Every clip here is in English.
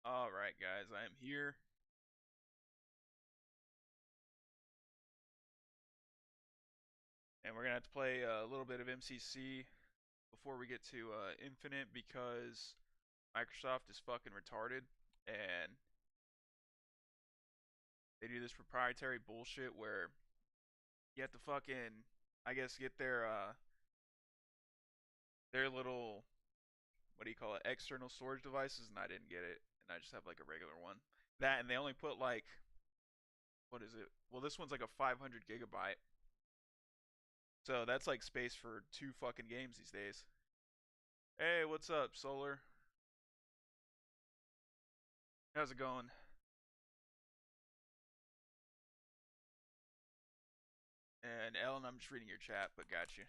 Alright, guys, I am here. And we're going to have to play a little bit of MCC before we get to Infinite because Microsoft is fucking retarded. And they do this proprietary bullshit where you have to fucking, I guess, get their little, what do you call it, external storage devices, and I didn't get it. And I just have like a regular one. That, and they only put like, what is it? Well, this one's like a 500 gigabyte. So that's like space for 2 fucking games these days. Hey, what's up, Solar? How's it going? And Ellen, I'm just reading your chat, but got you.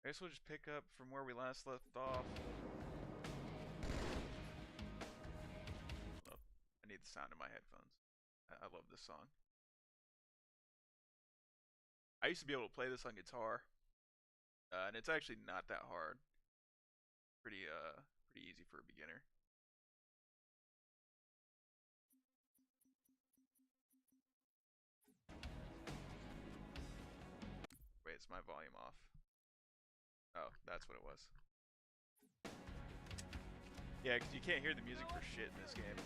I guess we'll just pick up from where we last left off. Oh, I need the sound in my headphones. I love this song. I used to be able to play this on guitar, and it's actually not that hard. Pretty easy for a beginner. Wait, is my volume off? Oh, that's what it was. Yeah, because you can't hear the music for shit in this game.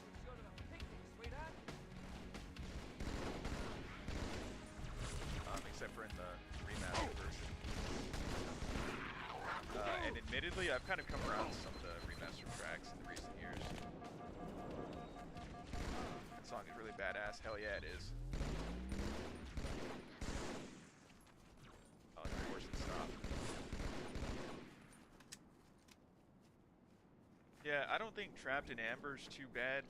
Except for in the remastered version. And admittedly, I've kind of come around to some of the remastered tracks in the recent years. That song is really badass. Hell yeah, it is. Oh, of course it stopped. Yeah, I don't think Trapped in Amber's too bad.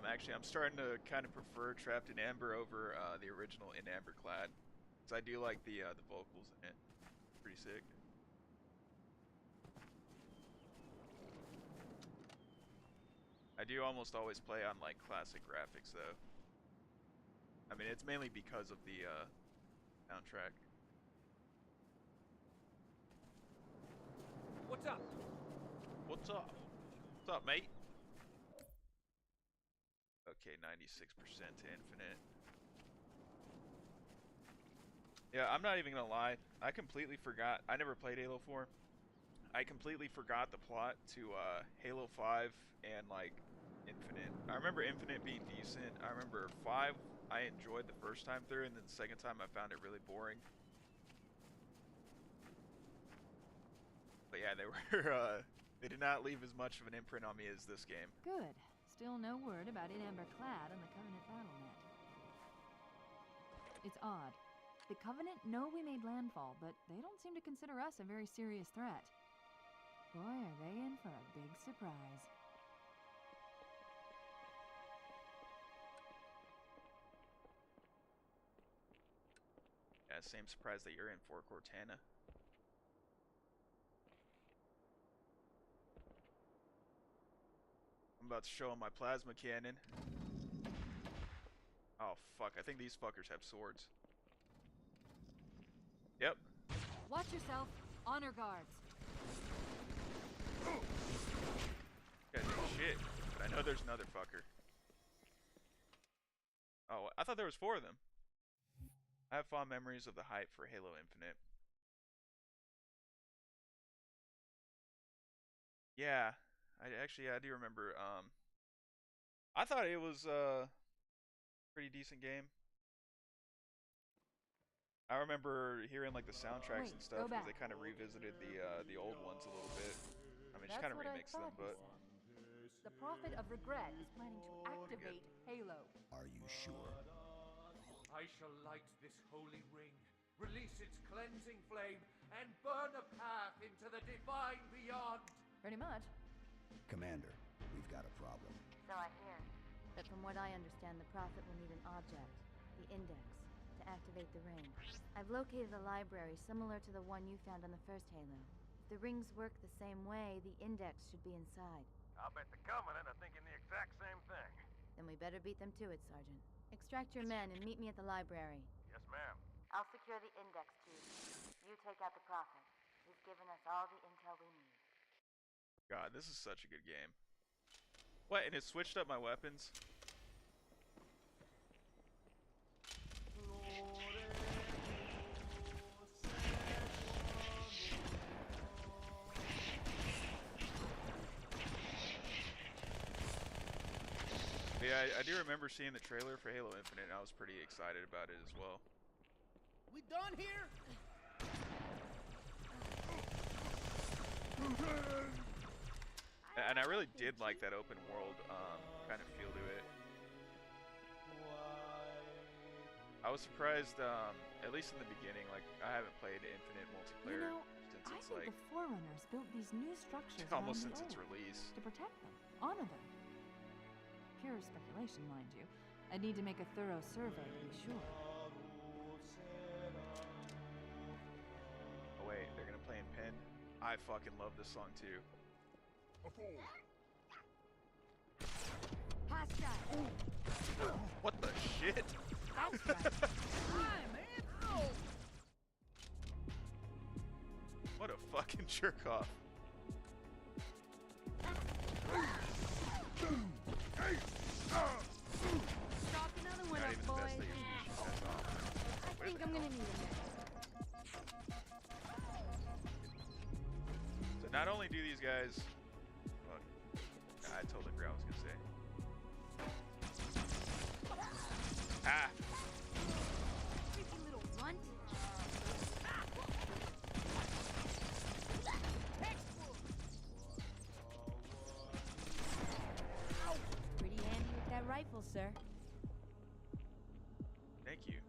Actually, I'm starting to kind of prefer Trapped in Amber over the original In Amber Clad, because I do like the vocals in it. Pretty sick. I do almost always play on like classic graphics though. I mean, it's mainly because of the soundtrack. What's up? What's up? What's up, mate? Okay, 96% to Infinite. Yeah, I'm not even gonna lie. I completely forgot. I never played Halo 4. I completely forgot the plot to Halo 5 and like Infinite. I remember Infinite being decent. I remember 5 I enjoyed the first time through, and then the second time I found it really boring. But yeah, they were they did not leave as much of an imprint on me as this game. Good. Still no word about In Amber Clad on the Covenant BattleNet. It's odd. The Covenant know we made landfall, but they don't seem to consider us a very serious threat. Boy, are they in for a big surprise. Yeah, same surprise that you're in for, Cortana. I'm about to show him my plasma cannon. Oh fuck, I think these fuckers have swords. Yep. Watch yourself. Honor guards. Guys ain't shit. But I know there's another fucker. Oh, I thought there was 4 of them. I have fond memories of the hype for Halo Infinite. Yeah, I do remember. I thought it was a pretty decent game. I remember hearing like the soundtracks and stuff because they kind of revisited the old ones a little bit. I mean, just kind of remixed them, but The Prophet of Regret is planning to activate Halo. Are you sure? I shall light this holy ring, release its cleansing flame, and burn a path into the divine beyond. Pretty much. Commander, we've got a problem. So I hear. But from what I understand, the Prophet will need an object, the Index, to activate the ring. I've located a library similar to the one you found on the first Halo. If the rings work the same way, the Index should be inside. I'll bet the Covenant are thinking the exact same thing. Then we better beat them to it, Sergeant. Extract your men and meet me at the library. Yes, ma'am. I'll secure the index tube. You take out the Prophet. He's given us all the intel we need. God, this is such a good game. What? And it switched up my weapons? But yeah, I do remember seeing the trailer for Halo Infinite, and I was pretty excited about it as well. We done here? And I really did like that open world kind of feel to it. I was surprised, at least in the beginning, like, I haven't played Infinite multiplayer You know, since I it's think like, the Forerunners built these new structures almost around since the its old release. to protect them, honor them. Pure speculation, mind you. I'd need to make a thorough survey to be sure. Oh wait, they're gonna play in Pen? I fucking love this song too. Hostile! What the shit? That's right. Hi, man! Oh! What a fucking jerk off. Drop another one Not up, even the boys. best that your species has on. I think I'm gonna need a minute. So not only do these guys, well, I totally forgot what I was gonna say. Ah! Creepy little runt. Pretty handy with that rifle, sir. Thank you.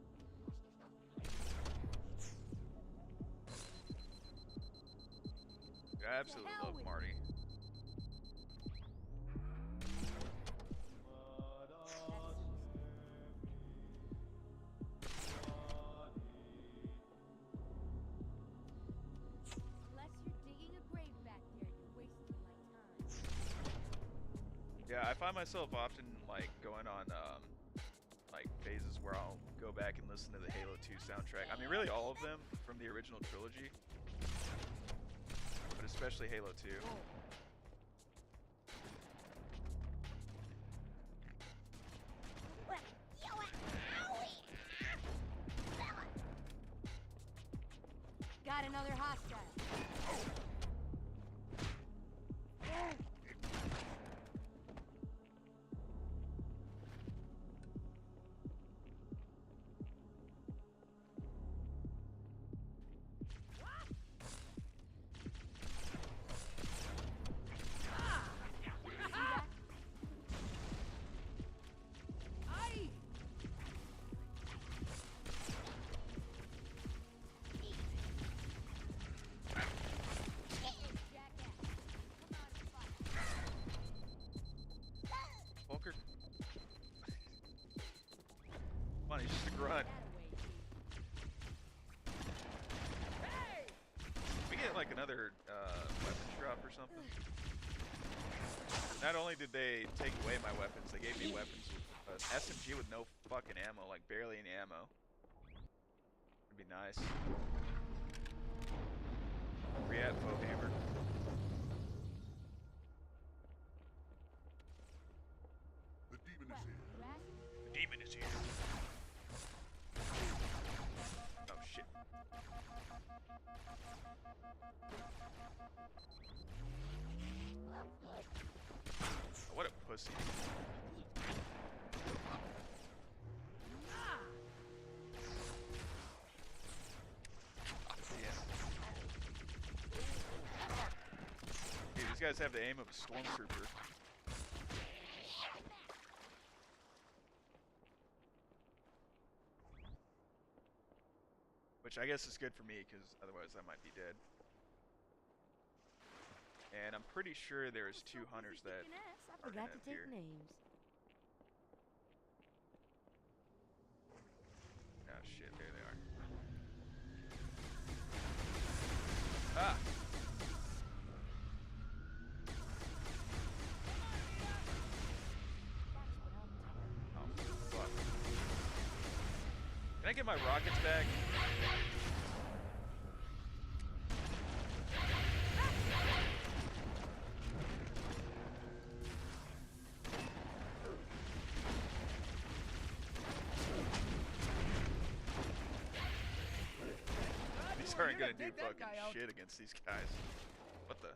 I absolutely hell love with Marty. Unless you're digging a grave back there, you're wasting my time. Yeah, I find myself often like going on like phases where I'll go back and listen to the Halo 2 soundtrack. I mean, really all of them from the original trilogy, but especially Halo 2. Got another hostile. Walker? Come on, he's just a grunt. We get like another weapon drop or something. Not only did they take away my weapons, they gave me weapons with SMG with no fucking ammo, like barely any ammo. It'd be nice. Where you at, Foehammer? The demon is here. The demon is here. Oh shit. Oh, what a pussy. Yeah. Dude, these guys have the aim of a stormtrooper. Which I guess is good for me, because otherwise I might be dead. And I'm pretty sure there's two hunters that I are forgot gonna to take appear. names. Oh shit, there they are. Ah! Oh, fuck. Can I get my rockets back? These aren't gonna do fucking shit against these guys. What the?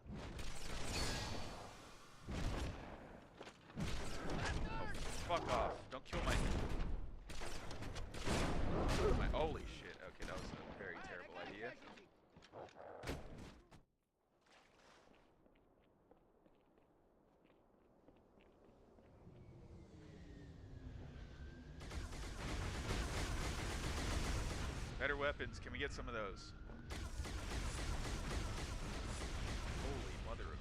Oh, fuck off. Don't kill my... Holy shit. Okay, that was a very terrible idea. Better weapons. Can we get some of those? Holy mother of...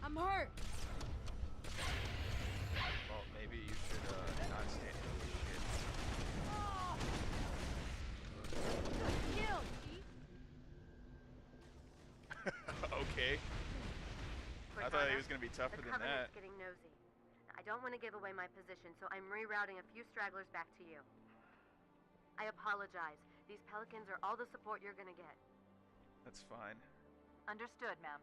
I'm hurt. Well, maybe you should not stand in this shit. Kill, Chief. Okay. I thought he was gonna be tougher The than that. Covenant's getting nosy. I don't want to give away my position, so I'm rerouting a few stragglers back to you. I apologize. These Pelicans are all the support you're gonna get. That's fine. Understood, ma'am.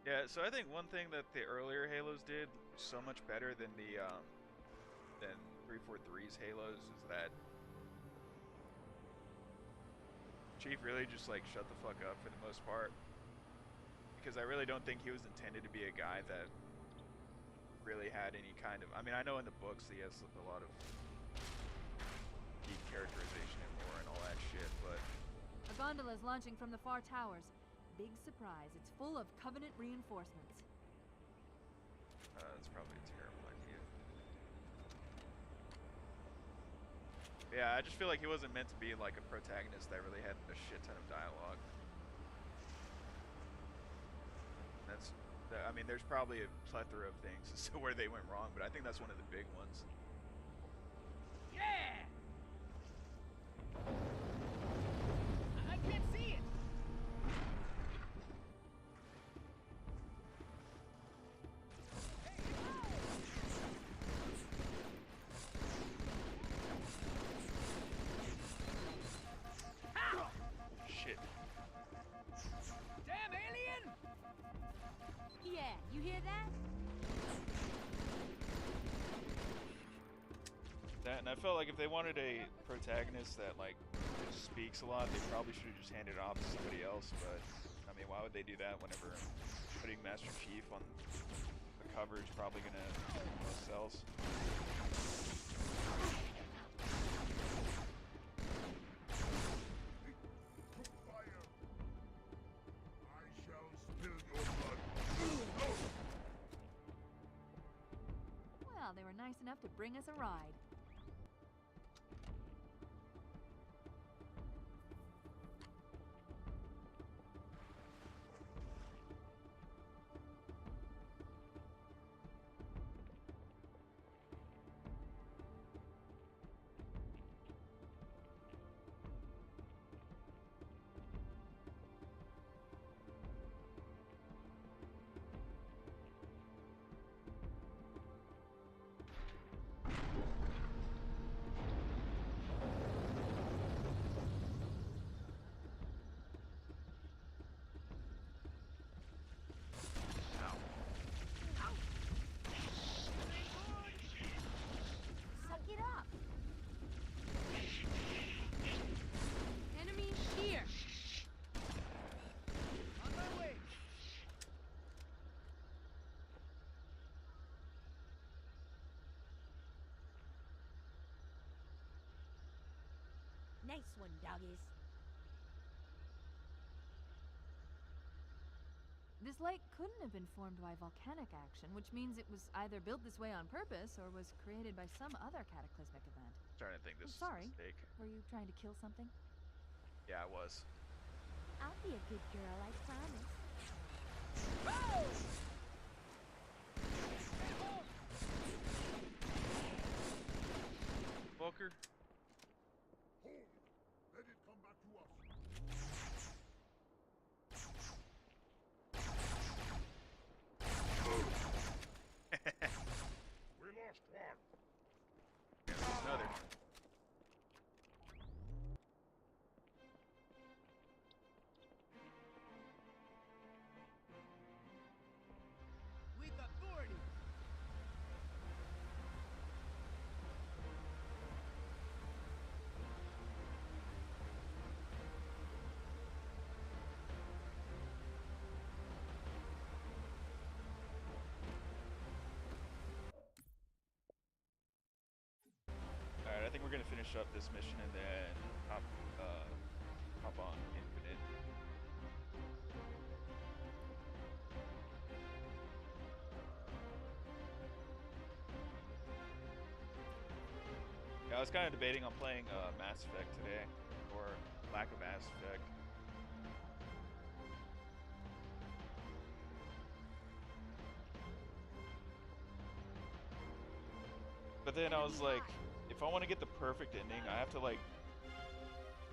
Yeah, so I think one thing that the earlier Halos did so much better than the than 343's Halos is that Chief really just like shut the fuck up for the most part, because I really don't think he was intended to be a guy that really had any kind of... I mean, I know in the books he has a lot of deep characterization and lore and all that shit, but... A gondola is launching from the far towers. Big surprise. It's full of Covenant reinforcements. That's probably a terrible idea. Yeah, I just feel like he wasn't meant to be like a protagonist that really had a shit ton of dialogue. I mean, there's probably a plethora of things as to where they went wrong, but I think that's one of the big ones. Yeah! I can't see it! Shit. Damn alien! Yeah, you hear that? That, and I felt like if they wanted a protagonist that like just speaks a lot, they probably should have just handed it off to somebody else. But I mean, why would they do that whenever putting Master Chief on the cover is probably gonna get the most sells? Fire! I shall spill your blood. Well, they were nice enough to bring us a ride. Suck it up. Enemy here. On my way! Nice one, doggies. This lake couldn't have been formed by volcanic action, which means it was either built this way on purpose or was created by some other cataclysmic event. Starting to think this I'm sorry. is a mistake. Were you trying to kill something? Yeah, I was. I'll be a good girl, I promise. Volker? Hold! Let it come back to us. finish up this mission and then hop on Infinite. Yeah, I was kind of debating on playing Mass Effect today, or lack of Mass Effect. But then I was like, if I want to get the perfect ending, I have to like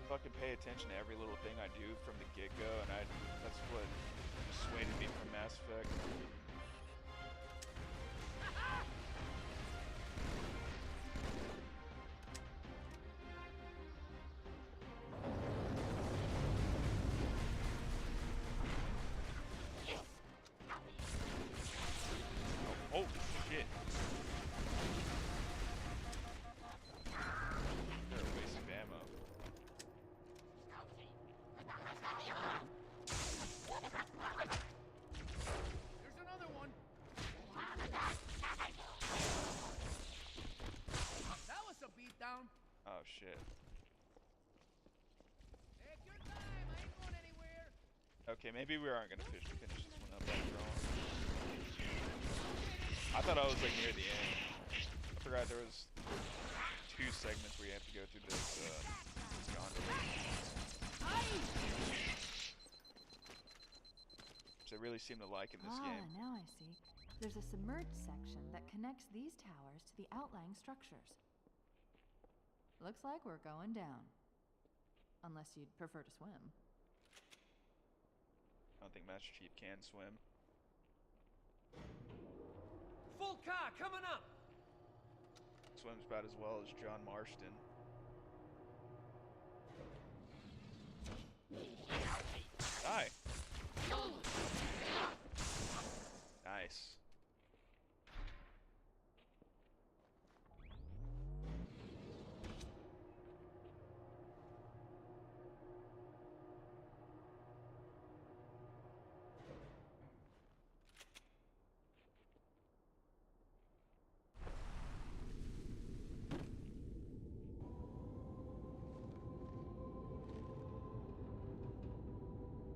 fucking pay attention to every little thing I do from the get-go, and that's what dissuaded me from Mass Effect. Oh, holy shit. They're a waste of ammo. There's another one. That was a beatdown. Oh shit. Take your time. I ain't going anywhere. Okay, maybe we aren't gonna finish this one up after all. I thought I was like near the end. I forgot there was 2 segments where you have to go through this gondola. Which I really seem to like in this game. Now I see. There's a submerged section that connects these towers to the outlying structures. Looks like we're going down. Unless you'd prefer to swim. I don't think Master Chief can swim. Full car coming up! Swims about as well as John Marston. Die! Nice.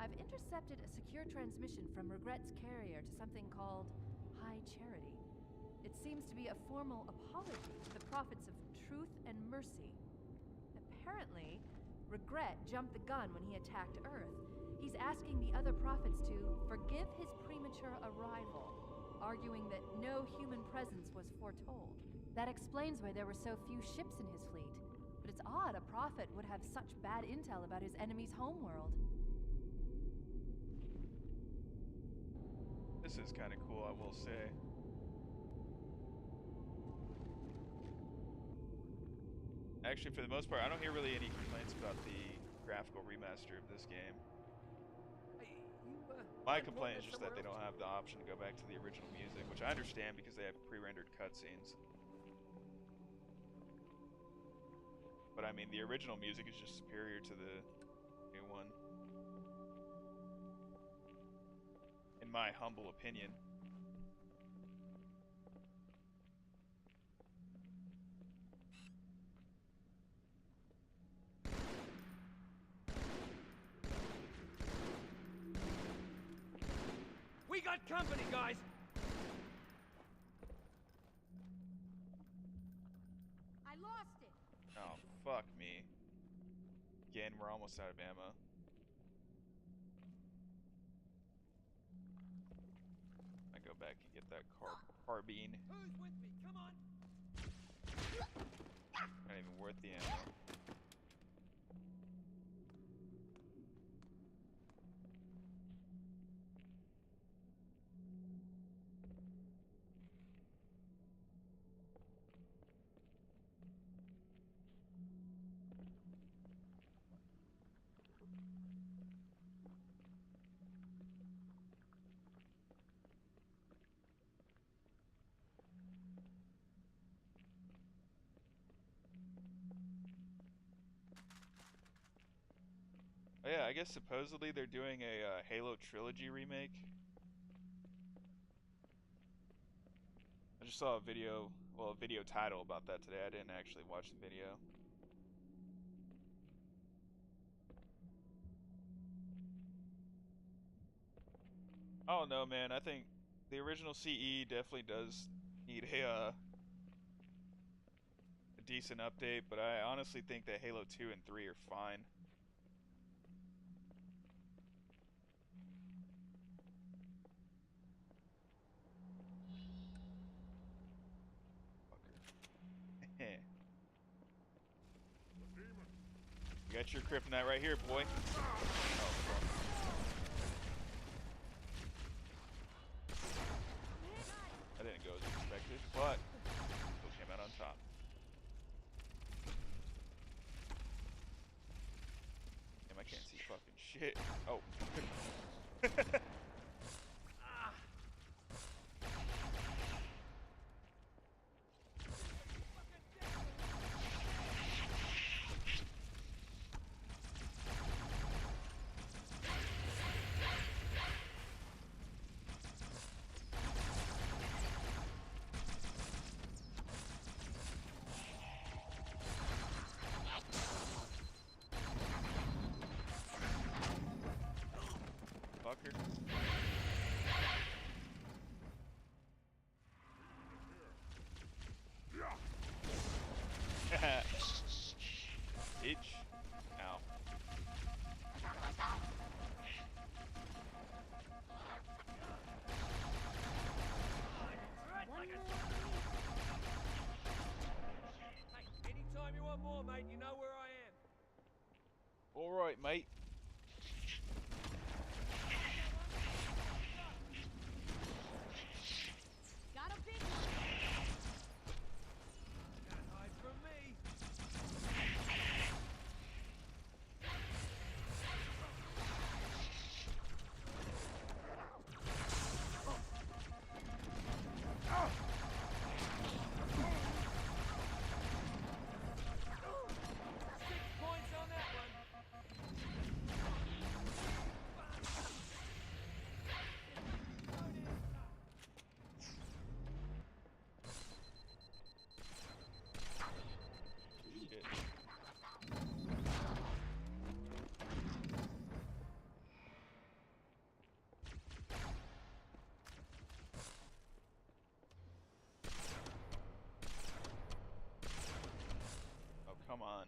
I've intercepted a secure transmission from Regret's carrier to something called High Charity. It seems to be a formal apology to the prophets of truth and mercy. Apparently, Regret jumped the gun when he attacked Earth. He's asking the other prophets to forgive his premature arrival, arguing that no human presence was foretold. That explains why there were so few ships in his fleet. But it's odd a prophet would have such bad intel about his enemy's homeworld. This is kind of cool, I will say. Actually, for the most part, I don't hear really any complaints about the graphical remaster of this game. My complaint is just that they don't have the option to go back to the original music, which I understand because they have pre-rendered cutscenes. But I mean, the original music is just superior to the new one. In my humble opinion. We got company, guys! I lost it. Oh, fuck me. Again, we're almost out of ammo. I go back and get that carbine. Who's with me? Come on! Not even worth the ammo. Oh yeah, I guess supposedly they're doing a Halo Trilogy remake. I just saw a video, well, a video title about that today. I didn't actually watch the video. I don't know, man. I think the original CE definitely does need a decent update, but I honestly think that Halo 2 and 3 are fine. Fucker. You got your kryptonite right here, boy. Oh, fuck. That didn't go as expected, but still came out on top. Damn, I can't see fucking shit. Oh. Fucker. Bitch. Ow. Hey, anytime you want more, mate, you know where I am. Alright, mate. Got a big one. Can't hide from me. Points on that one. Shit. Oh, come on.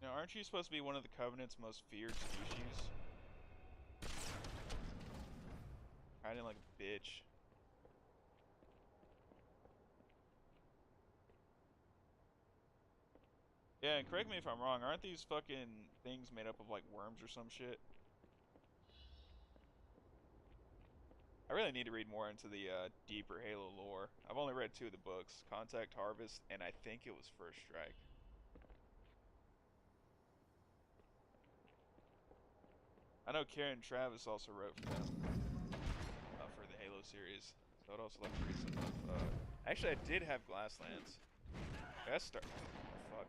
Now, aren't you supposed to be one of the Covenant's most feared species? Hiding like a bitch. Yeah, and correct me if I'm wrong, aren't these fucking things made up of like worms or some shit? I really need to read more into the deeper Halo lore. I've only read 2 of the books, Contact Harvest, and I think it was First Strike. I know Karen Travis also wrote for them, for the Halo series, so I'd also like to read some of, actually I did have Glasslands. That's start. Oh, fuck.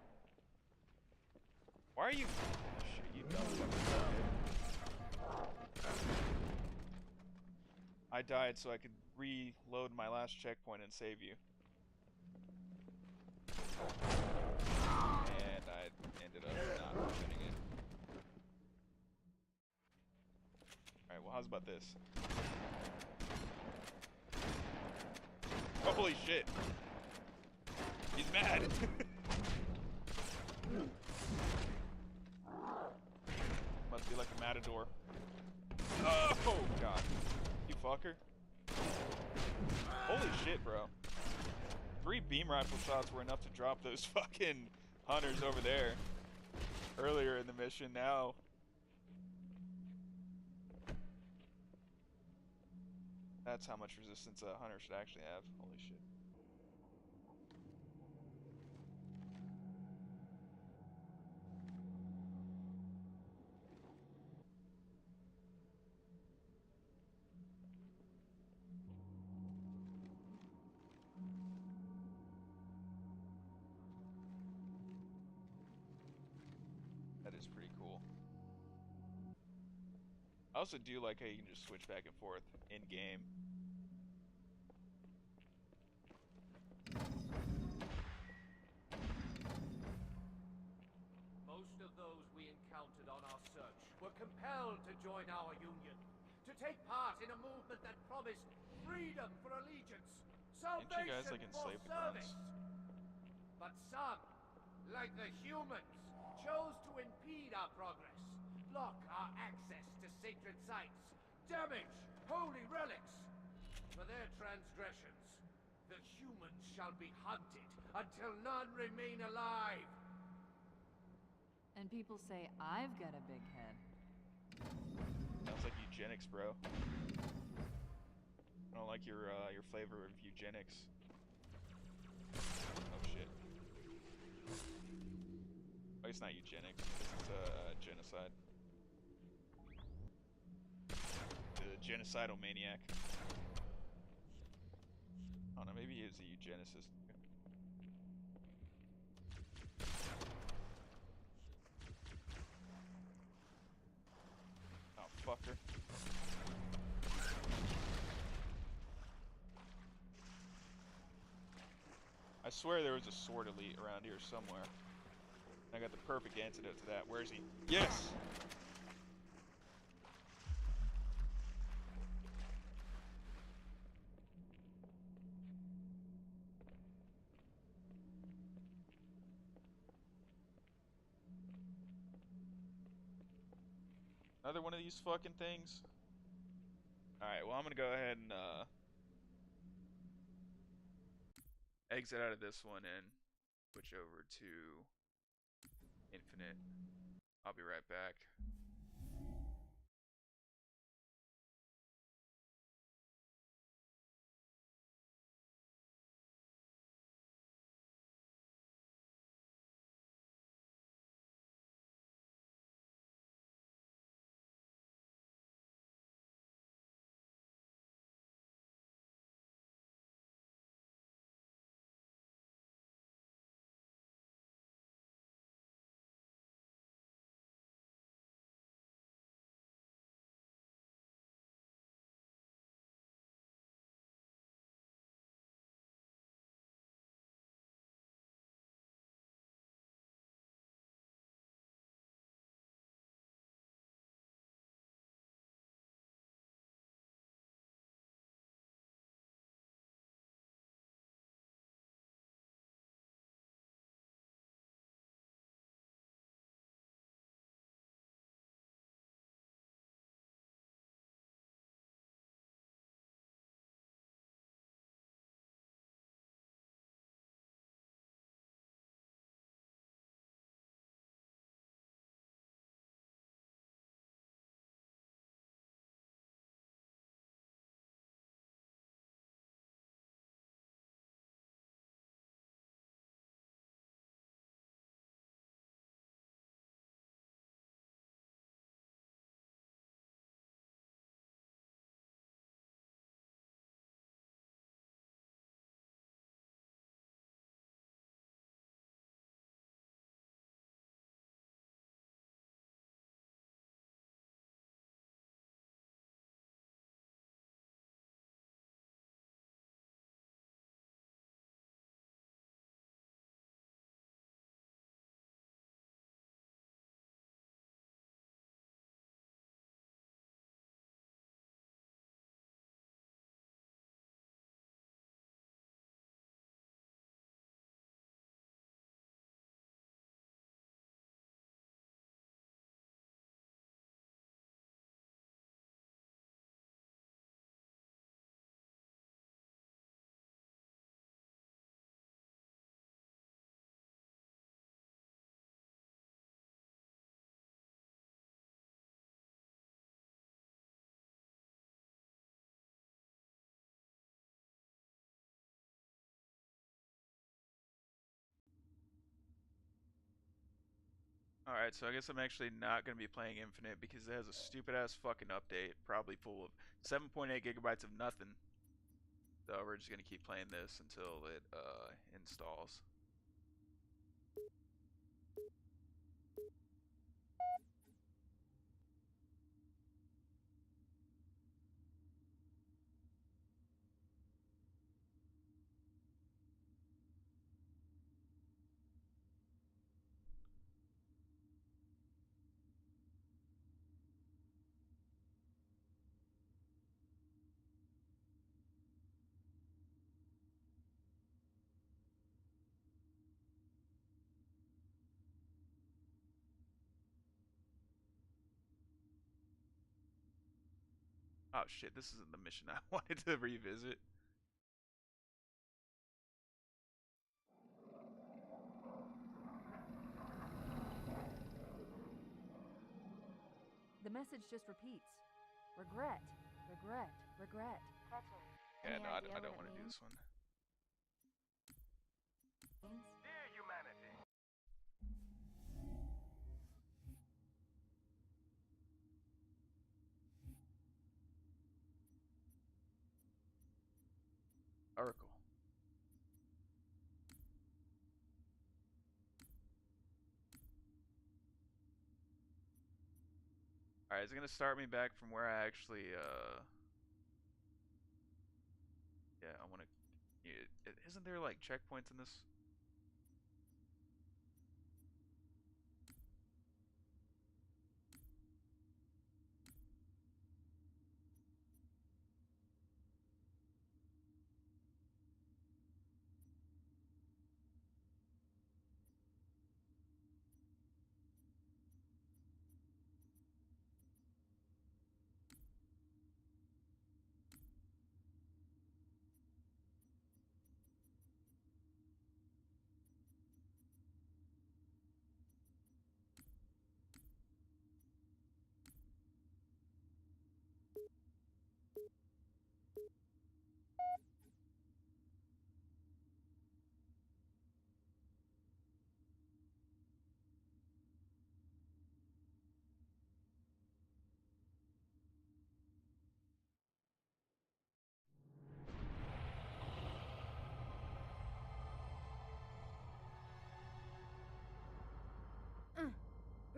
Why are you? Oh, shit, you dumb fucking. I died so I could reload my last checkpoint and save you. And I ended up not finishing it. Alright, well, how's about this? Holy shit! He's mad! Must be like a matador. Oh, God. You fucker. Holy shit, bro. 3 beam rifle shots were enough to drop those fucking hunters over there earlier in the mission. Now that's how much resistance a hunter should actually have. Holy shit. That is pretty cool. I also do like how you can just switch back and forth in game. compelled to join our union, to take part in a movement that promised freedom for allegiance, Didn't you guys, salvation like, for enslave the grunts? service. But some, like the humans, chose to impede our progress, block our access to sacred sites, damage holy relics. For their transgressions, the humans shall be hunted until none remain alive. And people say I've got a big head. Sounds like eugenics, bro. I don't like your flavor of eugenics. Oh shit. Oh, it's not eugenics. It's genocide. The genocidal maniac. I don't know, maybe he is a eugenicist. Oh, fucker. I swear there was a sword elite around here somewhere. I got the perfect antidote to that. Where is he? Yes! Another one of these fucking things? Alright, well I'm gonna go ahead and exit out of this one and switch over to Infinite. I'll be right back. Alright, so I guess I'm actually not going to be playing Infinite because it has a stupid ass fucking update, probably full of 7.8 gigabytes of nothing. So we're just going to keep playing this until it installs. Oh shit, this isn't the mission I wanted to revisit. The message just repeats. Regret, regret, regret. Catcher. Yeah, Any no, idea I don't what want it to do means? this one. Dear humanity, Oracle. Alright, is it gonna start me back from where I actually, yeah, I wanna, isn't there like checkpoints in this?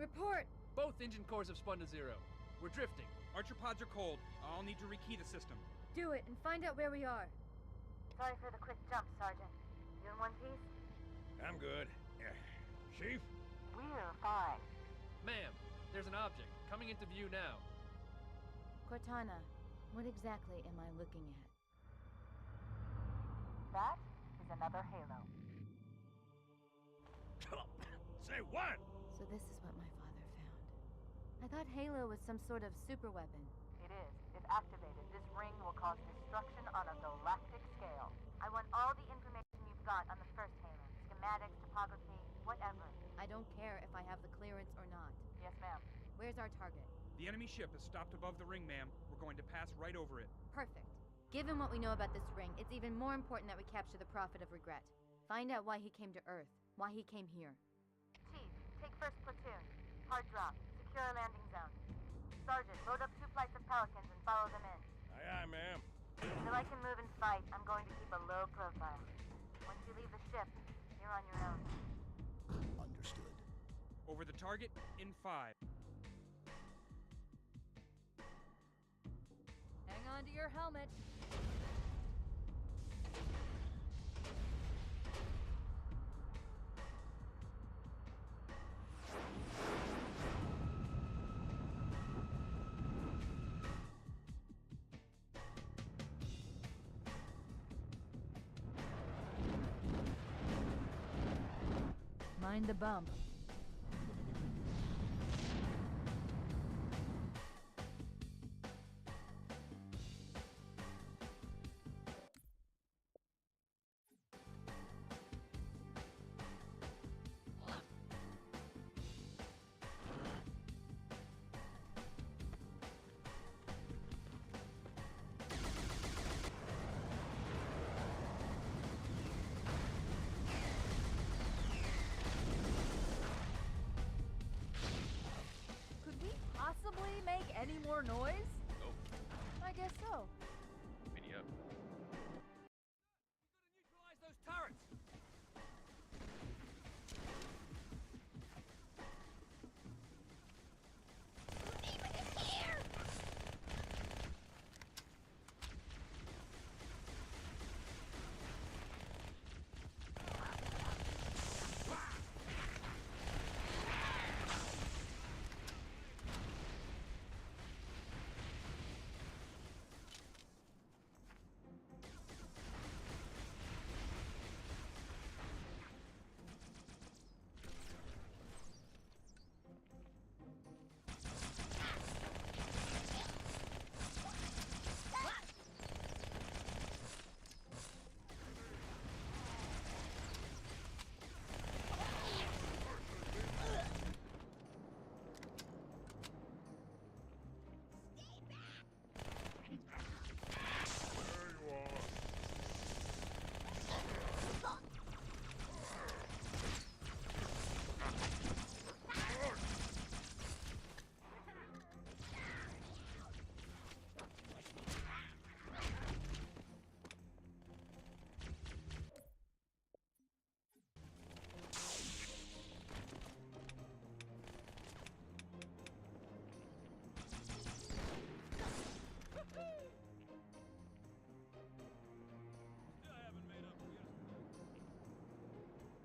Report! Both engine cores have spun to zero. We're drifting. Archer pods are cold. I'll need to rekey the system. Do it and find out where we are. Sorry for the quick jump, Sergeant. You in one piece? I'm good. Chief? We're fine. Ma'am, there's an object coming into view now. Cortana, what exactly am I looking at? That is another Halo. Say what? So this is what my father found. I thought Halo was some sort of super weapon. It is. If activated, this ring will cause destruction on a galactic scale. I want all the information you've got on the first Halo. Schematics, topography, whatever. I don't care if I have the clearance or not. Yes, ma'am. Where's our target? The enemy ship is stopped above the ring, ma'am. We're going to pass right over it. Perfect. Given what we know about this ring, it's even more important that we capture the Prophet of Regret. Find out why he came to Earth, why he came here. Chief, take first platoon. Hard drop. Secure a landing zone. Sergeant, load up 2 flights of Pelicans and follow them in. Aye, aye, ma'am. Till I can move and fight, I'm going to keep a low profile. Once you leave the ship, you're on your own. Understood. Over the target in 5. Hang on to your helmet. Mind the bump. Could we possibly make any more noise? Nope. I guess so. Mini up. Neutralize those turrets!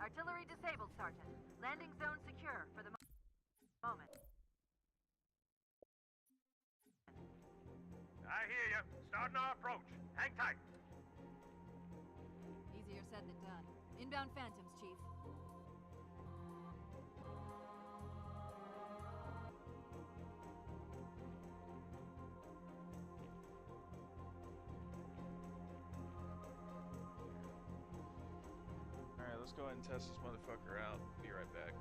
Artillery disabled, Sergeant. Landing zone secure for the moment. I hear you. Starting our approach. Hang tight. Easier said than done. Inbound Phantoms, Chief. Alright, let's go ahead and test this motherfucker out. Be right back.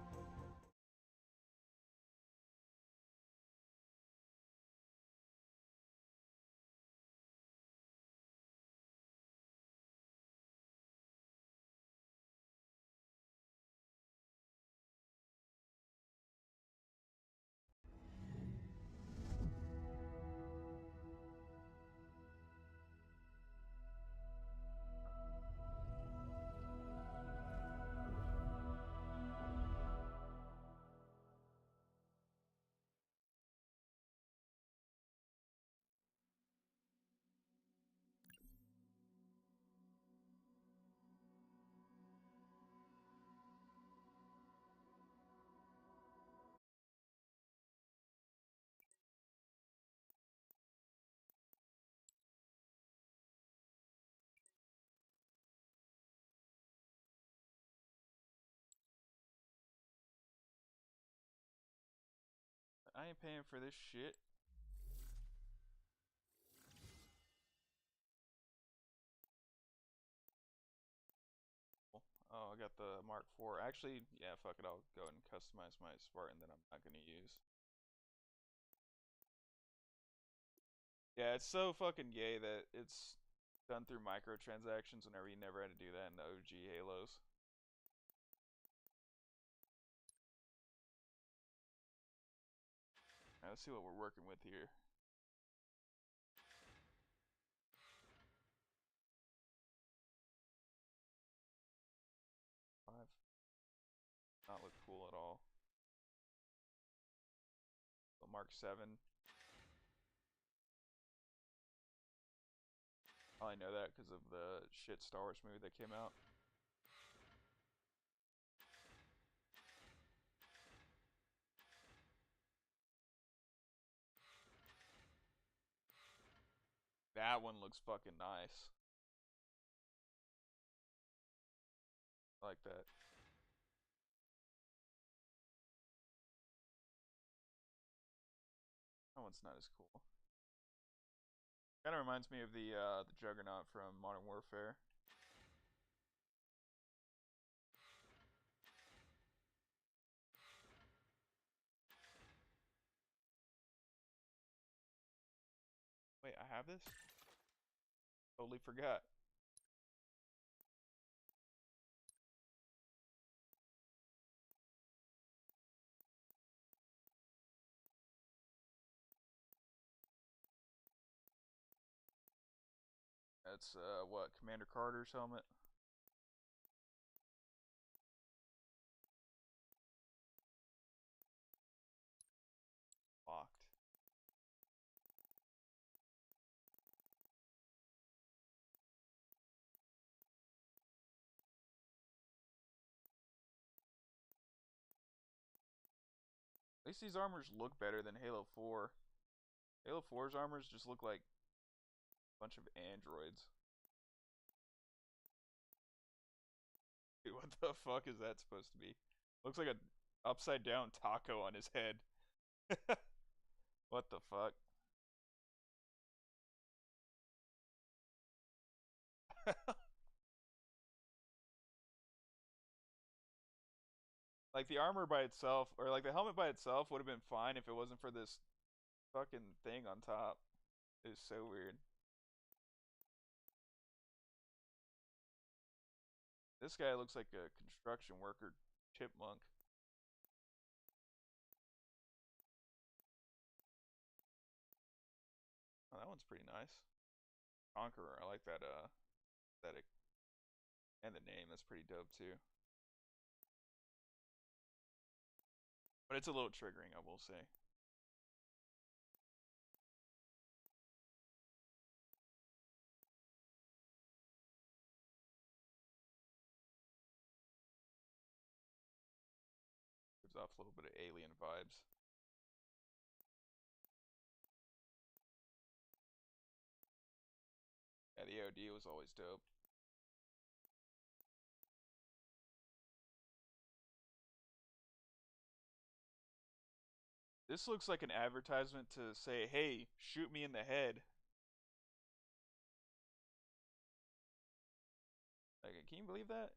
I ain't paying for this shit. Oh, I got the Mark IV. Actually, yeah, fuck it. I'll go ahead and customize my Spartan that I'm not going to use. Yeah, it's so fucking gay that it's done through microtransactions whenever you never had to do that in the OG Halos. Alright, let's see what we're working with here. Five. Not look cool at all. The Mark 7. I know that because of the shit Star Wars movie that came out. That one looks fucking nice. I like that. That one's not as cool. Kind of reminds me of the Juggernaut from Modern Warfare. Wait, I have this? Totally forgot. That's what, Commander Carter's helmet? Locked. At least these armors look better than Halo 4. Halo 4's armors just look like a bunch of androids. Dude, what the fuck is that supposed to be? Looks like a upside down taco on his head. What the fuck? Like the armor by itself, or like the helmet by itself would have been fine if it wasn't for this fucking thing on top. It's so weird. This guy looks like a construction worker chipmunk. Oh, that one's pretty nice. Conqueror, I like that aesthetic. And the name, that's pretty dope too. But it's a little triggering, I will say. a little bit of alien vibes. Yeah, the AOD was always dope. This looks like an advertisement to say, hey, shoot me in the head. Like, can you believe that?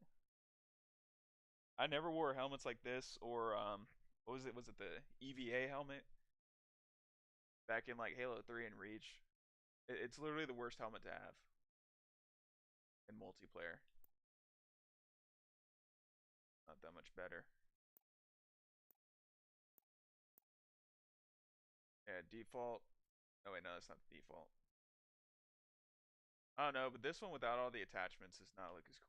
I never wore helmets like this or what was it? Was it the EVA helmet? Back in like Halo 3 and Reach. It's literally the worst helmet to have in multiplayer. Not that much better. Yeah, default. Oh wait, no, that's not the default. I don't know, but this one without all the attachments does not look as cool.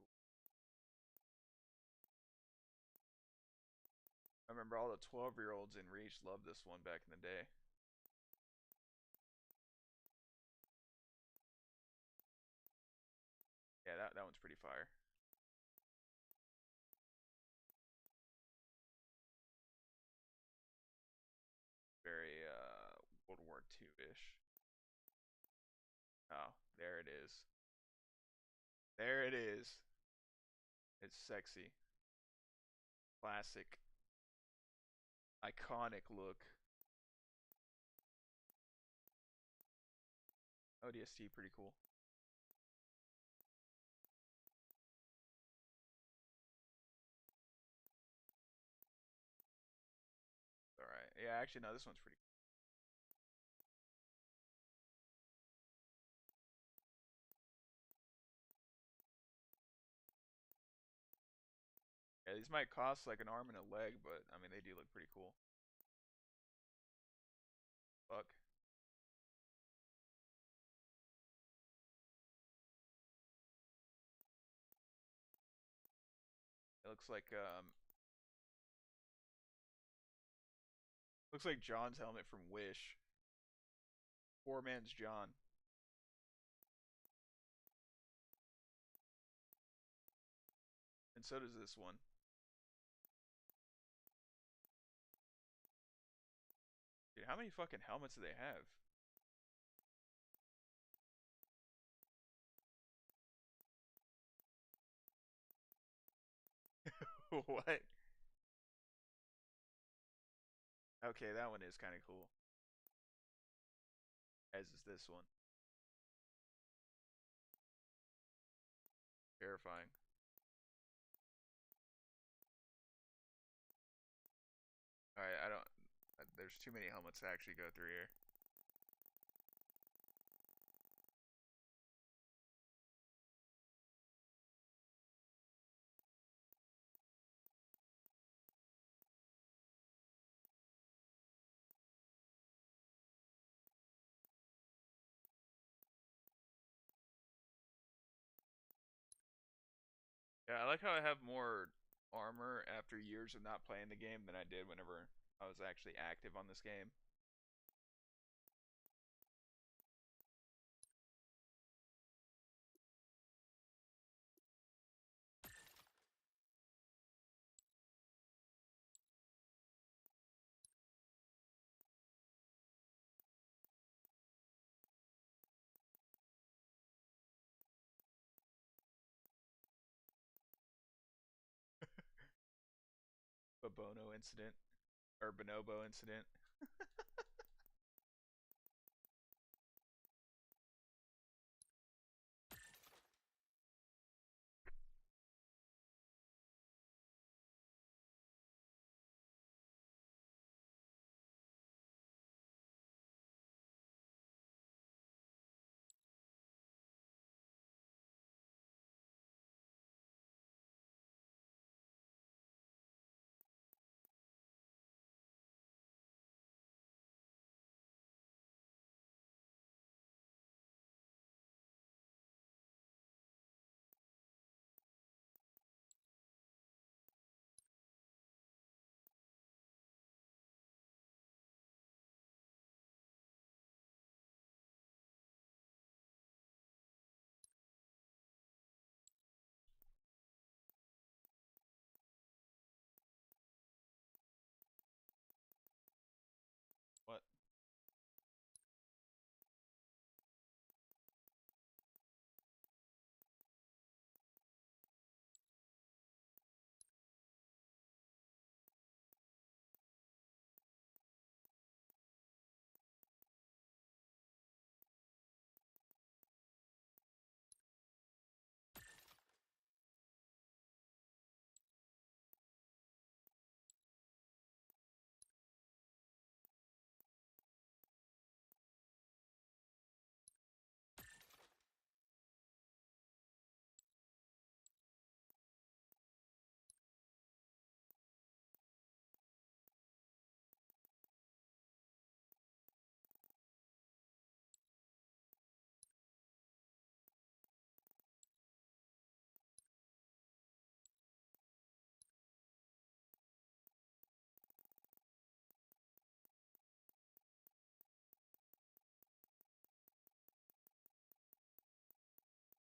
I remember all the 12-year-olds in Reach loved this one back in the day. Yeah, that one's pretty fire. Very World War II-ish. Oh, there it is. There it is. It's sexy. Classic. Iconic look. ODST pretty cool. Alright. Yeah, actually no, this one's pretty cool. Yeah, these might cost like an arm and a leg, but I mean they do look pretty cool. Fuck. It looks like John's helmet from Wish. Poor man's John. And so does this one. Dude, how many fucking helmets do they have? What? Okay, that one is kind of cool. As is this one. Terrifying. Alright, I don't... There's too many helmets to actually go through here. Yeah, I like how I have more armor after years of not playing the game than I did whenever I was actually active on this game. Bobono incident. Or Bonobo incident.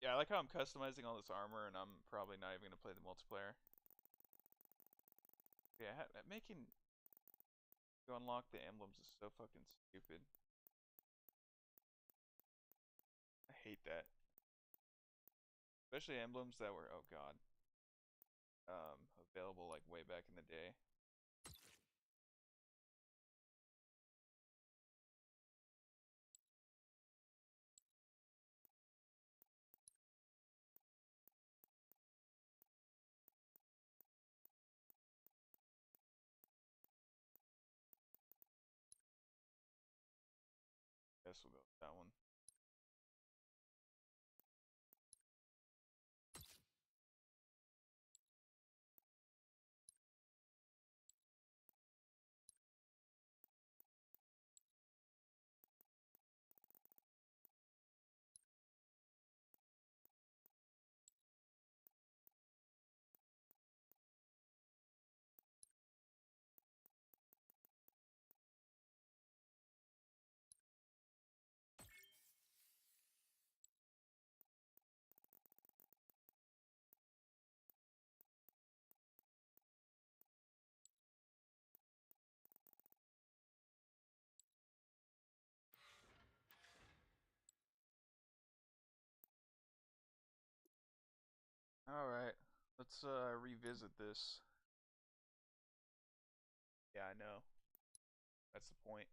Yeah, I like how I'm customizing all this armor, and I'm probably not even gonna play the multiplayer. Yeah, making you unlock the emblems is so fucking stupid. I hate that. Especially emblems that were, oh god, available like way back in the day. Guess we'll go with that one. Alright, let's revisit this. Yeah, I know. That's the point.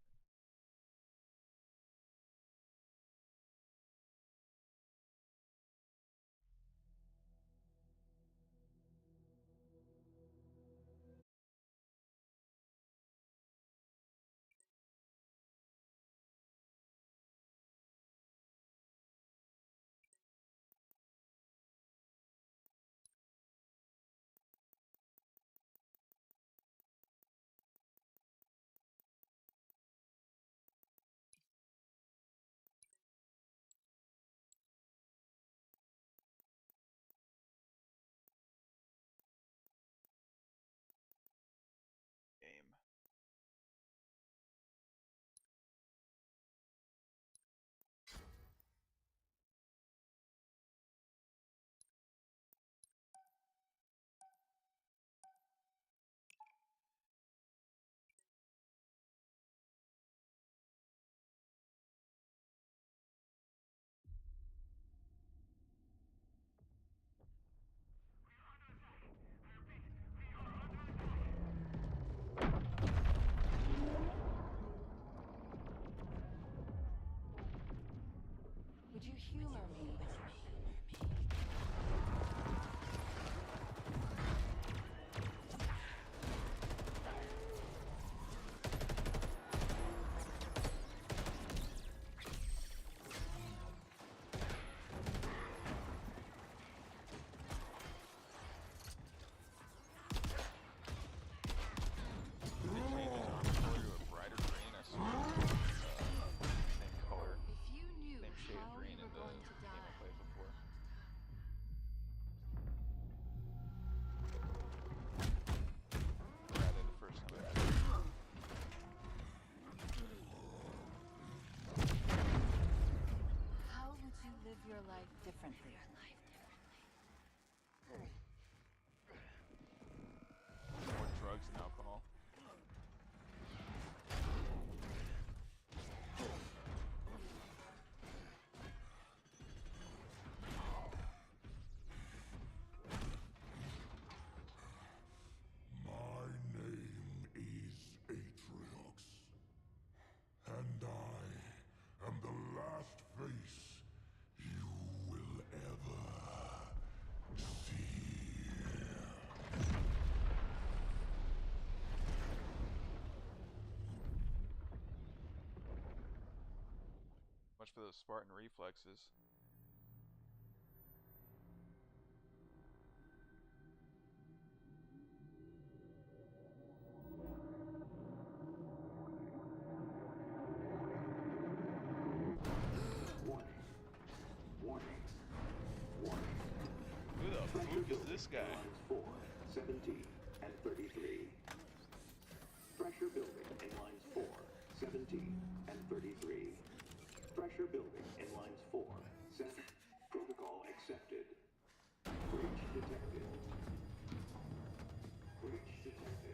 Game. Would you humor me? Your life differently. More drugs and alcohol. My name is Atriox, and I am the last face you will ever see. Much for those Spartan reflexes. Who the fuck is this guy? 4, 17, and 33. Pressure building in lines 4, 17, and 33. Pressure building in lines 4, 7. Protocol accepted. Breach detected. Breach detected.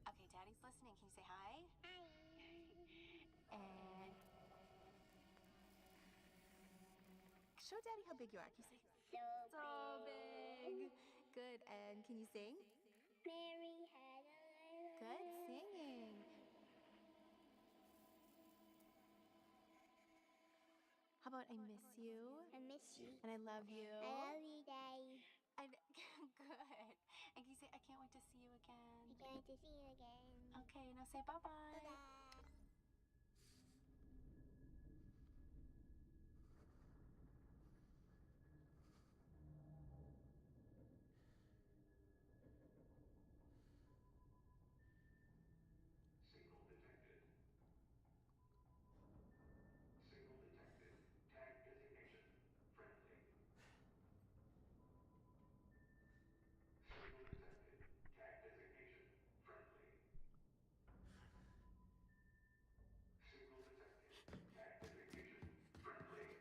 Okay, Daddy's listening. Can you say hi? Hi. And show Daddy how big you are. Can you say so big? Good. And can you sing? Mary had a little Good singing. How about I miss you? I miss you. And I love you. I love you, Daddy. And good. And can you say I can't wait to see you again? I can't wait to see you again. Okay, now say bye-bye. Bye-bye. Signal detected. Signal detected. Tag designation. Friendly. Signal detected. Tag designation. Friendly. Signal detected. Tag designation. Friendly.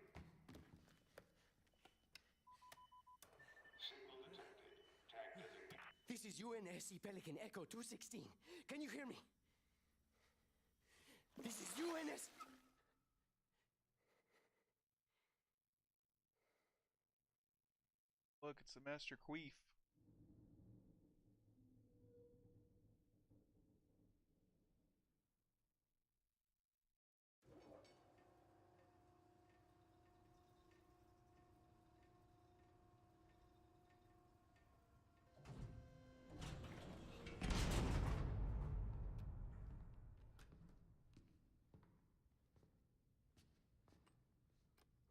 Signal detected. Tag designation. This is UNSC Pelican Echo 216. Can you hear me? This is UNS... Look, it's the Master Queef.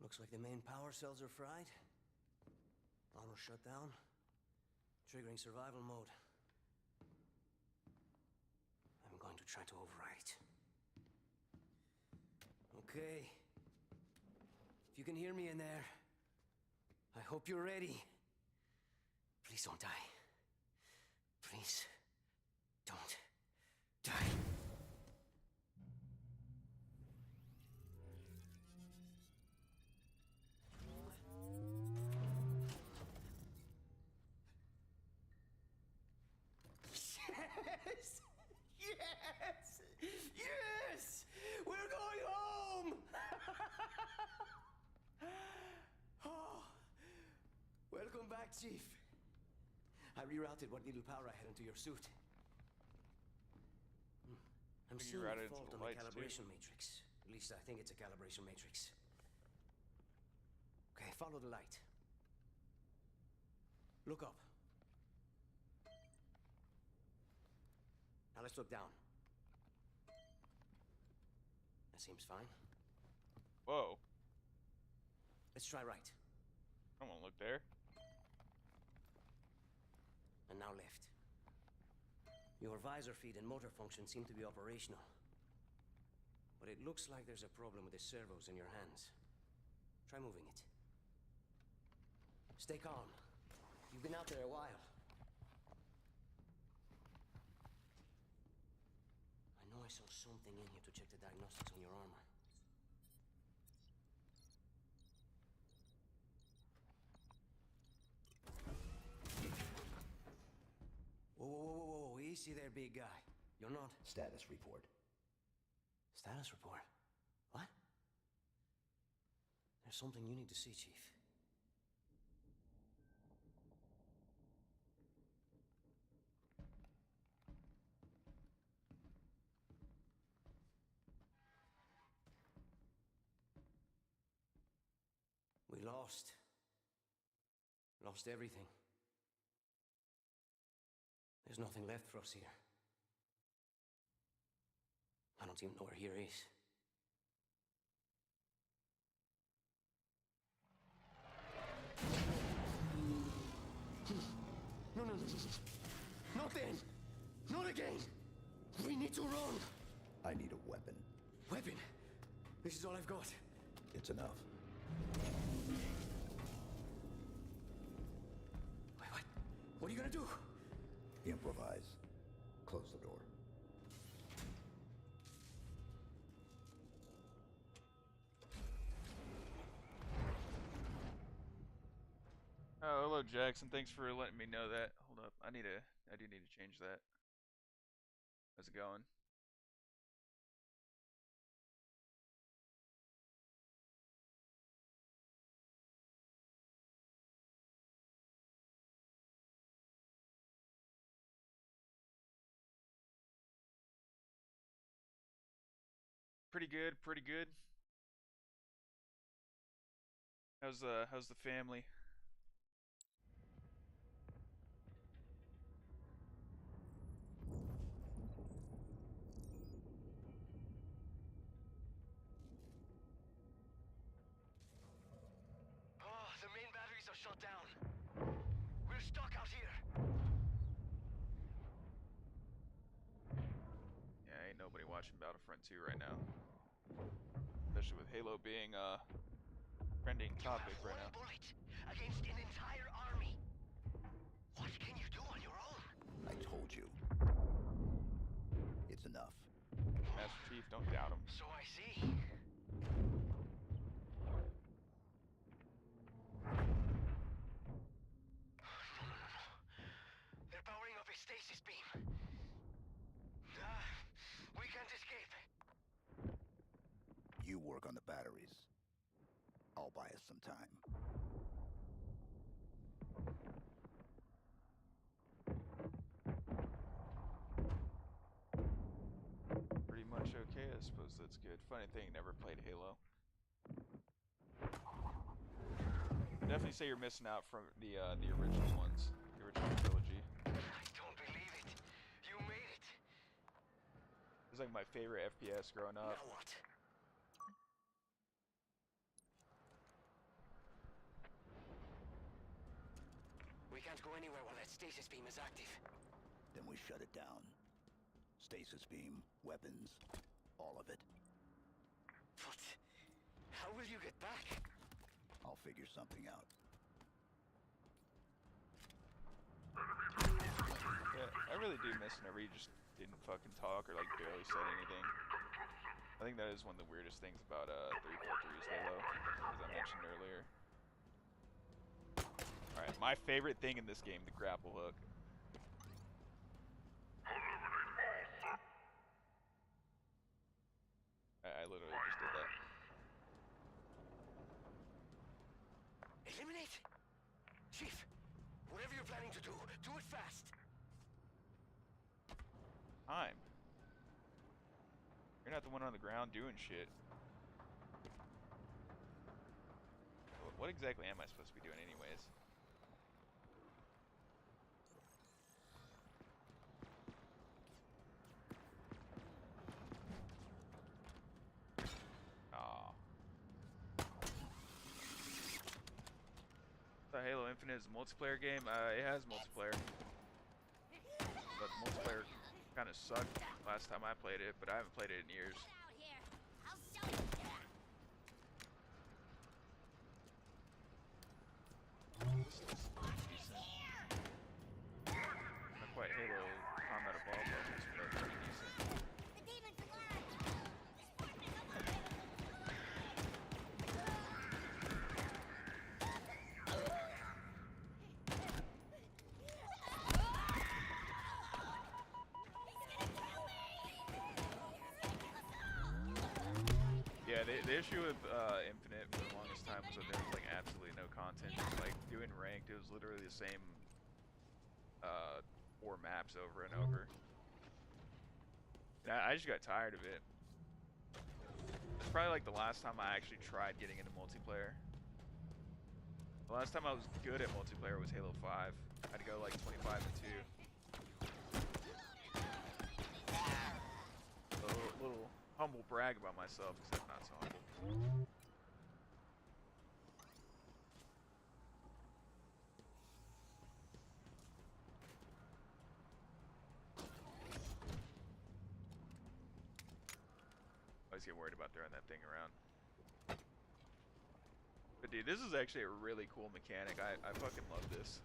Looks like the main power cells are fried. Auto shut down. Triggering survival mode. I'm going to try to override it. Okay. If you can hear me in there, I hope you're ready. Please don't die. Please don't die. Yes! Yes! Yes! We're going home! Oh. Welcome back, Chief. I rerouted what little power I had into your suit. I'm seeing a fault on the calibration matrix. At least I think it's a calibration matrix. Okay, follow the light. Look up. Now let's look down. That seems fine. Whoa. Let's try right. I won't look there. And now left. Your visor feed and motor function seem to be operational. But it looks like there's a problem with the servos in your hands. Try moving it. Stay calm. You've been out there a while. I know I saw something in here to check the diagnostics on your armor. Whoa, easy there, big guy. You're not... Status report. Status report? What? There's something you need to see, Chief. We lost. Lost everything. There's nothing left for us here. I don't even know where here is. No, no, no, no. Not then. Not again. We need to run. I need a weapon. Weapon? This is all I've got. It's enough. Wait, what? What are you gonna do? Improvise. Close the door. Oh, hello Jackson. Thanks for letting me know that. Hold up. I do need to change that. How's it going? Pretty good, pretty good. How's the family? Oh, the main batteries are shut down. We're stuck out here. Yeah, ain't nobody watching Battlefront 2 right now. Especially with Halo being a trending topic right now. Bullet against an entire army. What can you do on your own? I told you. It's enough. Master Chief, don't doubt him. So I see. No. They're powering up a stasis beam. We can't escape. You work on the batteries. I'll buy us some time. Pretty much okay, I suppose that's good. Funny thing, never played Halo. Definitely say you're missing out from the original ones, the original trilogy. I don't believe it. You made it. It was like my favorite FPS growing up. Now what? We can't go anywhere while that stasis beam is active. Then we shut it down. Stasis beam, weapons, all of it. But how will you get back? I'll figure something out. Yeah, I really do miss whenever you just didn't fucking talk or like barely said anything. I think that is one of the weirdest things about 343's Halo, as I mentioned earlier. Alright, my favorite thing in this game, the grapple hook. I literally just did that. Eliminate! Chief, whatever you're planning to do it fast. Time. You're not the one on the ground doing shit. What exactly am I supposed to be doing anyways? Halo Infinite is a multiplayer game. It has multiplayer, but multiplayer kind of sucked last time I played it. But I haven't played it in years. Not quite Halo Combat Evolved levels, but pretty decent. Yeah, the issue with Infinite for the longest time was that there was like absolutely no content. Like doing ranked, it was literally the same 4 maps over and over. And I just got tired of it. It's probably like the last time I actually tried getting into multiplayer. The last time I was good at multiplayer was Halo 5. I had to go like 25 and 2. A little humble brag about myself, because I'm not so humble. I always get worried about throwing that thing around. But dude, this is actually a really cool mechanic. I fucking love this.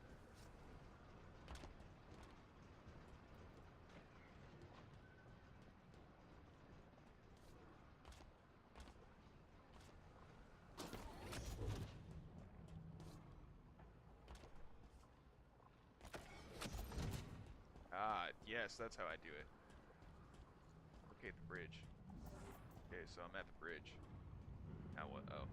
Ah, yes, that's how I do it. Locate the bridge. Okay, so I'm at the bridge. Now what? Oh.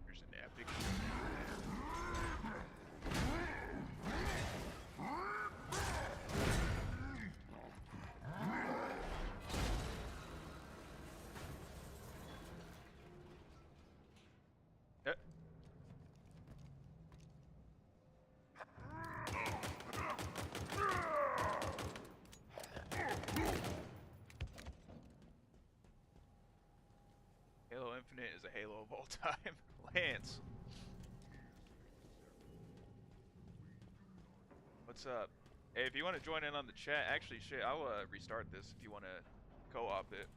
There's an epic. Halo Infinite is a Halo of all time. Lance. What's up? Hey, if you want to join in on the chat, actually, shit, I'll restart this if you want to co-op it.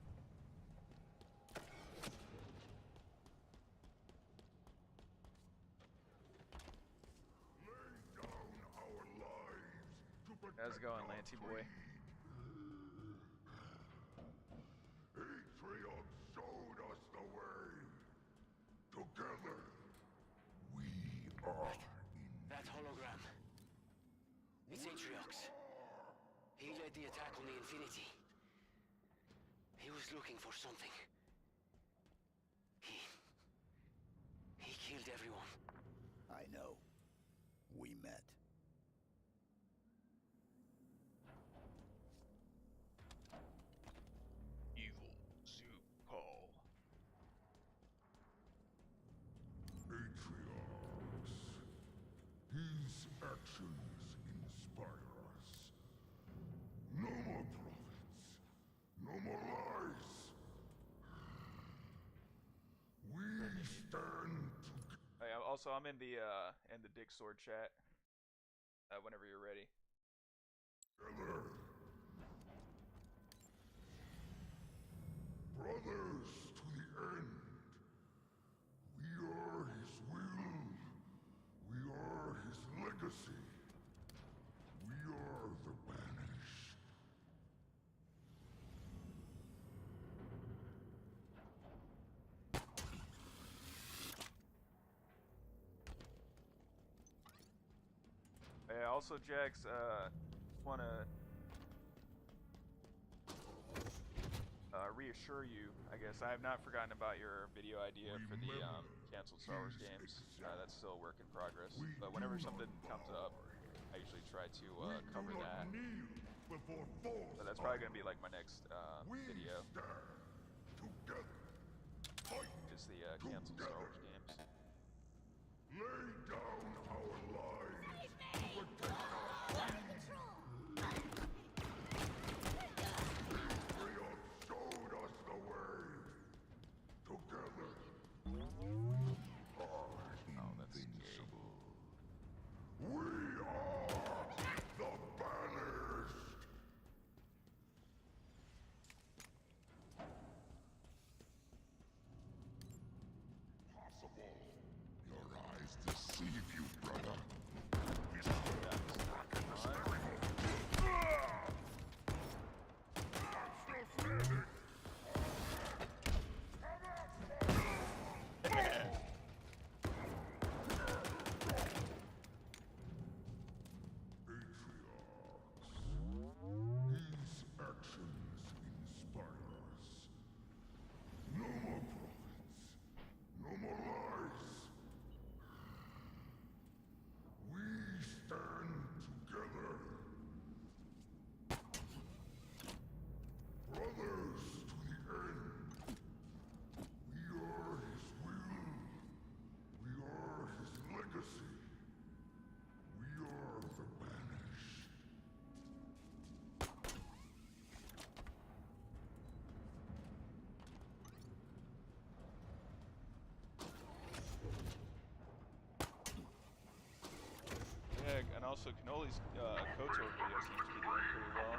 How's it going, Lancy boy? Atriox showed us the way. Together, we are That hologram. It's Atriox. He led the attack on the Infinity. He was looking for something. He killed everyone. I know. We met. Evil Zoop Call. Atriox. His actions inspire us. No more prophets. No more lies. We stand Hey, also, I'm in the Dick Sword chat. Whenever you're ready. together. Brothers to the end. We are his will. We are his legacy. We are the banished. Hey, also, Jax, want to reassure you, I guess. I have not forgotten about your video idea for the canceled Star Wars games. That's still a work in progress. But whenever something comes up, I usually try to cover that. So that's probably going to be like my next video. Is the canceled Star Wars games. Lay down our lives to protect our Atriox showed us the way. Together, we are invincible. We are the banished. Possible. also Cannoli's KOTOR video seems to be doing pretty well.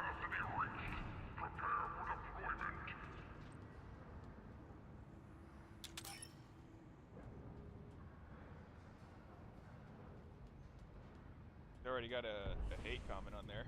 They already got a hate comment on there.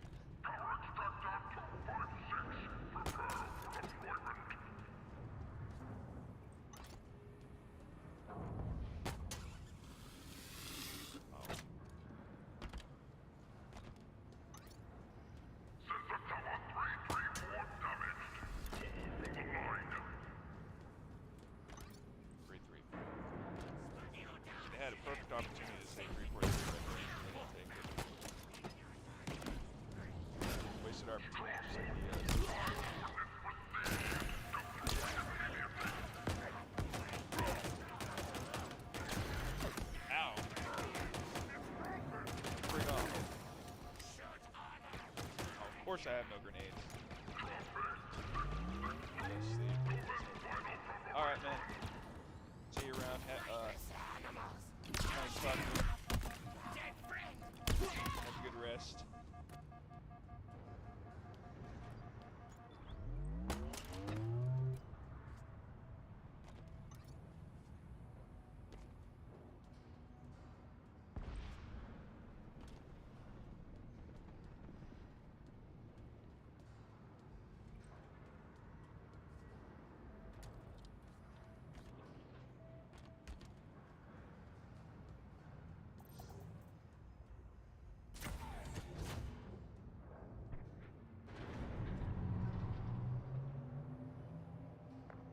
They had a perfect opportunity to say 343 red range, they didn't take it. Wasted our opportunity just like he Ow! Bring on. Oh, of course I have no grenades. Alright, man. See you around. Nice talking to you. Have a good rest.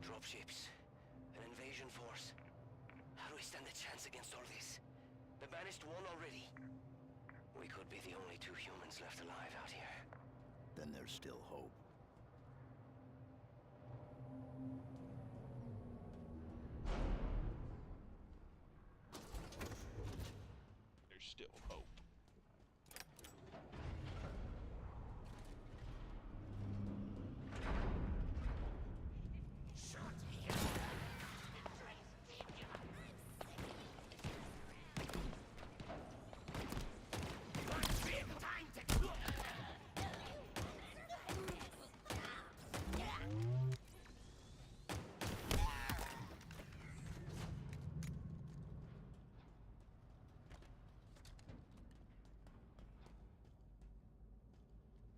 Dropships, an invasion force. How do we stand a chance against all this? The Banished won already. We could be the only two humans left alive out here. Then there's still hope. There's still hope.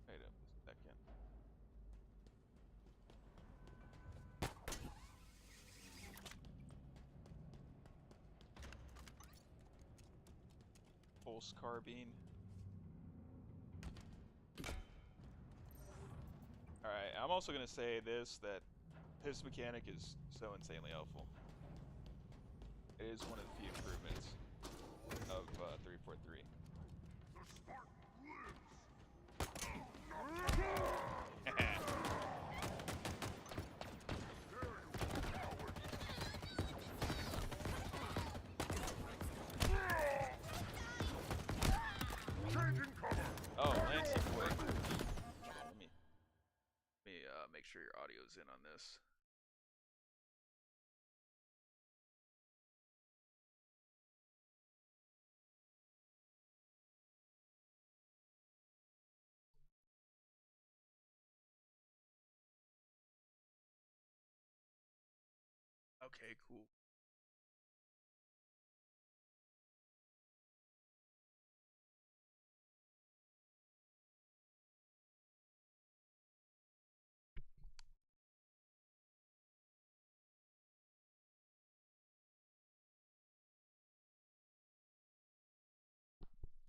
Wait a second. Pulse carbine. Alright, I'm also gonna say this, that his mechanic is so insanely helpful. It is one of the few improvements of 343. Oh, Lancey boy. Let me make sure your audio's in on this. Okay, cool.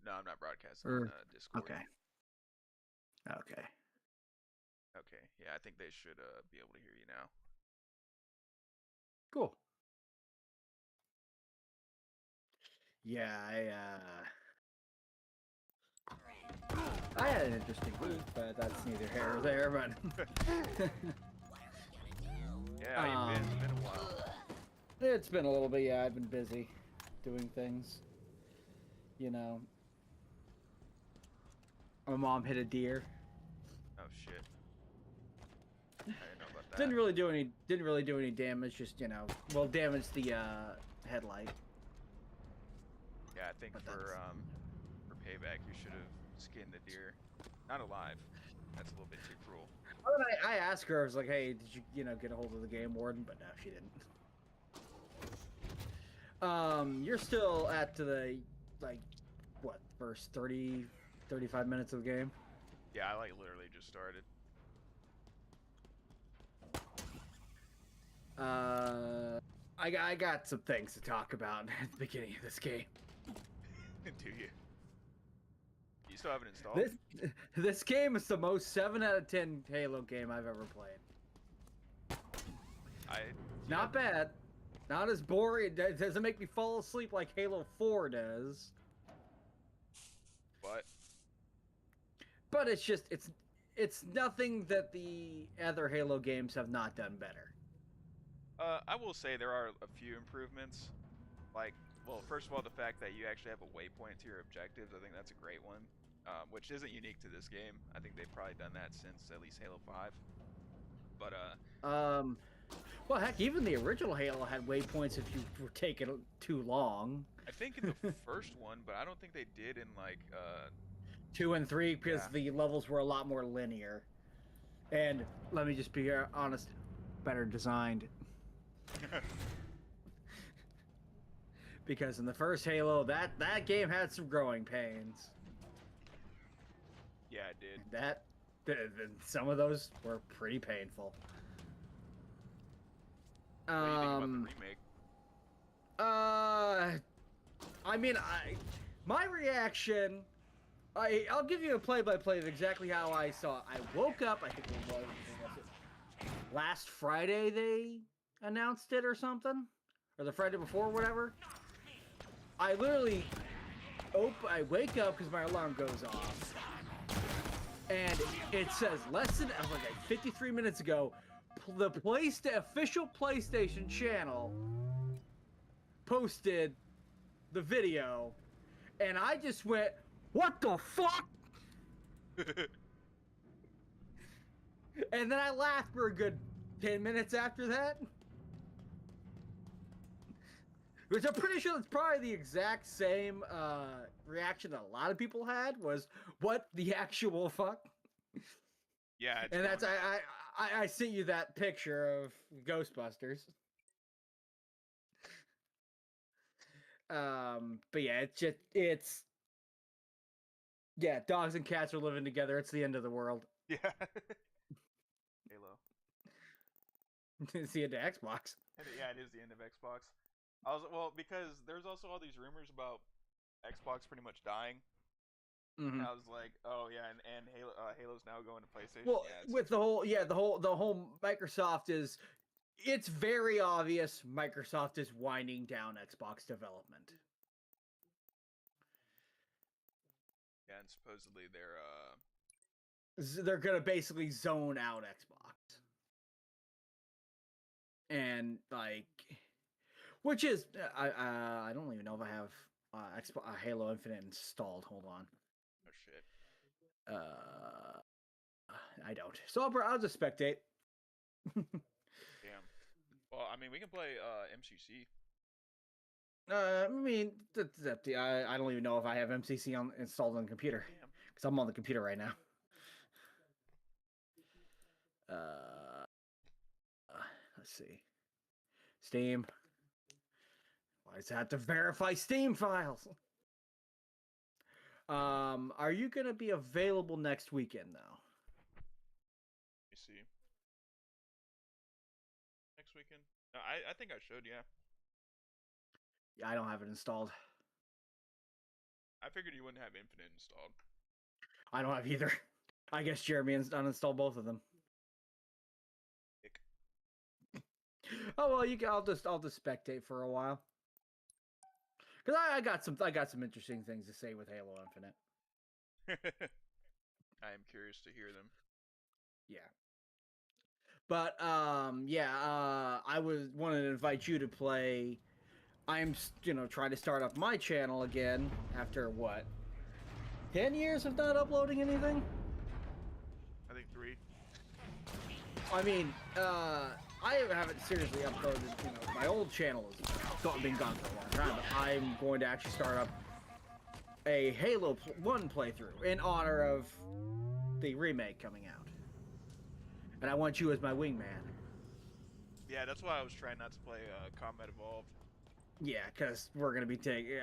No, I'm not broadcasting on Discord. Okay. Okay. Okay. Yeah, I think they should be able to hear you now. Cool. Yeah, I had an interesting week, but that's neither here nor there. But yeah, it's been a while. It's been a little bit. Yeah, I've been busy doing things. You know, my mom hit a deer. Oh shit! I didn't know about that. Didn't really do any damage. Just damaged the headlight. Yeah, I think for payback. You should have skinned the deer. Not alive. That's a little bit too cruel. Well, I asked her, I was like, hey, did you get a hold of the game warden? But no, she didn't. You're still at the, like, what, first 30, 35 minutes of the game? Yeah, I like literally just started. I got some things to talk about at the beginning of this game. Do you? You still haven't installed? This game is the most 7 out of 10 Halo game I've ever played. Not bad. Not as boring. It doesn't make me fall asleep like Halo 4 does. But it's just it's nothing that the other Halo games have not done better. I will say there are a few improvements. Like, well, first of all, the fact that you actually have a waypoint to your objectives, I think that's a great one. Which isn't unique to this game. I think they've probably done that since at least Halo 5. But well, heck, even the original Halo had waypoints if you were taking too long. I think in the first one, but I don't think they did in like 2 and 3 because the levels were a lot more linear. And let me just be honest, better designed. Because in the first Halo, that game had some growing pains. Yeah, it did. Some of those were pretty painful. What do you think about the remake? I mean, my reaction, I'll give you a play-by-play of exactly how I saw it. I woke up, I think it was last Friday they announced it or something, or the Friday before, whatever. I literally, I wake up because my alarm goes off, and it says less than, like 53 minutes ago, the official PlayStation channel posted the video, and I just went, what the fuck? And then I laughed for a good 10 minutes after that. Which I'm pretty sure that's probably the exact same reaction that a lot of people had, was, what the actual fuck? Yeah, and that's I sent you that picture of Ghostbusters. But yeah, it's dogs and cats are living together. It's the end of the world. Yeah. Halo. It's the end of Xbox. Yeah, it is the end of Xbox. Because there's also all these rumors about Xbox pretty much dying. Mm-hmm. And I was like, oh yeah, and Halo's now going to PlayStation. Well, with the whole Microsoft is, it's very obvious Microsoft is winding down Xbox development. Yeah, and supposedly they're gonna basically zone out Xbox, and like, which is I don't even know if I have Halo Infinite installed. Hold on. Oh shit. I don't. So I'll just spectate. Damn. Well, I mean, we can play MCC. I mean, I don't even know if I have MCC installed on the computer, because I'm on the computer right now. Let's see. Steam. Why does it have to verify Steam files? Are you gonna be available next weekend though? Let me see. Next weekend? No, I think I should, yeah. Yeah, I don't have it installed. I figured you wouldn't have Infinite installed. I don't have either. I guess Jeremy uninstalled both of them. Oh well, I'll just spectate for a while. Cause I got some interesting things to say with Halo Infinite. I am curious to hear them. Yeah. But I wanted to invite you to play. I'm trying to start up my channel again after what? 10 years of not uploading anything? I think 3. I mean, I haven't seriously uploaded, my old channel has been gone for a long time, but I'm going to actually start up a Halo 1 playthrough in honor of the remake coming out. And I want you as my wingman. Yeah, that's why I was trying not to play Combat Evolved. Yeah, because we're going to be taking...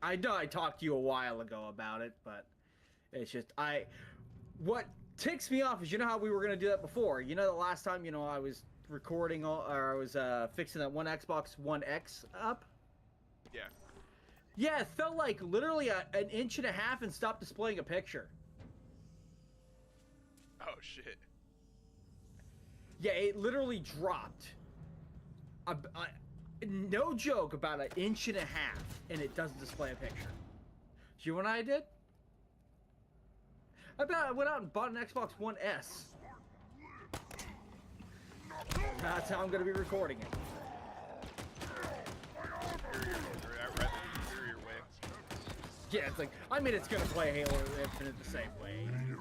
I know I talked to you a while ago about it, but it's just... What ticks me off is, you know how we were going to do that before? You know the last time, you know, I was recording, or I was fixing that one Xbox One X up? Yeah. Yeah, it felt like literally an inch and a half and stopped displaying a picture. Oh, shit. Yeah, it literally dropped. No joke, about an inch and a half, and it doesn't display a picture. Do you know what I did? I went out and bought an Xbox One S. That's how I'm going to be recording it. Yeah, it's like, I mean, it's going to play Halo Infinite the same way. You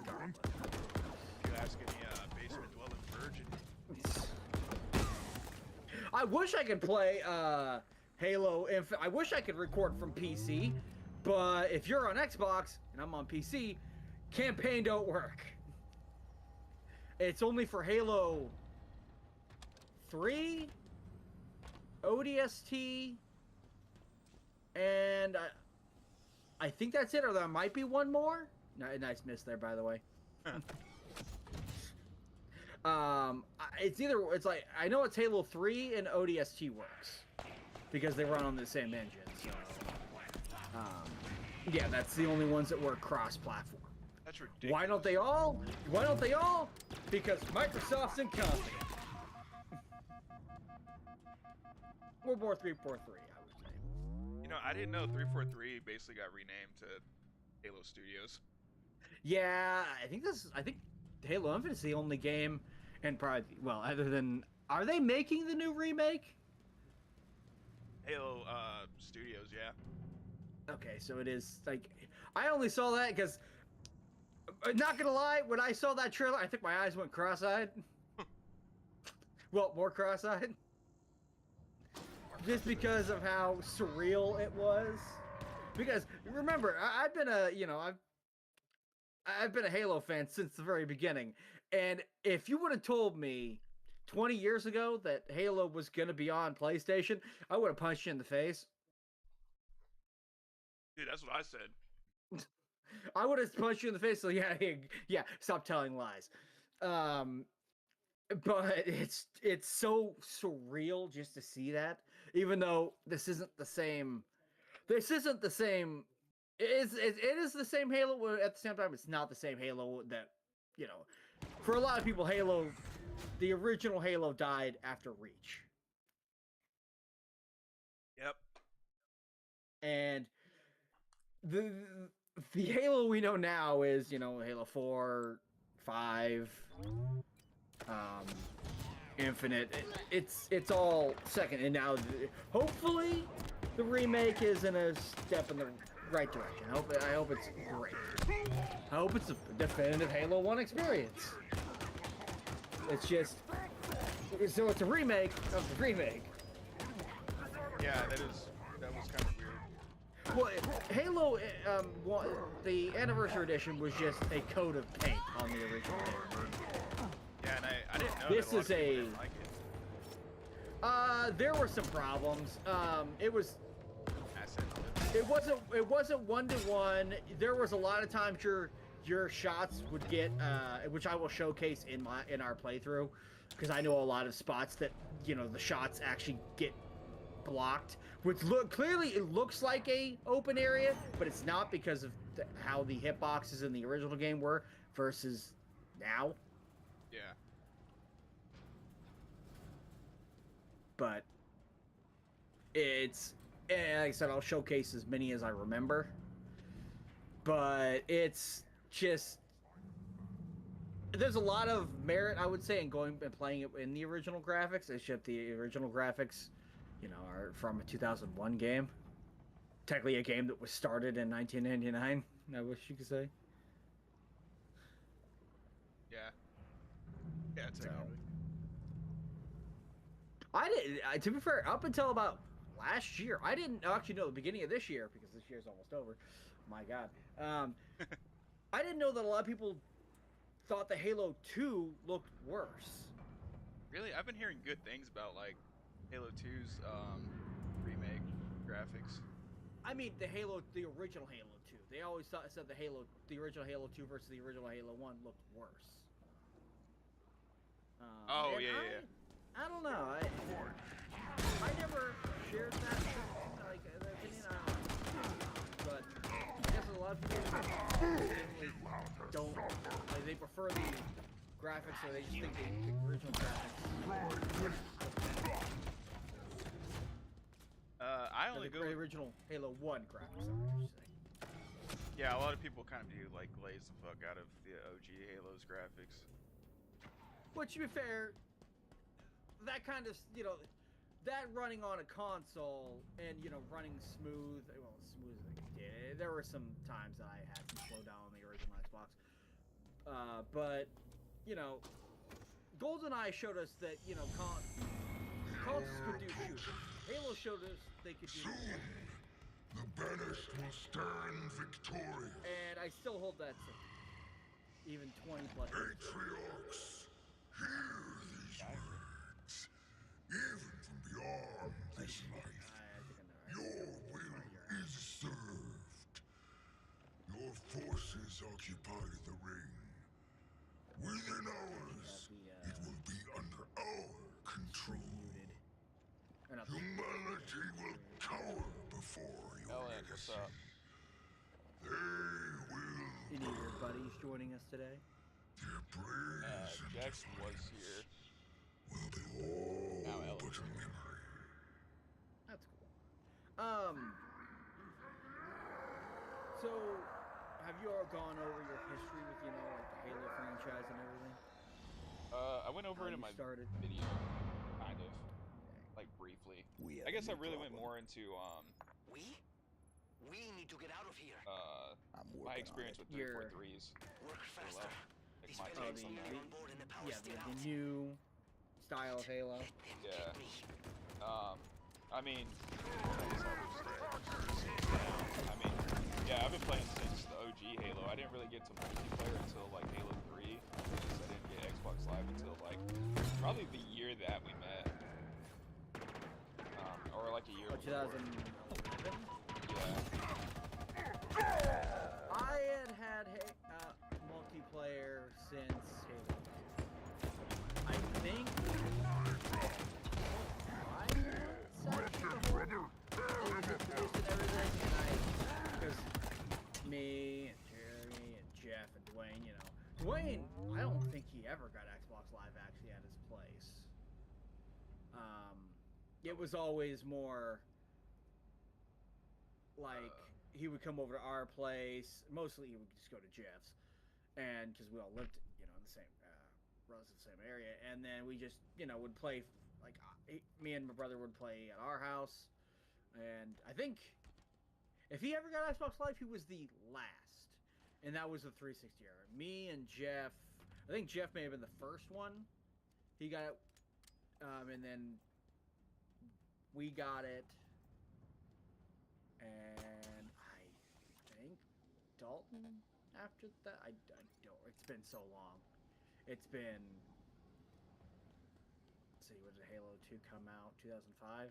ask any basement dwelling virgin. I wish I could play Halo Infinite. I wish I could record from PC, but if you're on Xbox and I'm on PC, campaign don't work. It's only for Halo 3, ODST, and I think that's it, or there might be one more. Nice miss there, by the way. It's like, I know it's Halo 3 and ODST works because they run on the same engine. So, yeah, that's the only ones that work cross-platform. That's ridiculous. Why don't they all? Why don't they all? Because Microsoft's incompetent. World War 343, I would say. You know, I didn't know 343 basically got renamed to Halo Studios. Yeah, I think Halo Infinite is the only game, and probably, well, other than, are they making the new remake? Halo Studios, yeah. Okay, so it is, like, I only saw that because, not gonna lie, when I saw that trailer, I think my eyes went cross-eyed. Well, more cross-eyed. Just because of how surreal it was. Because, remember, I've been I've been a Halo fan since the very beginning, and if you would have told me 20 years ago that Halo was going to be on PlayStation, I would have punched you in the face. Dude, that's what I said. I would have punched you in the face, so yeah, stop telling lies. But it's so surreal just to see that, even though this isn't the same. This isn't the same. It is the same Halo. At the same time, it's not the same Halo that, you know, for a lot of people, Halo, the original Halo died after Reach. Yep. And the Halo we know now is, you know, Halo 4, 5, Infinite. It's all second, and now hopefully the remake is in a step in the right direction. I hope it's great. I hope it's a definitive Halo 1 experience. It's just, so it's a remake of the remake. Yeah, that was kind of weird. Well, Halo, the Anniversary Edition was just a coat of paint on the original game. Yeah, and I didn't know this that is a. didn't like it. There were some problems. It wasn't 1-to-1. There was a lot of times your shots would get, which I will showcase in our playthrough, because I know a lot of spots that, you know, the shots actually get blocked, which clearly it looks like a open area, but it's not because of how the hitboxes in the original game were versus now. Yeah. But it's, like I said, I'll showcase as many as I remember. But it's just, there's a lot of merit, I would say, in going and playing it in the original graphics. It's just the original graphics, you know, are from a 2001 game. Technically a game that was started in 1999, I wish you could say. Yeah. Yeah, technically. I didn't, to be fair, up until about last year, I didn't actually know the beginning of this year, because this year's almost over. My God. I didn't know that a lot of people thought the Halo 2 looked worse. Really, I've been hearing good things about like Halo 2's remake graphics. I mean, the original Halo 2. They always said the original Halo 2 versus the original Halo 1 looked worse. Yeah. I don't know. I never shared that opinion. I don't know. But I guess a lot of people don't. Like, they prefer the graphics, or they just think the original graphics. I only the go original Halo 1 graphics. I should say. Yeah, a lot of people kind of do like glaze the fuck out of the OG Halo's graphics. Which, to be fair, that kind of, that running on a console and, running smooth, well, as smooth as it did. There were some times that I had to slow down on the original Xbox. But, GoldenEye showed us that, consoles could do shooting. Halo showed us they could do Soon, the banished will stand victorious. And I still hold that to even 20 plus years. Patriarchs, hear these words. Even from beyond this life, your will is served. Your forces occupy the ring. Within hours, it will be under our control. Humanity will cower before your legacy. They will. Any of your buddies joining us today? Their praise Jackson was here. will be all but a memory. That's cool. So, have you all gone over your history with, like the Halo franchise and everything? I went over it in my video, kind of, like briefly. I guess I really went more into We need to get out of here. my experience with 343s. Work faster. Like my takes on that. The new style of Halo. Yeah. I mean, yeah, I've been playing since the OG Halo. I didn't really get to multiplayer until like Halo 3. I didn't get Xbox Live until like probably the year that we met. Or like a year before. 2011? Yeah. I had multiplayer since Halo 2. I think because me and Jeremy and Jeff and Dwayne, Dwayne, I don't think he ever got Xbox Live actually at his place. It was always more like he would come over to our place. Mostly he would just go to Jeff's, and because we all lived, in the same, relative same area, and then we just, would play. Like me and my brother would play at our house, and I think if he ever got Xbox Live, he was the last, and that was the 360 era. Me and Jeff, I think Jeff may have been the first one. He got it, and then we got it, and I think Dalton after that. I don't. It's been so long. It's been. Let's see, when did Halo 2 come out? 2005. I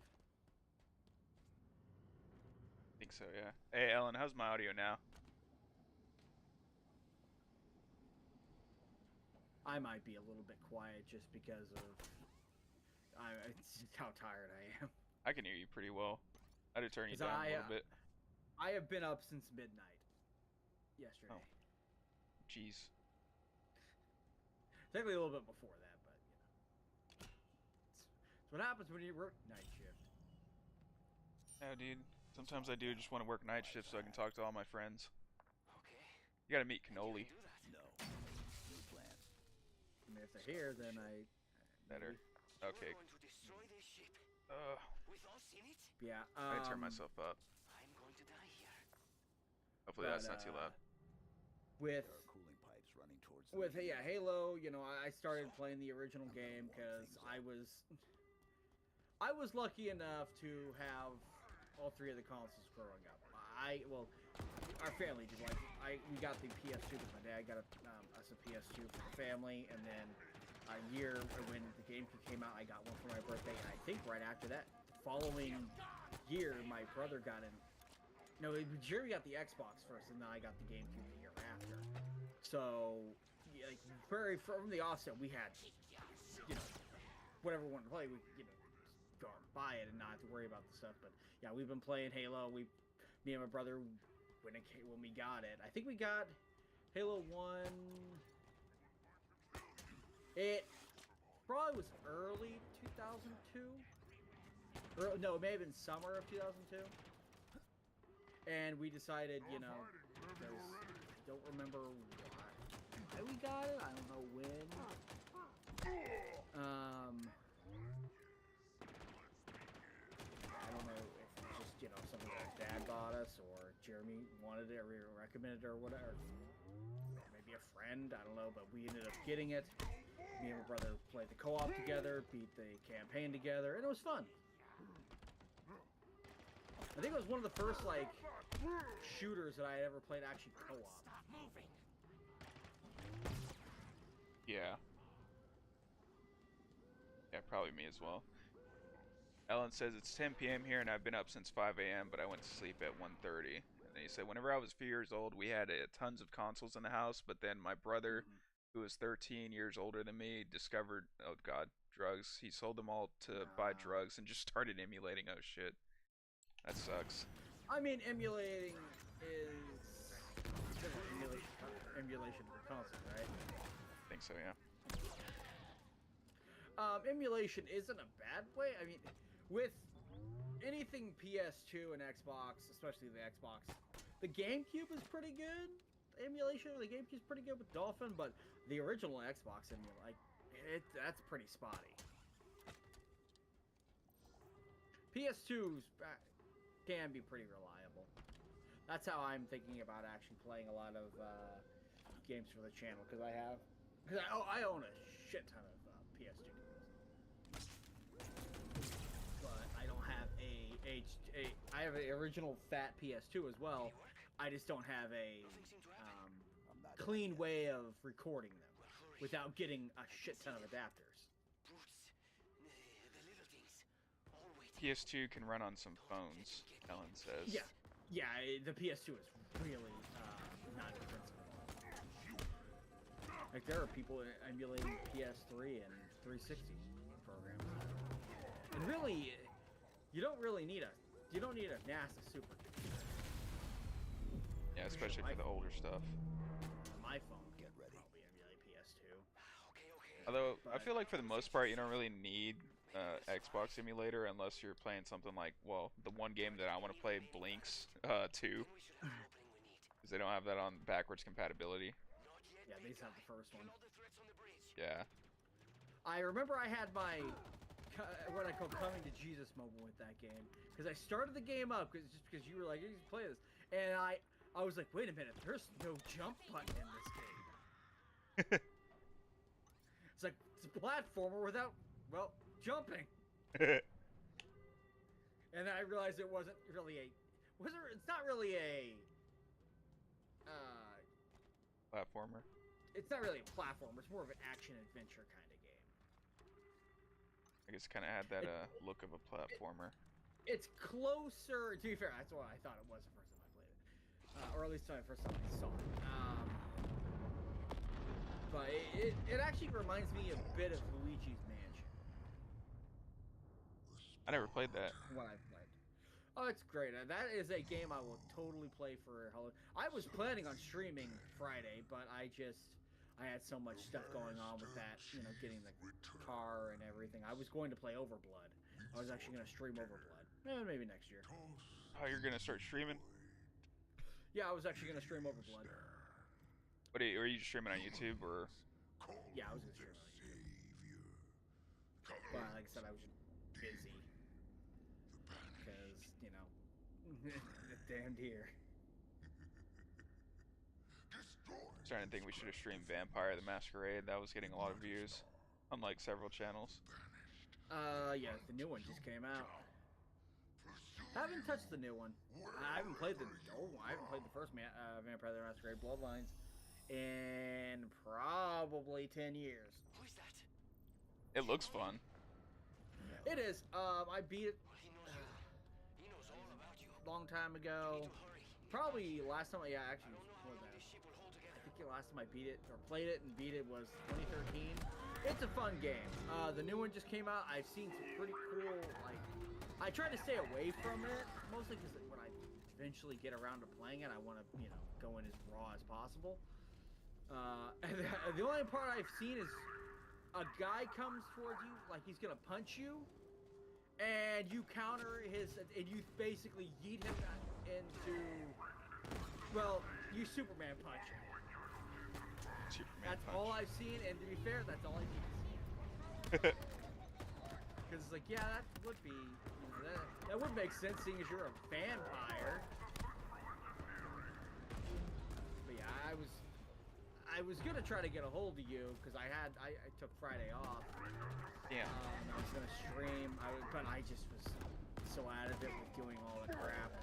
think so, yeah. Hey, Ellen, how's my audio now? I might be a little bit quiet just because of it's how tired I am. I can hear you pretty well. I had to turn you down a little bit. I have been up since midnight yesterday. Oh. Jeez. Technically a little bit before that, but it's what happens when you work night shift. Yeah, dude. Sometimes I do just want to work night shift so I can talk to all my friends. Okay. You gotta meet Cannoli. No. New plans. I mean, if they're here, then I... Better. Okay. We're going to destroy this ship. With us in it? Yeah, I turn myself up. I'm going to die here. Hopefully that's not too loud. With... There are cooling pipes running towards With, yeah, Halo, I started playing the original game because I was lucky enough to have all three of the consoles growing up. well, our family did. Like, we got the PS2 because my dad got us a PS2 for the family, and then a year when the GameCube came out, I got one for my birthday, and I think right after that, the following year, my brother got in. No, Jerry got the Xbox first, and then I got the GameCube the year after. So, yeah, like, from the offset, we had, you know, whatever we wanted to play, we, you know, go out and buy it and not have to worry about the stuff. But yeah, we've been playing Halo. Me and my brother, when we got it, I think we got Halo 1. It probably was early 2002. No, it may have been summer of 2002. And we decided, you know, I don't remember why we got it. I don't know when. I don't know if it's just, you know, something that Dad bought us, or Jeremy wanted it, or recommended it, or whatever. Maybe a friend, I don't know, but we ended up getting it. Me and my brother played the co-op together, beat the campaign together, and it was fun. I think it was one of the first, like, shooters that I had ever played actually co-op. Yeah. Yeah, probably me as well. Ellen says it's 10 p.m. here and I've been up since 5 a.m. but I went to sleep at 1:30. And then he said, whenever I was a few years old, we had tons of consoles in the house, but then my brother, who was 13 years older than me, discovered, oh god, drugs. He sold them all to buy drugs and just started emulating. Oh shit. That sucks. I mean, emulating is emulation for console, right? I think so, yeah. Emulation isn't a bad way. I mean, with anything PS2 and Xbox, especially the Xbox, the GameCube is pretty good. Emulation of the GameCube is pretty good with Dolphin, but the original Xbox that's pretty spotty. PS2's can be pretty reliable. That's how I'm thinking about actually playing a lot of games for the channel, because I own a shit ton of PS2 games, but I don't have I have an original fat PS2 as well. I just don't have a clean way of recording them without getting a shit ton of adapters. PS2 can run on some phones, Ellen says. Yeah, the PS2 is really not expensive at all. Like, there are people emulating PS3 and 360 programs. And really, you don't need a NASA supercomputer. Yeah, especially for the older stuff. My phone can probably emulate PS2. Although, I feel like for the most part, you don't really need Xbox emulator unless you're playing something like, well, the one game that I want to play, Blinks 2, because they don't have that on backwards compatibility. Yeah, they just have the first one. Yeah. I remember I had my what I call coming to Jesus moment with that game, because I started the game up just because you were like, you can play this, and I was like, wait a minute, there's no jump button in this game. It's like, it's a platformer without, well, jumping. And then I realized it wasn't really it's not really a platformer. It's not really a platformer, it's more of an action adventure kind of game. I guess it kind of had that look of a platformer. It's closer, to be fair, that's what I thought it was the first time I played it. Or at least the first time I saw it. But it actually reminds me a bit of Luigi's Mansion. I never played that. What I've played. Oh, it's great. That is a game I will totally play for Halloween. I was planning on streaming Friday, but I had so much stuff going on with that, you know, getting the car and everything. I was going to play Overblood. I was actually going to stream Overblood. Maybe next year. Oh, you're going to start streaming? Yeah, I was actually going to stream Overblood. What are you streaming on YouTube, or? Yeah, I was going to stream on YouTube. But like I said, I was just busy. Because, you know, the damn deer. Starting to think we should have streamed Vampire the Masquerade. That was getting a lot of views, unlike several channels. Yeah, the new one just came out. Haven't touched the new one. I haven't played the old one. I haven't played the first Vampire the Masquerade Bloodlines in probably 10 years. Who is that? It looks fun. It is. I beat it He knows all about you. a long time ago. Probably last time. Yeah, actually, more than that. I think the last time I beat it or played it and beat it was 2013. It's a fun game. The new one just came out. I've seen some pretty cool, like, I try to stay away from it, mostly because when I eventually get around to playing it, I want to, you know, go in as raw as possible. And the only part I've seen is a guy comes towards you, like he's gonna punch you, and you counter his, and you basically yeet him into, well, you Superman punch him. That's all I've seen, and to be fair, that's all I need to see. Because it's like, yeah, that would be, you know, that would make sense, seeing as you're a vampire. But yeah, I was gonna try to get a hold of you because I took Friday off. Yeah. I was gonna stream, but I just was so out of it with doing all the crap.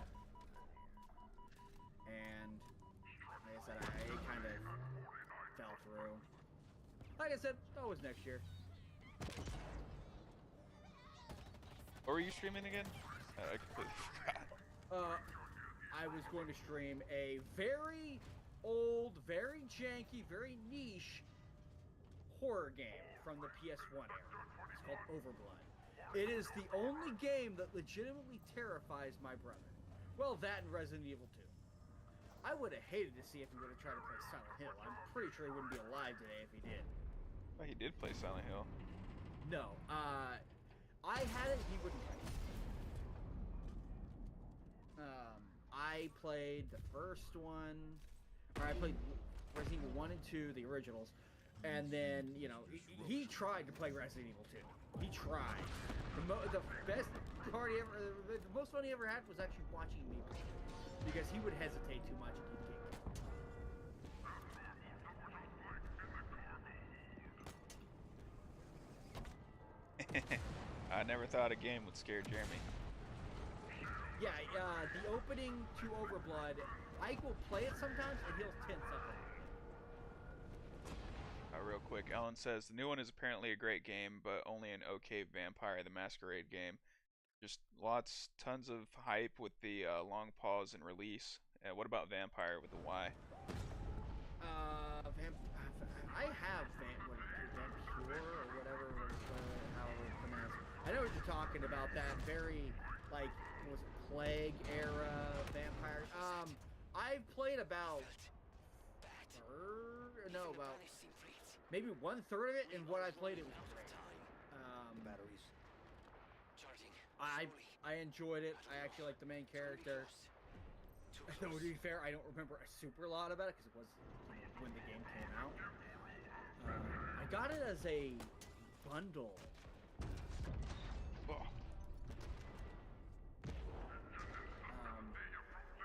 And like I said, it kind of fell through. Like I said, always next year. What were you streaming again? I completely forgot. I was going to stream a very old, very janky, very niche horror game from the PS1 era. It's called Overblood. It is the only game that legitimately terrifies my brother. Well, that and Resident Evil 2. I would have hated to see if he would have tried to play Silent Hill. I'm pretty sure he wouldn't be alive today if he did. Oh, he did play Silent Hill. No, I had it, he wouldn't play it. I played the first one, or I played Resident Evil 1 and 2, the originals, and then, you know, he tried to play Resident Evil 2. He tried. The best part he ever, the most fun he ever had was actually watching me play, because he would hesitate too much and he'd kick me. I never thought a game would scare Jeremy. Yeah, the opening to Overblood, Ike will play it sometimes and he'll tense up a little. Real quick, Ellen says the new one is apparently a great game, but only an okay Vampire the Masquerade game. Just tons of hype with the long pause and release. What about Vampire with the Y? I have Vampire or whatever, however it's pronounced. I know what you're talking about. That very, like, was it Plague era Vampire? I've played about maybe 1/3 of it, and what I played it was great. Batteries. I enjoyed it. I actually like the main character. To be fair, I don't remember a super lot about it because it was when the game came out. I got it as a bundle.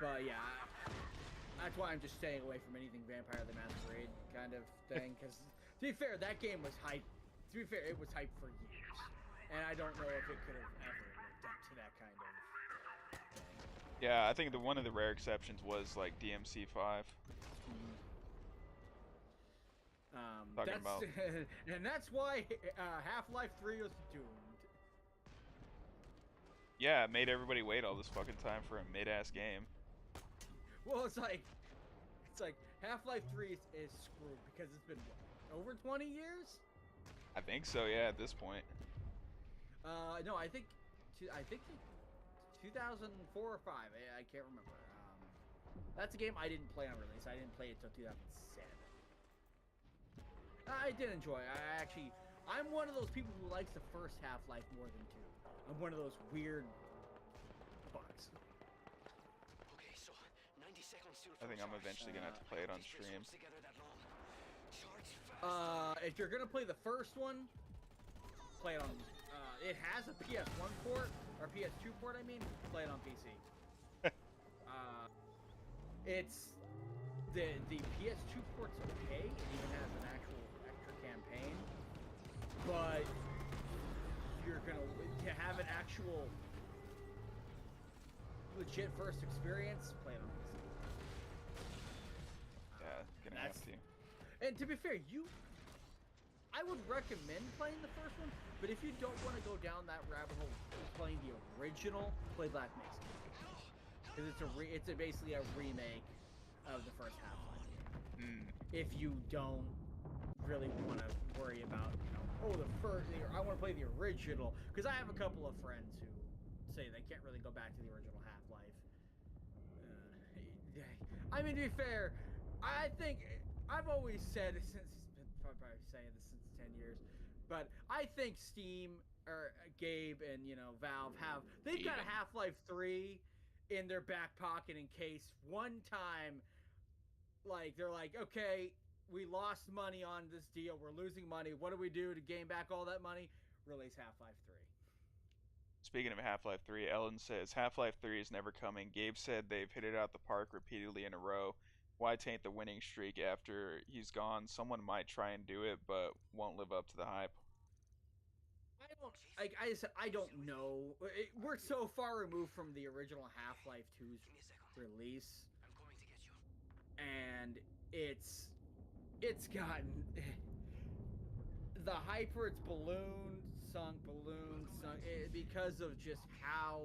But yeah, that's why I'm just staying away from anything Vampire the Masquerade kind of thing. Because to be fair, that game was hyped. To be fair, it was hyped for years, and I don't know if it could have ever lived up to that kind of thing. Yeah, I think one of the rare exceptions was like DMC5. Talking about. And that's why Half-Life 3 was doomed. Yeah, it made everybody wait all this fucking time for a mid-ass game. Well, it's like Half-Life 3 is screwed because it's been what, over 20 years? I think so, yeah, at this point. No, I think 2004 or 5. I can't remember. That's a game I didn't play on release. I didn't play it until 2007. I did enjoy it. I'm one of those people who likes the first Half-Life more than 2. I'm one of those weird bugs. Okay, so 90 seconds till I think I'm eventually gonna have to play it on stream. If you're gonna play the first one, play it on. It has a PS1 port or PS2 port. I mean, play it on PC. It's the PS2 port's okay. It even has an actual extra campaign, but you're gonna to have an actual legit first experience, play it on PC. Yeah, gonna have to. And to be fair, I would recommend playing the first one, but if you don't want to go down that rabbit hole playing the original, play Black Mesa. Because it's basically a remake of the first Half-Life game. If you don't really want to worry about, I want to play the original, because I have a couple of friends who say they can't really go back to the original Half-Life. I mean, to be fair, I think I've always said it since probably saying this since 10 years, but I think Steam or Gabe and Valve they've got a Half-Life 3 in their back pocket in case one time, like, they're like, okay, we lost money on this deal, we're losing money, what do we do to gain back all that money? Release Half-Life 3. Speaking of Half-Life 3, Ellen says Half-Life 3 is never coming. Gabe said they've hit it out the park repeatedly in a row. Why taint the winning streak after he's gone? Someone might try and do it, but won't live up to the hype. I don't know. We're so far removed from the original Half-Life 2's release, and it's gotten the hype for its sunk because of just how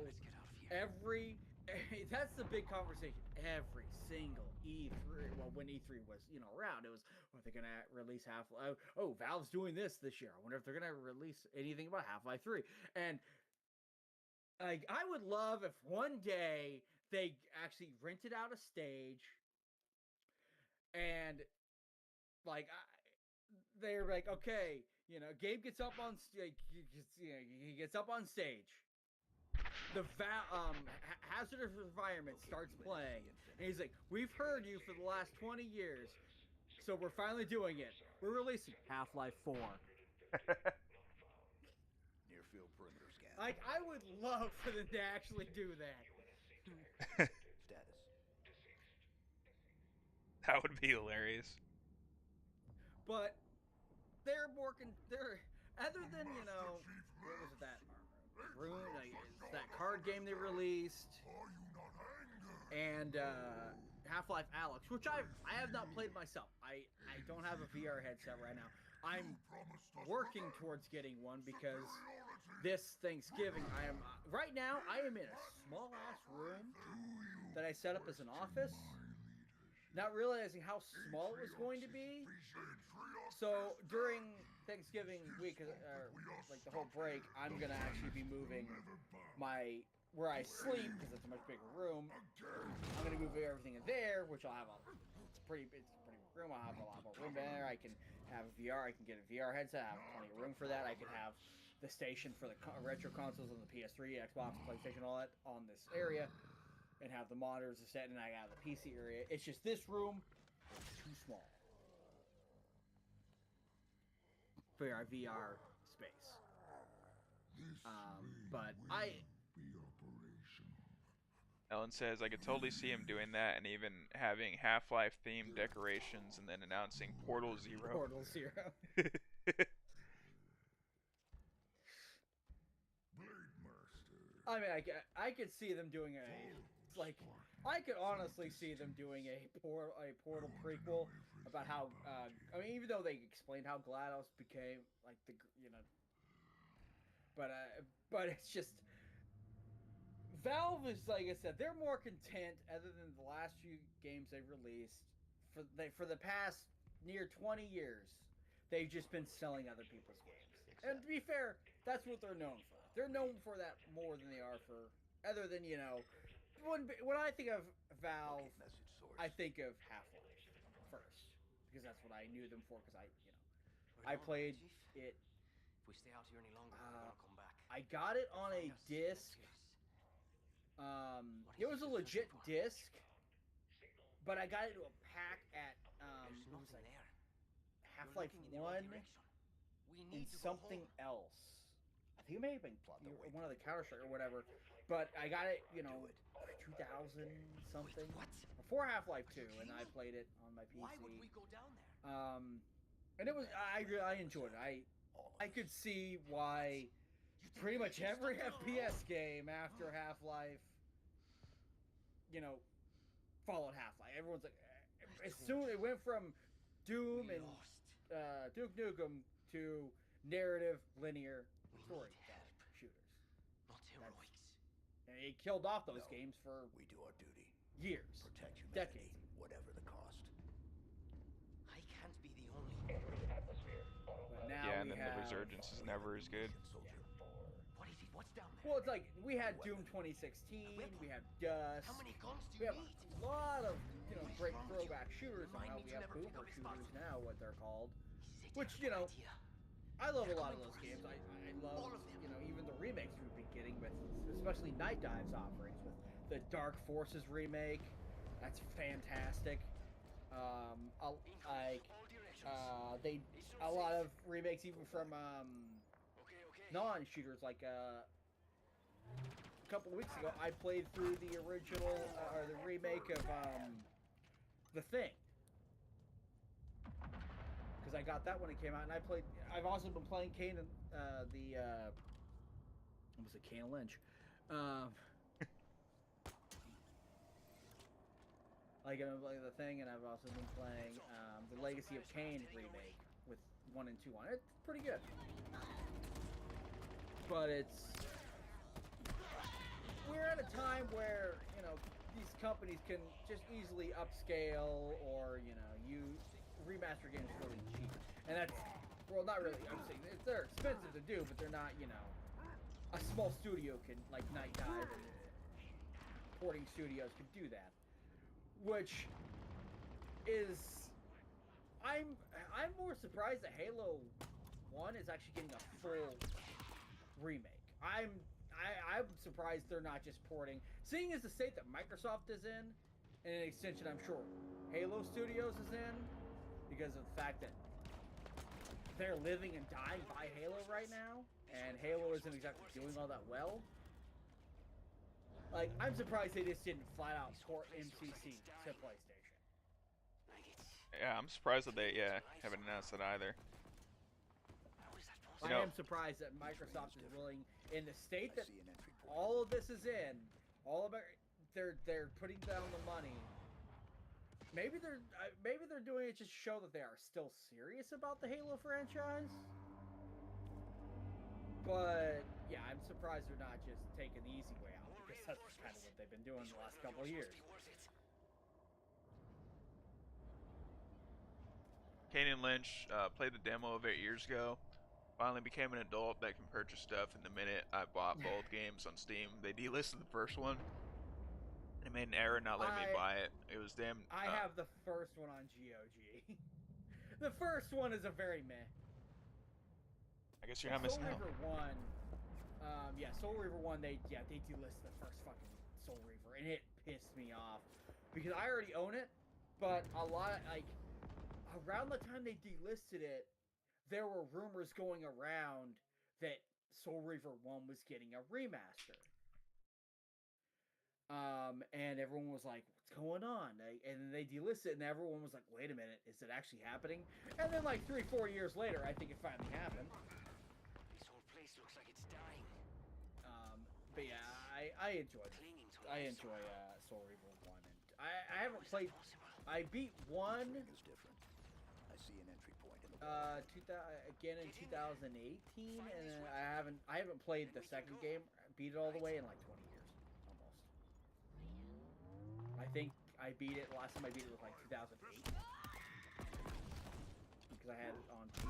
that's the big conversation. Every single E3, well, when E3 was around, it was, are they gonna release Half-Life? Oh, Valve's doing this year. I wonder if they're gonna release anything about Half-Life 3. And I would love if one day they actually rented out a stage and they're like, okay, Gabe gets up on he gets up on stage. The Hazardous Environment starts playing, and he's like, we've heard you for the last 20 years, so we're finally doing it. We're releasing Half-Life 4. Near field perimeter scan. I would love for them to actually do that. Status. That would be hilarious. But they're other than, what was it, that room, that card game they released, and Half-Life Alyx, which I have not played myself. I don't have a VR headset right now. I'm working towards getting one because this Thanksgiving right now I am in a small ass room that I set up as an office, not realizing how small it was going to be. So during Thanksgiving week, like the whole break, I'm gonna actually be moving where I sleep, because it's a much bigger room. I'm gonna move everything in there, which I'll have it's a pretty big room. I'll have a lot more room there. I can have a VR. I can get a VR headset. I have plenty of room for that. I can have the station for the retro consoles on the PS3, Xbox, PlayStation, all that on this area, and have the monitors set, and I got the PC area. It's just this room is too small for our VR space. But Ellen says, I could totally see him doing that and even having Half-Life themed decorations and then announcing Portal Zero. Portal Zero. I mean, I could see them doing I could honestly see them doing a Portal prequel about how, I mean, even though they explained how GLaDOS became, but it's just, Valve is, like I said, they're more content, other than the last few games they released, for the past near 20 years, they've just been selling other people's games. Exactly. And to be fair, that's what they're known for. They're known for that more than they are for, other than, when I think of Valve, I think of Half-Life first, because that's what I knew them for, because I played it. If we stay out here any longer, we're gonna come back. I got it on a disc. It was a legit disc, but I got it into a pack at it was like Half-Life 1 and something else. I think it may have been one of the Counter-Strike or whatever, but I got it, 2000 something before Half-Life 2, and I played it on my PC. Why would we go down there? And it was I enjoyed it. I could see why pretty much every FPS game after Half-Life you know, followed Half-Life. Everyone's like, as soon it went from Doom and Duke Nukem to narrative linear story shooters. Not heroics. And it killed off those games for We do our duty. years, Protect humanity, decades. whatever the cost. I can't be the only. But now Yeah, and we then have, the Resurgence is never as good. What is it? What's down there? Well, it's like we had Doom 2016, we have Dust. How many guns do We you have need? a lot of great throwback shooters. Remind Now me we to have never pick boomer up his shooters smartphone. now, what they're called. This is Which a idea. I love a They're lot of coming those for games. us. I All love of them. even the remakes we've been getting with, especially Night Dive's offerings with the Dark Forces remake. That's fantastic. They a lot of remakes even from non-shooters. Like a couple of weeks ago, I played through the original or the remake of The Thing. Because I got that when it came out, and I've also been playing Kane and what was it, Kane and Lynch. Like I'm playing The Thing, and I've also been playing the Legacy of Kain remake with 1 and 2 on it. It's pretty good, but we're at a time where these companies can just easily upscale or you remaster games really cheap, and that's not really. I'm saying they're expensive to do, but they're not. A small studio can like Night Dive and porting studios can do that, which is I'm more surprised that Halo 1 is actually getting a full remake. I'm surprised they're not just porting, seeing as the state that Microsoft is in, and an extension I'm sure Halo Studios is in, because of the fact that they're living and dying by Halo right now, and Halo isn't exactly doing all that well. Like, I'm surprised they just didn't flat out port MCC to PlayStation. Yeah, I'm surprised that they haven't announced it either. I am surprised that Microsoft is willing, in the state that all of this is in, they're putting down the money. Maybe they're doing it just to show that they are still serious about the Halo franchise. But yeah, I'm surprised they're not just taking the easy way out, because that's kind of what they've been doing the last couple of years. Kane and Lynch played the demo of it years ago. Finally became an adult that can purchase stuff. And the minute I bought both games on Steam, they delisted the first one. They made an error not letting me buy it. It was damn. I have the first one on GOG. The first one is a very meh. I guess you're not missing out. Soul Reaver 1. Soul Reaver 1. They delisted the first fucking Soul Reaver, and it pissed me off because I already own it. But a lot around the time they delisted it, there were rumors going around that Soul Reaver 1 was getting a remaster. And everyone was like, what's going on? And they delisted it, and everyone was like, wait a minute, is it actually happening? And then like 3-4 years later, I think it finally happened. This whole place looks like it's dying. But yeah, I enjoyed Soul Reaver 1. And I haven't played... I beat 1... is different. I see an entry point in the again in 2018, and I haven't played the second game, beat it all the way in like 20 years, almost. I think I beat it, last time I beat it was like 2008, because I had it on PS.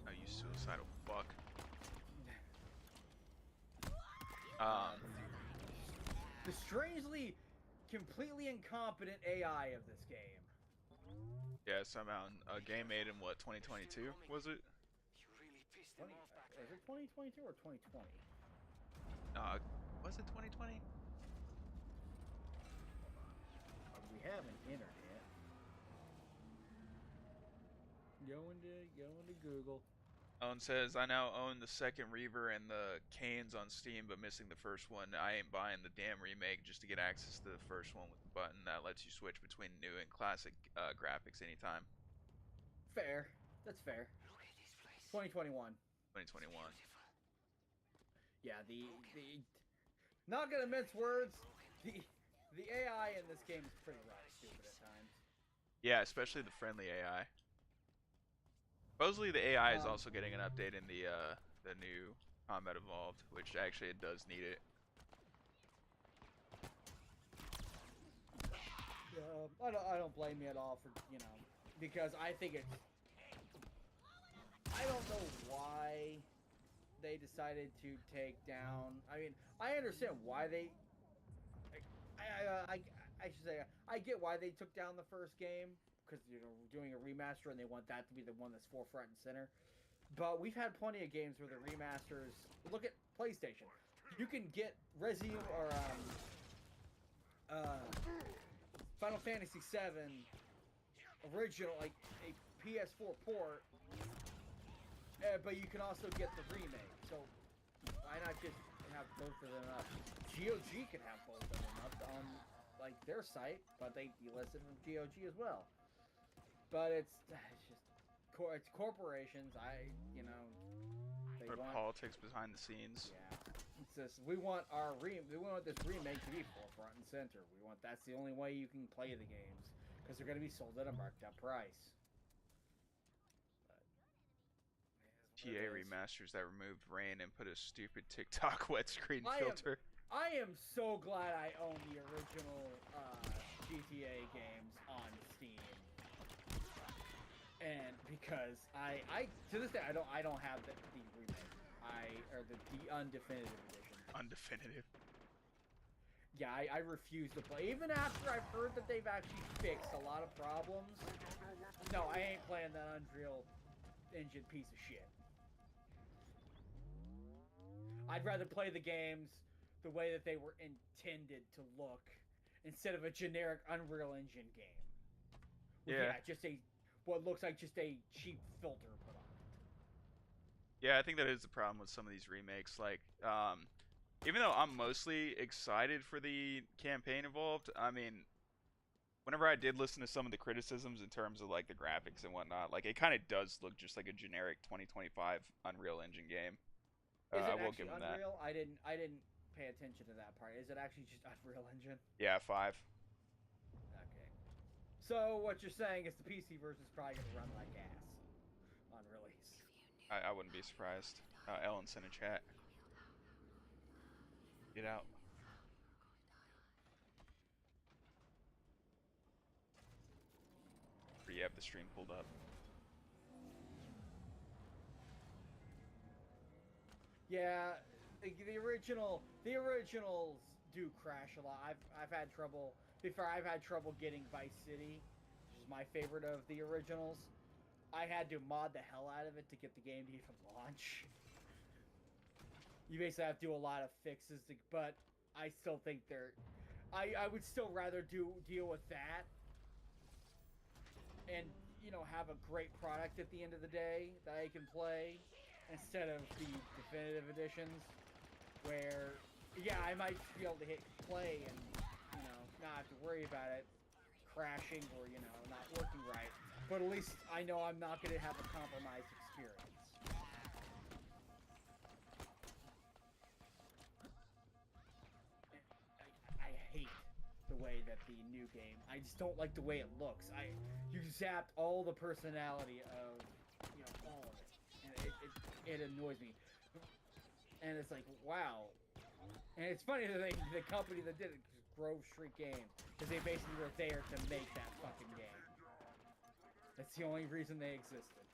Oh, you suicidal fuck. The strangely, completely incompetent AI of this game. Yeah, somehow a game made in what, 2022 was it? Is it 2022 or 2020? Was it 2020? We have an internet. Go into Google. Owen says, I now own the second Reaver and the Canes on Steam, but missing the first one. I ain't buying the damn remake just to get access to the first one with the button that lets you switch between new and classic graphics anytime. Fair. That's fair. Look at this place. 2021. 2021. Yeah, the not gonna mince words. The AI in this game is pretty stupid at times. Yeah, especially the friendly AI. Supposedly the AI is also getting an update in the new Combat Evolved, which actually it does need it. I don't blame you at all for, you know, because I think it's, I don't know why they decided to take down. I mean, I understand why they. I should say I get why they took down the first game, because, you know, doing a remaster and they want that to be the one that's forefront and center. But we've had plenty of games where the remasters. Look at PlayStation. You can get Resident or Final Fantasy VII original, like a PS4 port, but you can also get the remake. So why not just have both of them up? GOG can have both of them up on like their site, but they delisted from GOG as well. But it's just it's corporations. You know, they want politics behind the scenes. Yeah, it's just we want this remake to be forefront and center. That's the only way you can play the games, because they're going to be sold at a marked up price. TA remasters that removed rain and put a stupid TikTok wet screen filter. I am so glad I own the original GTA games on Steam, and because I to this day I don't have the remake, or the undefinitive edition. Undefinitive. Yeah, I refuse to play. Even after I've heard that they've actually fixed a lot of problems. No, I ain't playing that Unreal Engine piece of shit. I'd rather play the games the way that they were intended to look, instead of a generic Unreal Engine game. Yeah. Just what looks like just a cheap filter put on it. Yeah, I think that is the problem with some of these remakes. Like, even though I'm mostly excited for the campaign Evolved, I mean, whenever I did listen to some of the criticisms in terms of like the graphics and whatnot, like it kind of does look just like a generic 2025 Unreal Engine game. Is it I will actually give them Unreal? that. I didn't pay attention to that part. Is it actually just Unreal Engine? Yeah, 5. Okay. So what you're saying is the PC version is probably gonna run like ass on release. I wouldn't be surprised. Ellen's in a chat. Get out. Or you have the stream pulled up. Yeah, the originals do crash a lot. I've had trouble before. I've had trouble getting Vice City, which is my favorite of the originals. I had to mod the hell out of it to get the game to even launch. You basically have to do a lot of fixes, but I still think I would still rather deal with that, and you know, have a great product at the end of the day that I can play, instead of the definitive editions, where yeah, I might be able to hit play and, you know, not have to worry about it crashing or, you know, not working right. But at least I know I'm not going to have a compromised experience. I hate the way that the new game, I just don't like the way it looks. You zapped all the personality of, you know, all of it. And it annoys me. And it's like, wow. And it's funny that the company that did it, Grove Street Games, because they basically were there to make that fucking game. That's the only reason they existed.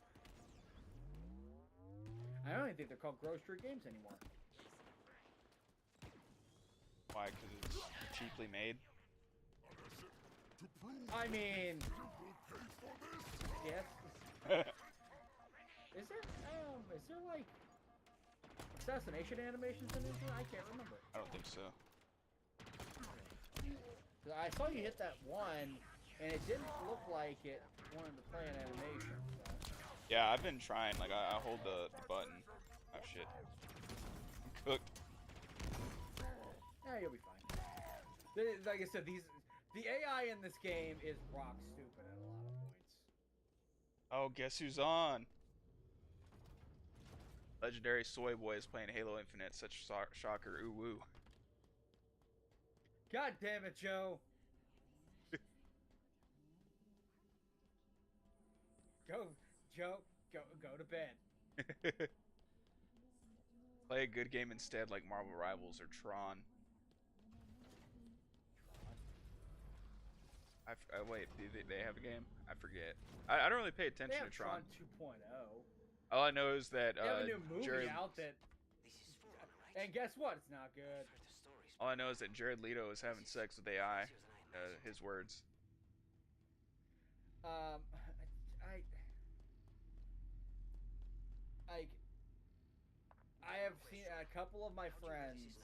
I don't even think they're called Grove Street Games anymore. Why? Because it's cheaply made? I mean... Yes. Is there like assassination animations in it? I can't remember. I don't think so. I saw you hit that one, and it didn't look like it wanted to play an animation. So. Yeah, I've been trying. Like, I hold the button. Oh shit. I'm cooked. Yeah, you'll be fine. Like I said, the AI in this game is rock stupid at a lot of points. Oh, guess who's on? Legendary Soy Boy is playing Halo Infinite. Such shocker. Ooh woo. God damn it, Joe. Go, Joe. Go to bed. Play a good game instead, like Marvel Rivals or Tron. Wait, do they have a game? I forget. I don't really pay They attention have to Tron. 2.0. All I know is that They have a new movie Jared. out that. And guess what? It's not good. All I know is that Jared Leto is having sex with AI. His words. I have seen a couple of my friends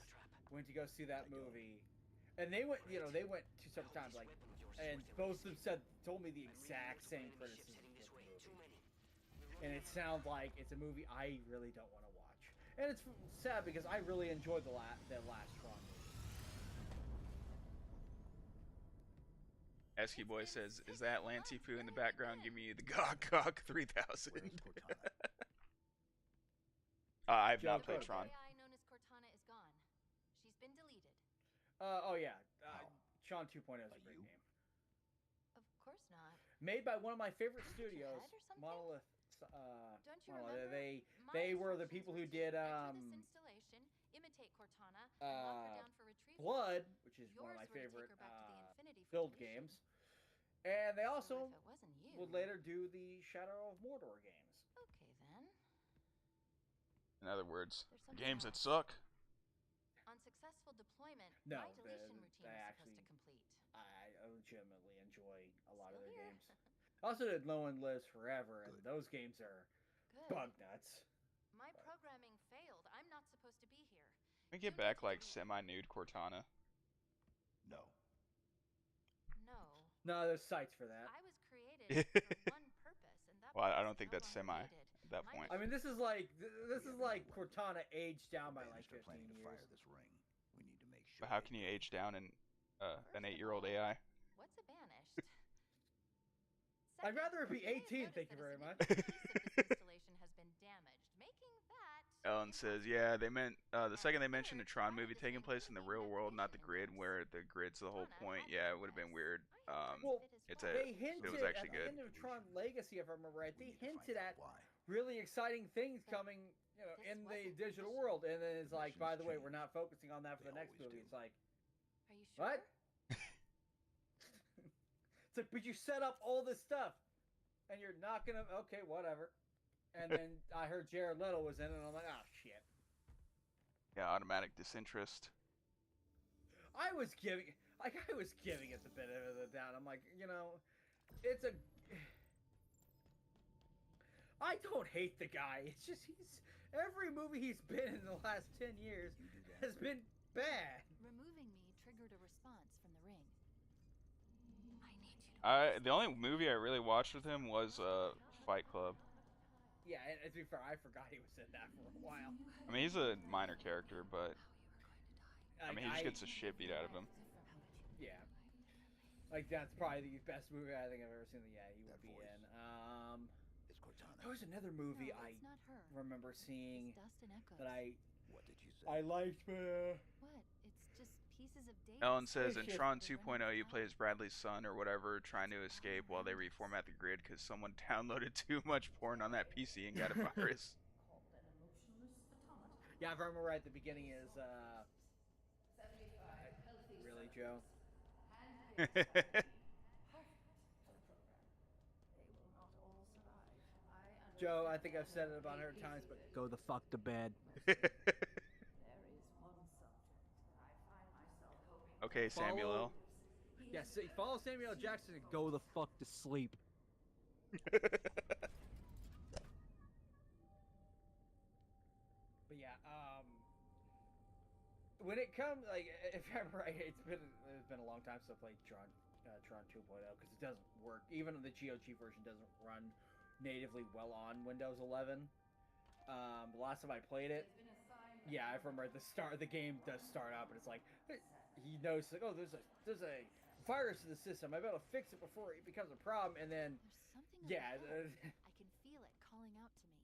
went to go see that movie, and they went. They went two separate times. And both of them told me the exact same criticism of the movie. And it sounds like it's a movie I really don't want to watch. And it's sad because I really enjoyed the last Tron movie. Esky Boy says, "Is that Lancy Poo in the background giving you the Gog 3000?" I've not played Tron. AI known as Cortana is gone. She's been deleted. Oh yeah, Tron 2.0 is a great game. Of course not. Made by one of my favorite studios, Monolith. Don't you Monolith. remember? They were the people who did installation, imitate Cortana, and lock her down for retrieval. Blood, which is one of my Yours were to favorite take her back to the Infinity for build deletion. games. And they also if it wasn't you, would later do the Shadow of Mordor games. Okay then. In other words, There's something games that else. suck. On successful deployment, No, my deletion routine they is actually- supposed to complete. I legitimately enjoy a lot of Still their here. games. I also did No One Lives Forever, and those games are Good. bug nuts. My programming failed. I'm not supposed to be here. Can we get back like semi-nude Cortana? No. No. No, there's sites for that. I was created for one purpose, and that Well, I purpose don't is think no that's longer semi needed. at that My point. I mean, this is like Cortana aged down by like 15 planning to years. fire this ring. We need to make sure. But how can you age down in an 8-year-old AI? What's a banished? I'd rather it be Second, 18, notice thank that you a very much. significant piece of this installation has been damaged, making that Ellen says, "Yeah, they meant the second they mentioned a Tron movie taking place in the real world, not the grid, where the grid's the whole point. Yeah, it would have been weird. Well, It they hinted was actually at the good. end of Tron Legacy, if I remember right. They hinted at really exciting things coming, in the digital world, and then it's like, by the way, we're not focusing on that for the next movie. It's like, Are you sure? what? It's like, but you set up all this stuff, and you're not gonna. Okay, whatever. And then I heard Jared Leto was in it, and I'm like, oh shit. Yeah, automatic disinterest. I was giving it the benefit of the doubt. I'm like, it's a. I don't hate the guy. It's just every movie he's been in the last 10 years has been bad. Removing me triggered a response from the ring. I need you to. The only movie I really watched with him was Fight Club. Yeah, and to be fair, I forgot he was in that for a while. I mean, he's a minor character, but I mean, he just gets the shit beat out of him. Yeah. Like, that's probably the best movie I think I've ever seen. Yeah, he would be in. It's Cortana. There was another movie No, I it's not her. remember seeing It's dust and echoes. that What did you say? I liked, but What? It's just pieces of data. Ellen says in Spaceship. Tron 2.0 you play as Bradley's son or whatever, trying to escape while they reformat the grid because someone downloaded too much porn on that PC and got a virus. yeah, if I remember right, the beginning is really, Joe? Joe, I think I've said it about 100 times, but go the fuck to bed. Okay, Samuel L. Yes, follow Samuel L. Jackson and go the fuck to sleep. But yeah, when it comes, like, if I'm right, it's been a long time since I played Tron 2.0 because it doesn't work. Even the GOG version doesn't run natively well on Windows 11. The last time I played it, yeah, I remember at the start the game does start up and it's like he knows, like, oh, there's a virus in the system. I better fix it before it becomes a problem. And then There's something yeah, about it. I can feel it calling out to me.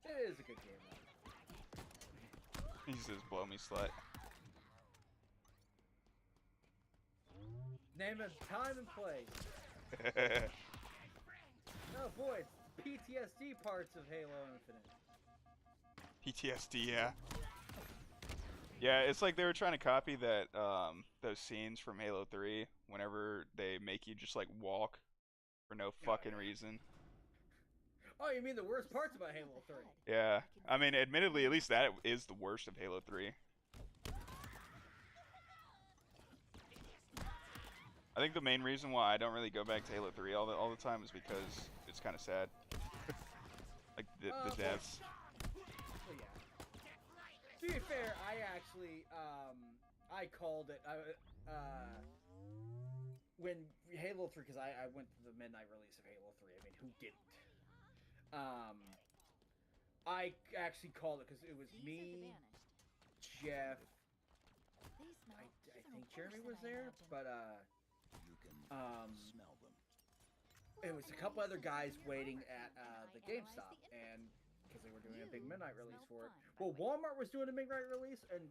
It is a good game, though. He says, "Blow me, slut." Name it time and place. Oh boy, it's PTSD parts of Halo Infinite. PTSD, yeah. Yeah, it's like they were trying to copy that those scenes from Halo 3 whenever they make you just like walk for no fucking reason. Oh, you mean the worst parts about Halo 3? Yeah. I mean, admittedly, at least that is the worst of Halo 3. I think the main reason why I don't really go back to Halo 3 all the time is because it's kind of sad. Like the deaths. Well, yeah. To be fair, I actually I called it when Halo 3, because I went to the midnight release of Halo 3. I mean, who didn't? I actually called it because it was me, Jeff. I think Jeremy was there, but You can smell them. it was a couple other guys waiting at the GameStop, and because they were doing a big midnight release for it. Well, Walmart was doing a midnight release, and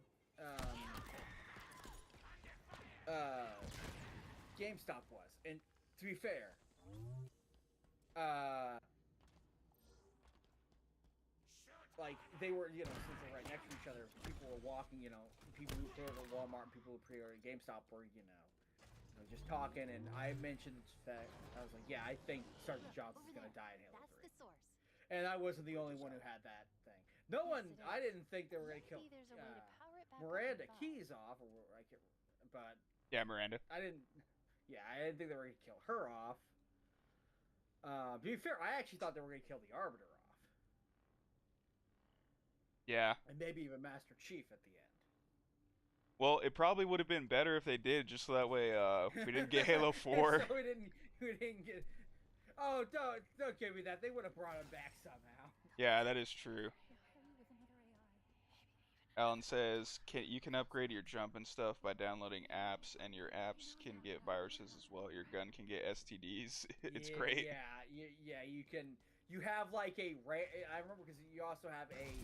GameStop was. And to be fair, like they were, you know, since they're right next to each other, people were walking, you know, people who pre-ordered at Walmart and people who pre-ordered at GameStop were, you know, just talking, and I mentioned that I was like, yeah, I think Sergeant Johnson's gonna die in Halo 3. And I wasn't the only one who had that thing. No one, I didn't think they were gonna kill Miranda Keys off, or I can't, but Yeah, Miranda. I didn't think they were gonna kill her off. To be fair, I actually thought they were gonna kill the Arbiter off. Yeah. And maybe even Master Chief at the end. Well, it probably would have been better if they did, just so that way we didn't get Halo 4. So we didn't get. Oh, don't give me that. They would have brought him back somehow. Yeah, that is true. Alan says, you can upgrade your jump and stuff by downloading apps, and your apps can get viruses as well. Your gun can get STDs. It's great. Yeah, you can. You have like a. I remember because you also have a.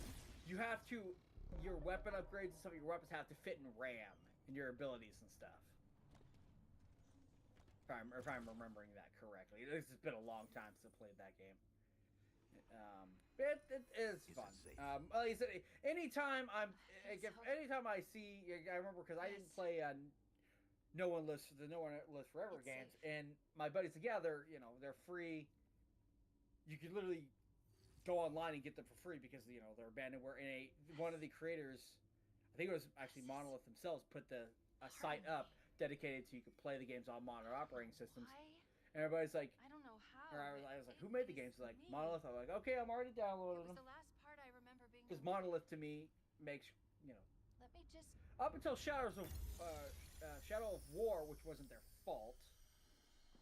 You have to. Your weapon upgrades and stuff. Your weapons have to fit in RAM and your abilities and stuff. If I'm remembering that correctly, this has been a long time since I played that game. It is fun. Like I said, anytime I see, I remember because I didn't play No One Lives Forever games, and my buddies said, yeah, they're free. You can literally go online and get them for free because they're abandoned. Where one of the creators, I think it was actually Monolith themselves, put a site up dedicated so you could play the games on modern operating systems. And everybody's like, I don't know how. Or I was like, who made the games? Like Monolith. I'm like, okay, I'm already downloading them. The last part I remember being. Because Monolith to me makes Let me just. Up until Shadow of War, which wasn't their fault,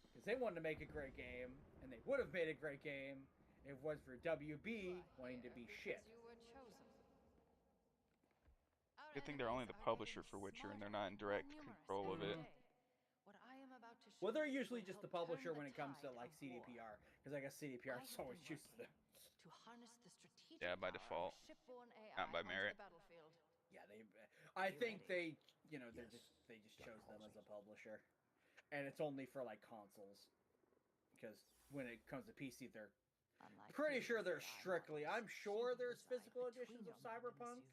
because they wanted to make a great game, and they would have made a great game if it was for WB wanting to be shit. Good thing they're only the publisher for Witcher, and they're not in direct control of it. Well, they're usually just the publisher when it comes to like CDPR, because I guess CDPR is always used to them. Yeah, by default, not by merit. Yeah, I think they just chose them as a publisher, and it's only for like consoles, because when it comes to PC, they're pretty sure they're strictly. I'm sure there's physical editions of Cyberpunk.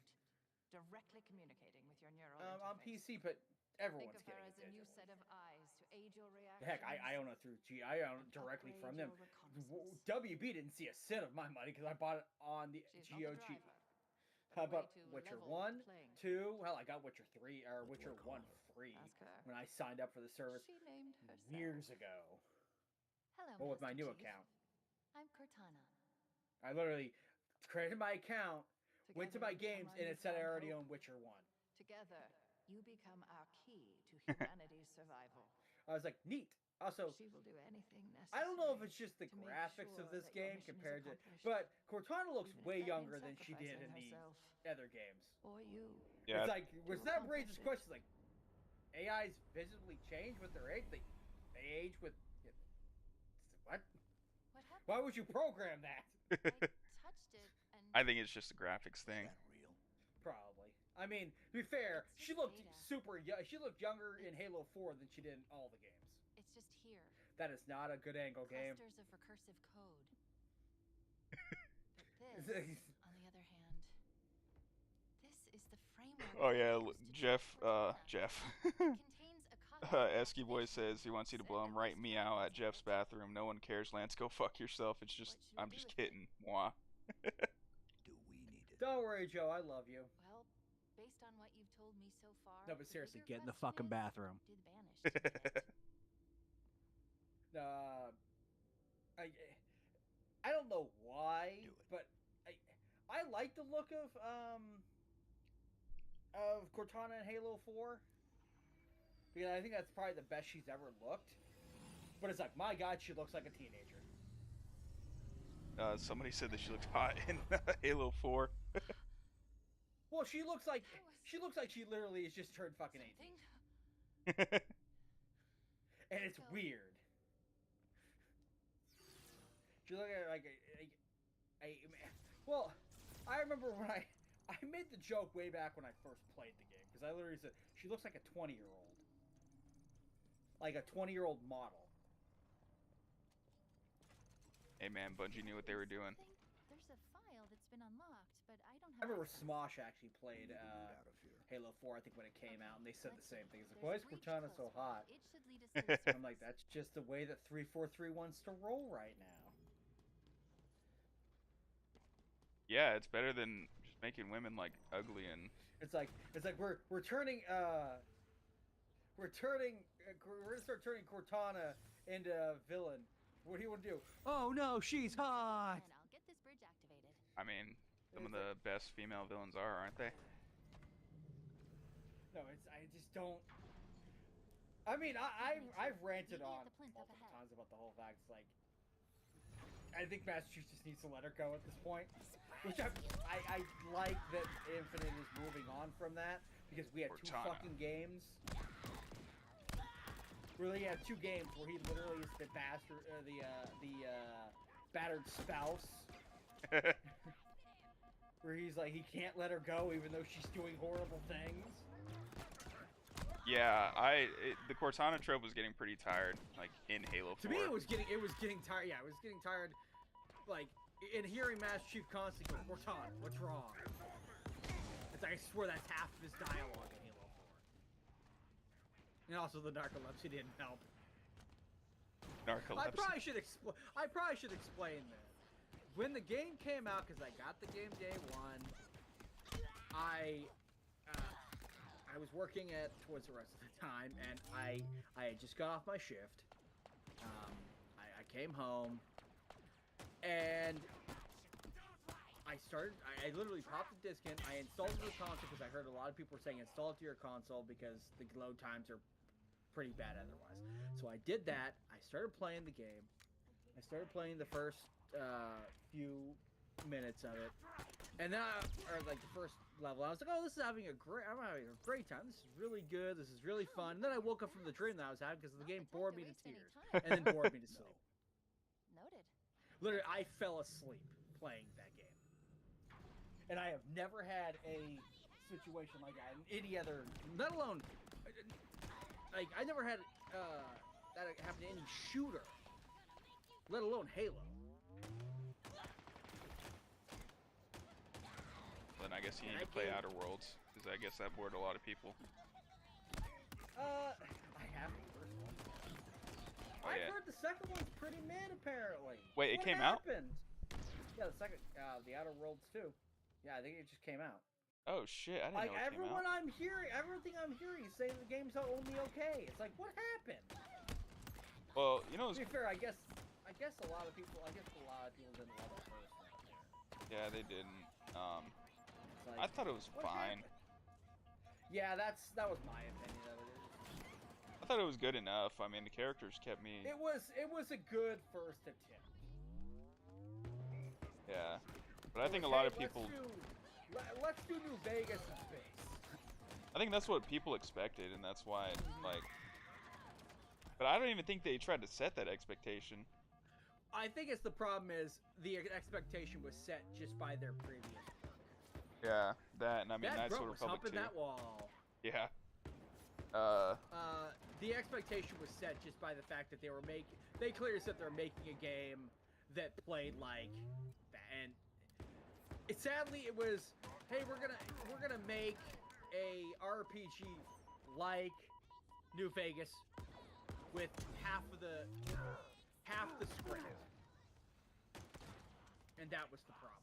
Directly communicating with your neural on PC, but everyone's Think of her getting as it a new digital. set of eyes to aid your reaction. Heck, I own it through I own it directly from them. WB didn't see a cent of my money because I bought it on the GOG. How about Witcher 1, 2? Hell, I got Witcher 3 or Witcher 1 free when I signed up for the service years ago. Hello, Well, with my Master new Chief. account. I'm Cortana. I literally created my account, went to my games, and it said I already own Witcher 1. Together, you become our key to humanity's survival. I was like, neat. Also, She will do anything necessary. I don't know if it's just the to make graphics sure of this that your game mission is compared to, accomplished. but Cortana looks Even if way that younger means than she did in the sacrificing other games. Or you. Yeah. It's like, was that raises questions like, AIs visibly change with their age? They age with what? What happened? Why would you program that? I touched it and I think it's just a graphics thing. Probably. I mean, to be fair, she looked super young. She looked younger in Halo 4 than she did in all the games. It's just here. That is not a good angle game. Clusters of recursive code. But this, on the other hand, this is the framework. Oh yeah, Jeff. Esky Boy says he wants you to blow him right meow at Jeff's bathroom. No one cares, Lance. Go fuck yourself. It's just, I'm just kidding. Mwah. Don't worry, Joe. I love you. Well, based on what you've told me so far. No, but seriously, get in the fucking bathroom. Did vanish. I don't know why, but I like the look of Cortana in Halo 4. Because I think that's probably the best she's ever looked. But it's like, my God, she looks like a teenager. Somebody said that she looks hot in Halo 4. Well, she looks like she literally has just turned fucking 18. And it's weird. She look at like well, I remember when I made the joke way back when I first played the game, because I literally said she looks like a 20-year-old. Like a 20-year-old model. Hey man, Bungie knew what they were doing. There's a file that's been unlocked, but I don't I have. remember Smosh actually played Halo 4, I think, when it came out, and they said the same thing. It's like, why is Cortana so hot? It should lead us to I'm like, that's just the way that 343 wants to roll right now. Yeah, it's better than just making women like ugly and. It's like we're gonna start turning Cortana into a villain. What do you want to do? Oh no, she's hot. And I'll get this bridge activated. I mean, some of the best female villains are, aren't they? No, I just don't. I mean, I've ranted on multiple times about the whole fact. It's like, I think Massachusetts needs to let her go at this point. Which I like that Infinite is moving on from that, because we had Cortana. 2 fucking games. Really had 2 games where he literally is the bastard, the battered spouse. Where he's like, he can't let her go even though she's doing horrible things. Yeah, the Cortana trope was getting pretty tired, like in Halo 4. To me, it was getting tired. Yeah, it was getting tired. Like, in hearing Master Chief constantly go, Cortana, what's wrong? It's like, I swear that's half of his dialogue in Halo 4. And also the narcolepsy didn't help. Narcolepsy. I probably should explain this. When the game came out, because I got the game day 1, I was working at Toys R Us at the time, and I had just got off my shift. I came home, and I literally popped the disc in. I installed it to the console because I heard a lot of people were saying install it to your console because the load times are pretty bad otherwise. So I did that. I started playing the game. I started playing the first few minutes of it, and then or like the first level, I was like, "Oh, I'm having a great time. This is really good. This is really fun." And then I woke up from the dream that I was having because the game bored me to tears, and then bored me to sleep. Noted. Literally, I fell asleep playing that game, and I have never had a situation like that in any other, let alone like I never had that happen to any shooter, let alone Halo. Then I guess you need to play Outer Worlds, because I guess that bored a lot of people. I have the first one. Oh, I've heard the second one's pretty mid, apparently. Wait, it came out? Yeah, the second, the Outer Worlds 2. Yeah, I think it just came out. Oh shit, I didn't know it came out. Everything I'm hearing is saying the game's only okay. It's like, what happened? Well, you know, to be fair, I guess a lot of people didn't love the first one. Yeah, they didn't. Like, I thought it was fine. Yeah, that was my opinion of it. I thought it was good enough. I mean, the characters kept me. It was a good first attempt. Yeah, but I think a lot of people. Let's do New Vegas in space. I think that's what people expected, and that's why, like. But I don't even think they tried to set that expectation. I think it's the problem is the expectation was set just by their previous work. Yeah, that, and I mean, that Knights of bro the was Republic humping 2. that wall. Yeah. The expectation was set just by the fact that they clearly said they're making a game that played like that, and sadly it was, hey, we're gonna make a RPG like New Vegas with half the script, and that was the problem.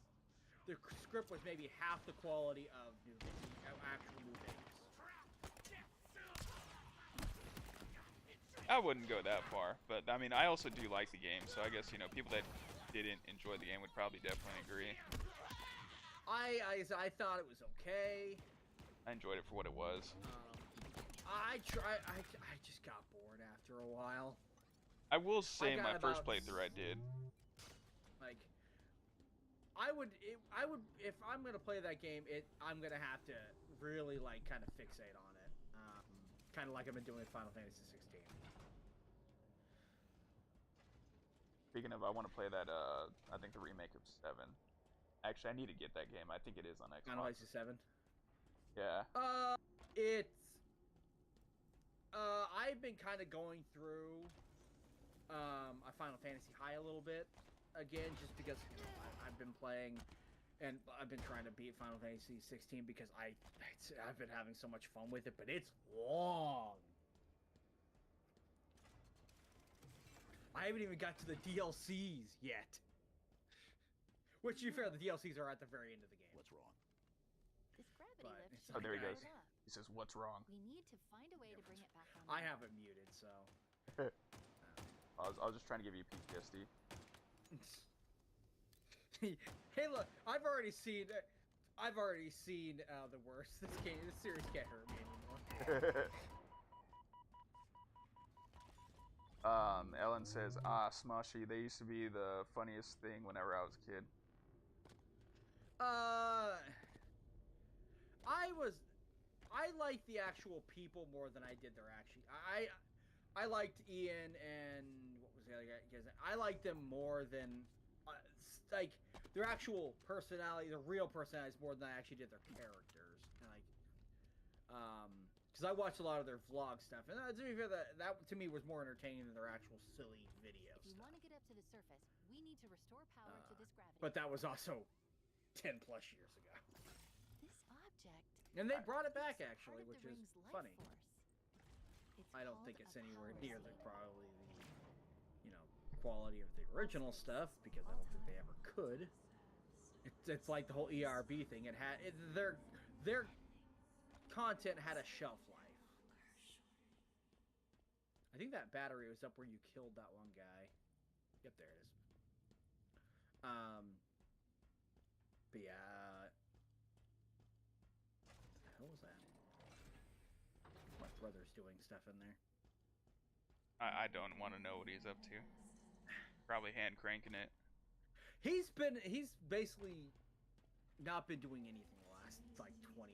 The script was maybe half the quality of actual New Vegas. I wouldn't go that far, but I mean, I also do like the game, so I guess, you know, people that didn't enjoy the game would probably definitely agree. I thought it was okay. I enjoyed it for what it was. I just got bored after a while. I will say my first about playthrough I did. Like, I would if I'm gonna play that game, I'm gonna have to really like kind of fixate on it, kind of like I've been doing with Final Fantasy 16. Speaking of, I want to play that. I think the remake of 7. Actually, I need to get that game. I think it is on Xbox. Final Fantasy 7. Yeah. I've been kind of going through a Final Fantasy High a little bit again, just because I've been playing, and I've been trying to beat Final Fantasy 16 because I've been having so much fun with it, but it's long. I haven't even got to the DLCs yet. Which, to be fair, the DLCs are at the very end of the game. What's wrong? This gravity But lift it's should Oh, there he power goes. it up. He says, "What's wrong?" We need to find a way to bring it back on. I have it muted, so. I was just trying to give you PTSD. Hey, look! I've already seen the worst. This series can't hurt me anymore. Ellen says, Smushy, they used to be the funniest thing whenever I was a kid. I liked the actual people more than I did their action. I liked Ian and what was the other guy? I liked them more than like their actual personality, their real personalities, more than I actually did their characters. Like, because I watched a lot of their vlog stuff, and to be fair, that to me was more entertaining than their actual silly video If you stuff. want to get up to the surface, we need to restore power to this gravity. But that was also 10+ years ago. This object. And they brought it back is part actually, of the which is ring's life funny. force. It's I don't called think it's a anywhere power near seal. probably the quality of the original stuff, because I don't think they ever could. It's like the whole ERB thing. Their content had a shelf life. I think that battery was up where you killed that one guy. Yep, there it is. But yeah. What the hell was that? My brother's doing stuff in there. I don't want to know what he's up to. Probably hand cranking it. He's basically not been doing anything the last like 48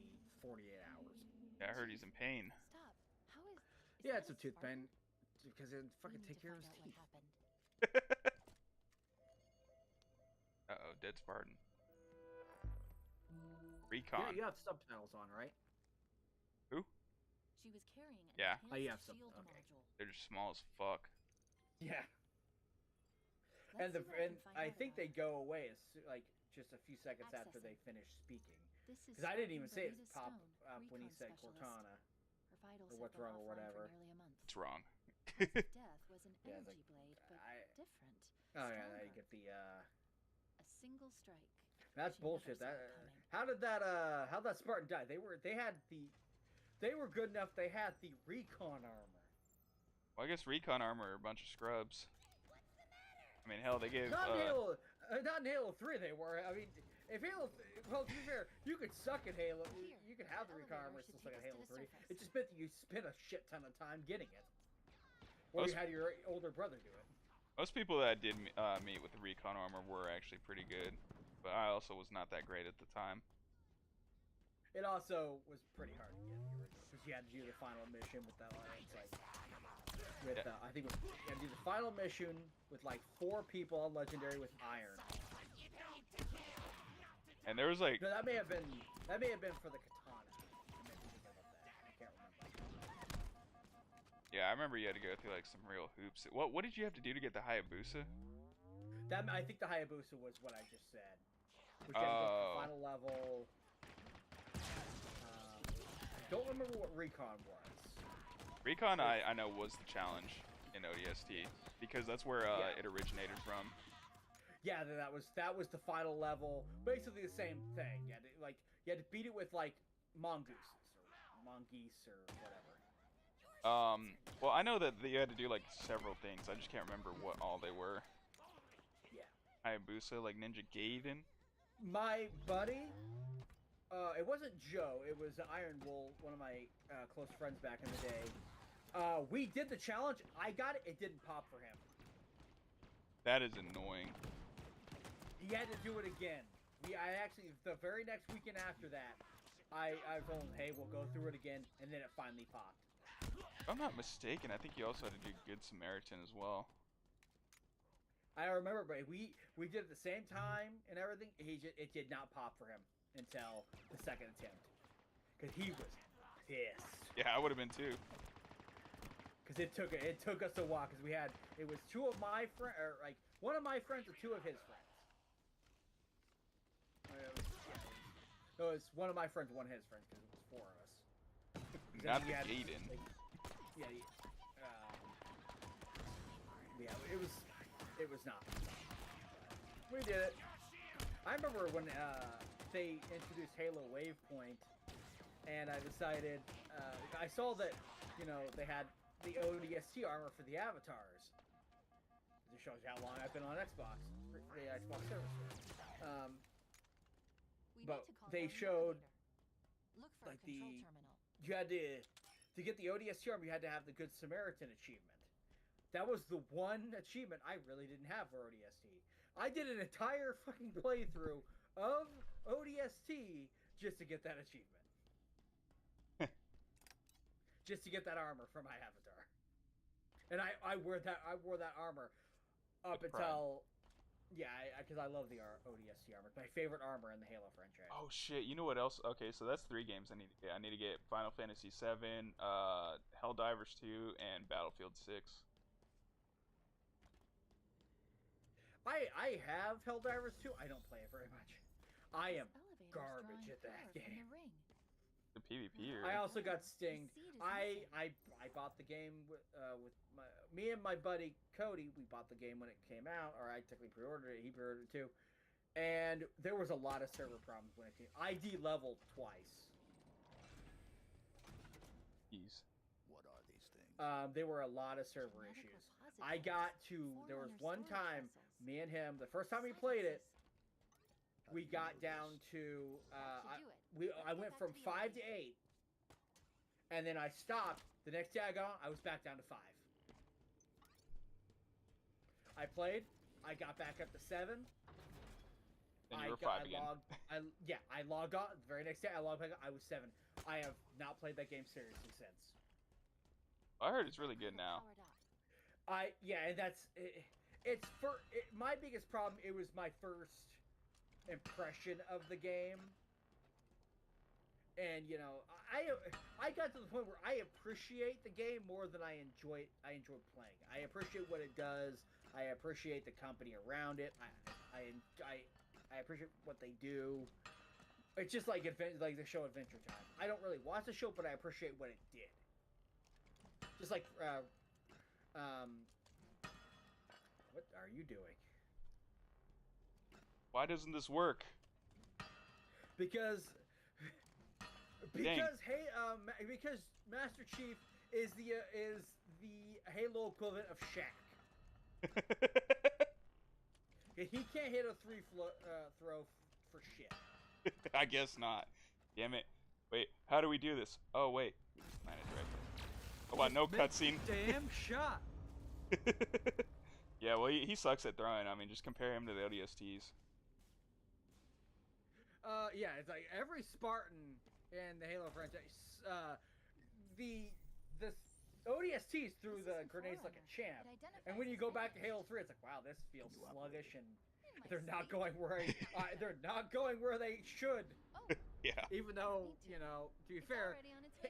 hours. Yeah, I heard he's in pain. Stop. How is Yeah, it's a tooth pain because it fucking take care of his teeth. Uh-oh, dead Spartan. Recon. Yeah, you have subtitles on, right? Who? She was carrying an Yeah. Oh, you have enhanced shield okay. module. They're just small as fuck. Yeah. Let's see what I And can find I out think about they go away like just a few seconds after Accessing. they finish speaking. This is Because I didn't even say it Bermuda pop Stone, up when he recon said specialist. Cortana. Her vitals or had what's been wrong or offline whatever. For nearly a month. What's wrong? His death was an Yeah, it's energy blade, but different. Oh yeah, now you stronger. get the A single strike. That's She never bullshit. saw That it coming. how'd that Spartan die? They were good enough. They had the recon armor. Well, I guess recon armor are a bunch of scrubs. I mean, hell, they gave. Not in Halo 3 they were. I mean, if Halo, well, to be fair, you could suck at Halo. You could have the recon armor and still suck at Halo 3. It just meant that you spent a shit ton of time getting it. Or you had your older brother do it. Most people that I did meet with the recon armor were actually pretty good, but I also was not that great at the time. It also was pretty hard to get the original. because you had to do the final mission with that. It's like with I think it was, you had to do the final mission with like 4 people on legendary with iron. And there was like No, that may have been for the katana. I can't remember. yeah, I remember you had to go through like some real hoops. What did you have to do to get the Hayabusa? I think the Hayabusa was what I just said. Which had to go to the final level. I don't remember what Recon was. Recon, I know, was the challenge in ODST because that's where it originated from. Yeah, that was the final level. Basically the same thing. You had to beat it with like mongooses or mongoose or whatever. Well, I know that you had to do like several things. I just can't remember what all they were. Yeah. Hayabusa, like Ninja Gaiden. My buddy, it wasn't Joe. It was Iron Wool, one of my close friends back in the day. We did the challenge. I got it. It didn't pop for him. That is annoying. He had to do it again. I actually, the very next weekend after that, I told him, hey, we'll go through it again, and then it finally popped. If I'm not mistaken, I think you also had to do Good Samaritan as well. I remember, but we did it at the same time and everything. It did not pop for him until the second attempt, because he was pissed. Yeah, I would have been too. Because it took us a while, because it was 2 of my friends, or like 1 of my friends or 2 of his friends. It was 1 of my friends, 1 of his friends, because it was 4 of us. Not the Gaiden. It was not. We did it. I remember when they introduced Halo Wavepoint, and I decided I saw that they had the ODST armor for the avatars. It just shows you how long I've been on Xbox, the Xbox service. But they showed like you had to get the ODST armor, you had to have the Good Samaritan achievement. That was the one achievement I really didn't have for ODST. I did an entire fucking playthrough of ODST just to get that achievement. Just to get that armor for my avatar. And I wore that armor up until because I love the ODST armor. It's my favorite armor in the Halo franchise. Oh shit! You know what else? Okay, so that's 3 games I need to get. I need to get Final Fantasy VII, Helldivers 2, and Battlefield 6. I have Helldivers 2. I don't play it very much. I am garbage at that game. The PvP. I also got stinged. I bought the game with me and my buddy Cody. We bought the game when it came out, or I technically pre-ordered it. He pre-ordered it too, and there was a lot of server problems when it came. I de-leveled twice. Jeez. What are these things? There were a lot of server issues. I got to. There was one time, me and him, the first time we played it, we got down to. I went from 5 to 8, and then I stopped. The next day I got on, I was back down to 5. I played. I got back up to 7. Then you were 5 again. I logged on. The very next day I logged back on. I was 7. I have not played that game seriously since. I heard it's really good now. And that's it. My biggest problem. It was my first impression of the game, and I got to the point where I appreciate the game more than I enjoy playing. I appreciate what it does. I appreciate the company around it. I appreciate what they do. It's just like the show Adventure Time. I don't really watch the show, but I appreciate what it did. Just like what are you doing? Why doesn't this work? Because because Master Chief is the Halo equivalent of Shaq. He can't hit a throw for shit. I guess not. Damn it. Wait, how do we do this? Oh wait, landed right there. Oh wow, no cutscene. Damn shot. Yeah, well he sucks at throwing. I mean, just compare him to the ODSTs. Yeah, it's like every Spartan in the Halo franchise the ODSTs threw the grenades like a champ, and when you go back to Halo 3, it's like, wow, this feels sluggish, and they're not going where they're not going where they should. Yeah. Even though, you know, to be fair,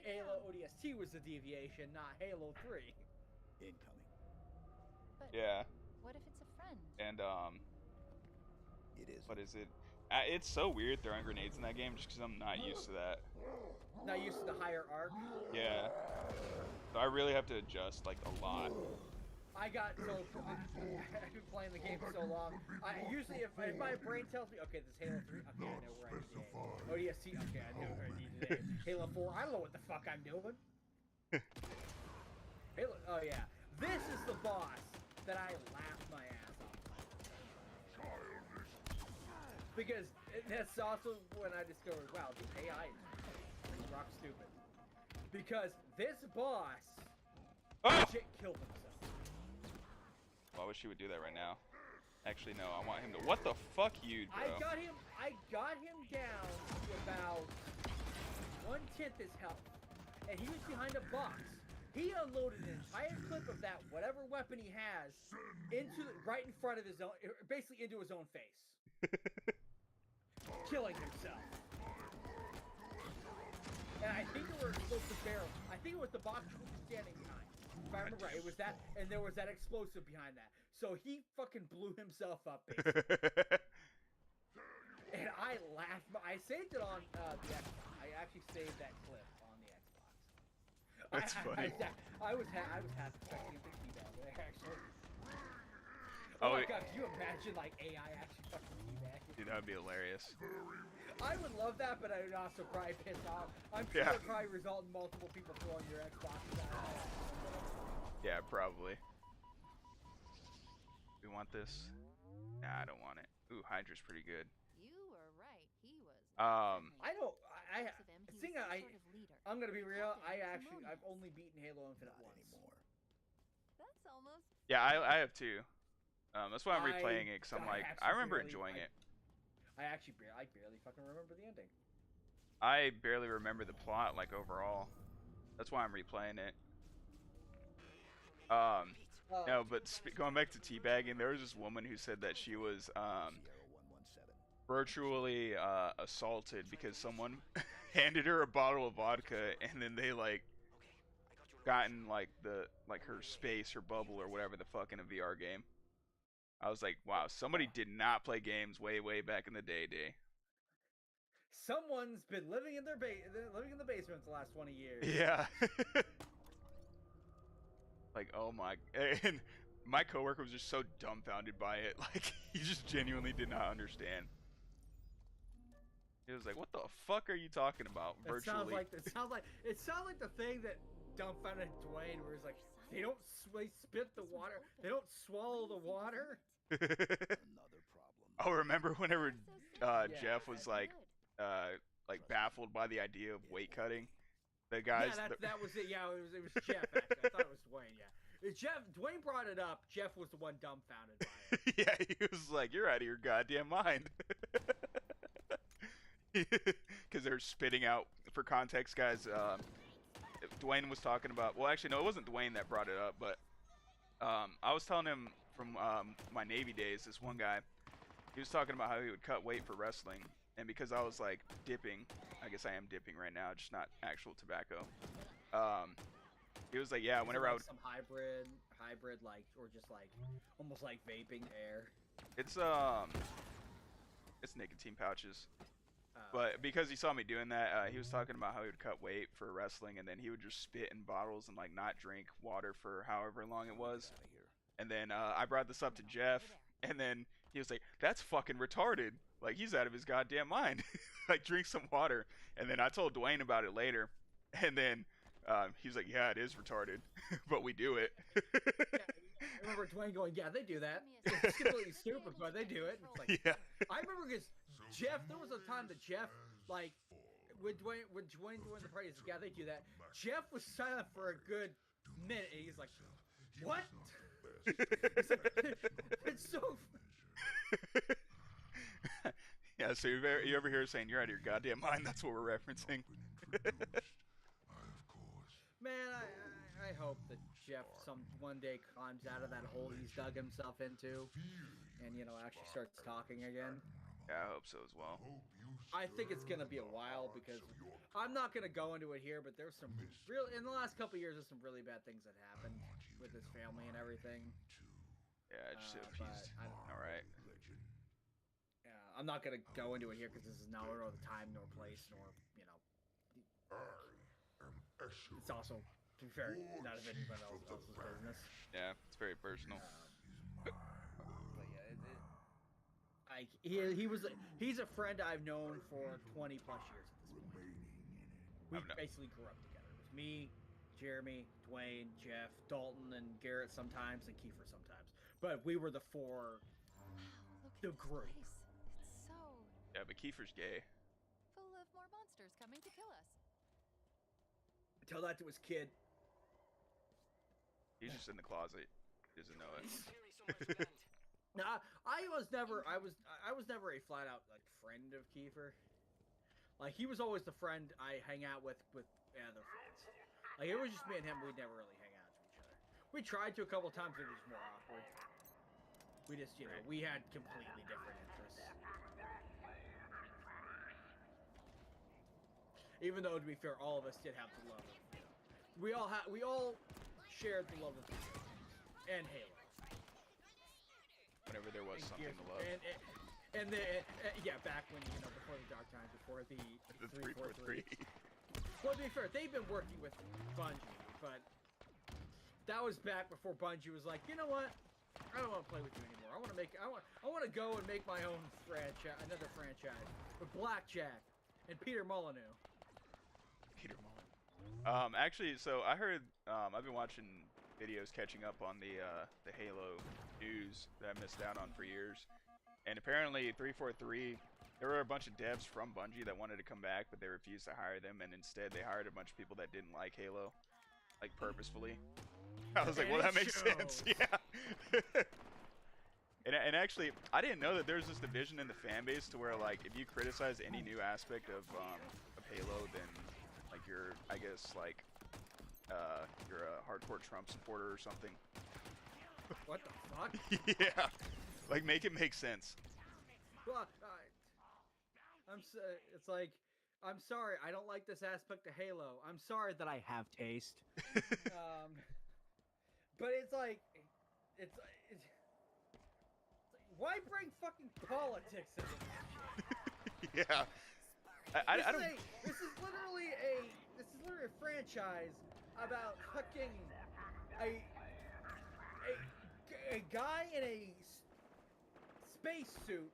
Halo ODST was the deviation, not Halo 3. Incoming. But Yeah. what if it's a friend? And It is. what is it? It's so weird throwing grenades in that game just because I'm not used to that. Not used to the higher arc. Yeah. So I really have to adjust like a lot. I've been playing the game so long. Usually, if my brain tells me, okay, this is Halo 3, okay, I know where I need to aim. ODST, okay, I know where I need to aim. Halo 4, I don't know what the fuck I'm doing. Halo, oh yeah, this is the boss that I laughed my ass off. Because that's also when I discovered, wow, the AI is pretty rock stupid. Because this boss legit killed himself. Well, I wish he would do that right now. Actually, no, I want him to. What the fuck, you, bro? I got him down to about 1/10 his health, and he was behind a box. He unloaded an entire clip of that whatever weapon he has right in front of his own, basically into his own face, killing himself. And I think it was the barrel. I think it was the box standing behind. If I remember right, it was that, and there was that explosive behind that. So he fucking blew himself up, basically. And I laughed. I saved it on the Xbox. I actually saved that clip on the Xbox. That's funny. I was half expecting him to see that there, actually. Oh my god, can you imagine like AI actually fucking see that? Dude, that would be hilarious. I would love that, but I would also probably piss off. I'm sure it would probably result in multiple people throwing your Xbox out. Yeah, probably. We want this? Nah, I don't want it. Ooh, Hydra's pretty good. You were right. He was. I'm gonna be real. I've only beaten Halo Infinite once. That's almost. Yeah, I have too. That's why I'm replaying it, because I'm like, I remember enjoying it. I barely fucking remember the ending. I barely remember the plot, like, overall. That's why I'm replaying it. No, but going back to teabagging, there was this woman who said that she was, virtually, assaulted because someone handed her a bottle of vodka, and then they, like, got in, like, her space, her bubble, or whatever the fuck in a VR game. I was like, wow, somebody did not play games way back in the day. Someone's been living in living in the basement the last 20 years. Yeah. Like, oh my, and my coworker was just so dumbfounded by it. Like, he just genuinely did not understand. He was like, what the fuck are you talking about? Virtually. It sounds like the thing that dumbfounded Dwayne, where he's like, they spit the water. They don't swallow the water. Another problem. Oh, remember whenever Jeff was like baffled by the idea of weight cutting? The guys. Yeah, that was it. Yeah, it was Jeff. Actually, I thought it was Dwayne. Yeah, Dwayne brought it up. Jeff was the one dumbfounded by it. Yeah, he was like, "You're out of your goddamn mind." Because they're spitting out. For context, guys. Dwayne was talking about. Well, actually, no, it wasn't Dwayne that brought it up, but I was telling him from my Navy days. This one guy, he was talking about how he would cut weight for wrestling, and because I was like dipping, I guess I am dipping right now, just not actual tobacco. He was like, yeah, whenever I would some hybrid like, or just like almost like vaping air. It's nicotine pouches. But because he saw me doing that, he was talking about how he would cut weight for wrestling, and then he would just spit in bottles and like not drink water for however long it was. And then I brought this up to Jeff, and then he was like, "That's fucking retarded. Like, he's out of his goddamn mind. Like, drink some water." And then I told Dwayne about it later, and then he was like, "Yeah, it is retarded, but we do it." Yeah, I remember Dwayne going, "Yeah, they do that. It's completely stupid, but they do it." It's like, yeah. I remember because Jeff, there was a time that Jeff, like, when Dwayne joined the party, he's like, "Yeah, they do that." Jeff was silent for a good minute, and he's like, "What?" It's like, it's so. Yeah, so you ever hear saying you're out of your goddamn mind? That's what we're referencing. hope that Jeff one day climbs out of that hole he's dug himself into, and actually starts talking again. Yeah, I hope so as well. I think it's gonna be a while because I'm not gonna go into it here, but there's some in the last couple of years, there's some really bad things that happened with his family and everything. Yeah, I just hope he's all right. Yeah, I'm not gonna go into it here because this is nowhere the time nor place nor it's also, to be fair, none of anybody else's business. Yeah, it's very personal. But yeah, he's a friend I've known for 20 plus years at this point. We basically grew up together. It was me, Jeremy, Dwayne, Jeff, Dalton, and Garrett sometimes, and Kiefer sometimes. But we were the four, the group. It's so Yeah, but Kiefer's gay. full of more monsters coming to kill us. Tell that to his kid. He's just in the closet. He doesn't know it. Nah, I was never a flat out friend of Kiefer. Like, he was always the friend I hang out with other friends. Like, it was just me and him. We'd never really hang out with each other. We tried to a couple times. It was more awkward. We just, we had completely different interests. Even though, to be fair, all of us did have the love of, we all shared the love of video games and Halo. Whenever there was something to love. And back when, before the dark times, before the 343. Well, to be fair, they've been working with Bungie, but that was back before Bungie was like, you know what? I don't want to play with you anymore. I want to go and make my own franchise, another franchise with Blackjack and Peter Molyneux. Peter Molyneux. Actually, so I heard, I've been watching videos catching up on the Halo news that I missed out on for years. And apparently 343, there were a bunch of devs from Bungie that wanted to come back, but they refused to hire them, and instead they hired a bunch of people that didn't like Halo, like purposefully. I was like, well, that makes sense. Yeah. And actually, I didn't know that there's this division in the fan base to where, like, if you criticize any new aspect of Halo, then, like, you're, I guess, like, you're a hardcore Trump supporter or something. What the fuck? Yeah. Like, make it make sense. Well, it's like, I'm sorry, I don't like this aspect of Halo. I'm sorry that I have taste. But it's like, why bring fucking politics into this? Yeah. I don't. This is literally a franchise about fucking a guy in a spacesuit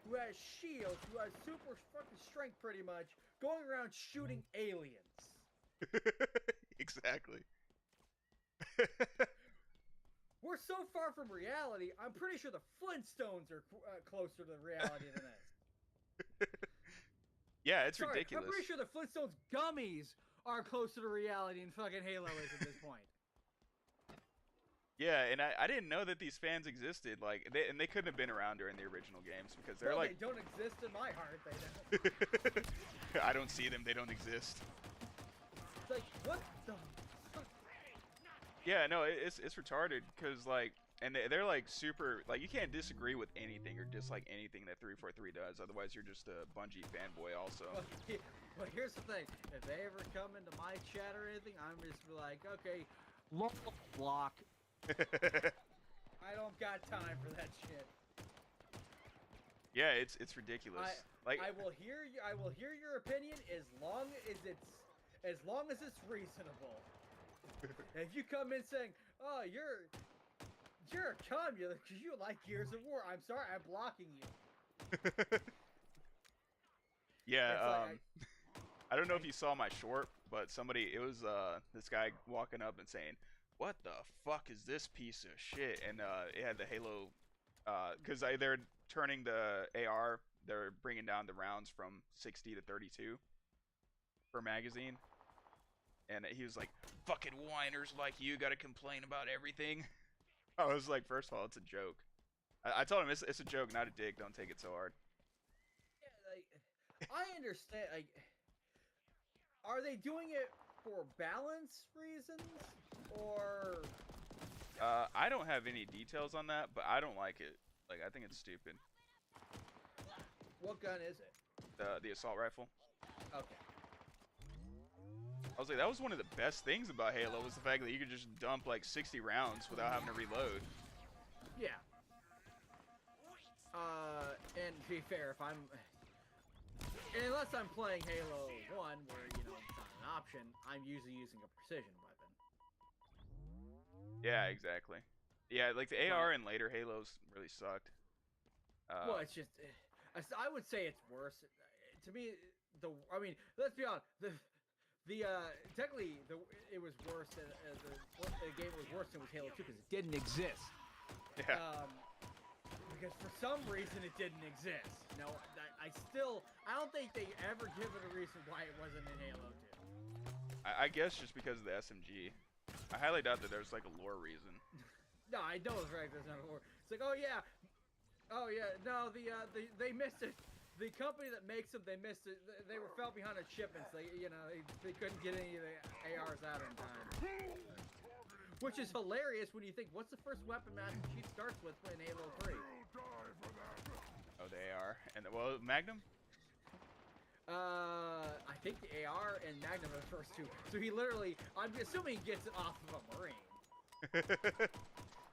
who has shields, who has super fucking strength pretty much, going around shooting aliens. Exactly. We're so far from reality, I'm pretty sure the Flintstones are closer to reality than this. Yeah, it's ridiculous. I'm pretty sure the Flintstones gummies are closer to reality than fucking Halo is at this point. Yeah, and I didn't know that these fans existed. Like, they couldn't have been around during the original games because they're like. They don't exist in my heart. They don't. I don't see them. They don't exist. It's like, what the? Yeah, no, it's retarded because, like, and they're like super, like, you can't disagree with anything or dislike anything that 343 does, otherwise you're just a Bungie fanboy also. Well, here's the thing, if they ever come into my chat or anything, I'm just like, okay, block. I don't got time for that shit. Yeah, it's ridiculous. I will hear your opinion as long as it's reasonable. If you come in saying, "Oh, you're a communist because you like Gears of War," I'm sorry, I'm blocking you. Yeah, I don't know if you saw my short, but it was this guy walking up and saying, "What the fuck is this piece of shit?" And it had the Halo, because they're turning the AR, they're bringing down the rounds from 60 to 32 per magazine. And he was like, "Fucking whiners like you gotta complain about everything." I was like, first of all, it's a joke. I told him it's a joke, not a dig. Don't take it so hard. Yeah, like, I understand. Like, are they doing it for balance reasons, or I don't have any details on that, but I don't like it. Like, I think it's stupid. what gun is it? The assault rifle. Okay. I was like, that was one of the best things about Halo, was the fact that you could just dump like 60 rounds without having to reload. Yeah. And to be fair, if unless I'm playing Halo 1, where, you know, it's not an option, I'm usually using a precision weapon. Yeah, exactly. Yeah, like the AR in later Halos really sucked. Well, it's just, I would say it's worse. To me, I mean, let's be honest, technically, it was worse, the game was worse than was Halo 2 because it didn't exist. Yeah. Because for some reason it didn't exist. No, I don't think they ever give it a reason why it wasn't in Halo 2. I guess just because of the SMG. I highly doubt that there's like a lore reason. No, I know it's right. There's no lore. It's like, oh yeah, no, they missed it. The company that makes them, they missed it. They fell behind on shipments. They couldn't get any of the ARs out in time. Which is hilarious when you think, what's the first weapon Master Chief starts with in Halo 3? Oh, the AR. And well, Magnum? I think the AR and Magnum are the first two. So he literally, I'm assuming he gets it off of a Marine.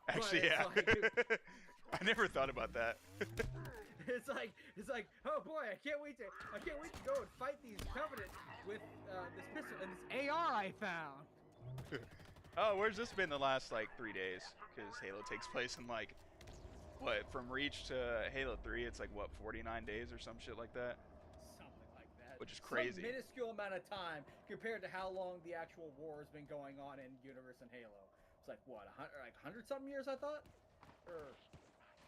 Actually, yeah. Like, I never thought about that. It's like, oh boy, I can't wait to go and fight these Covenant with this pistol and this AR I found. Oh, where's this been the last like 3 days? Because Halo takes place in like, what, from Reach to Halo 3, it's like what, 49 days or some shit like that? Something like that. Which is crazy. Some minuscule amount of time compared to how long the actual war has been going on in Universe and Halo. It's like what, 100 something years, I thought, or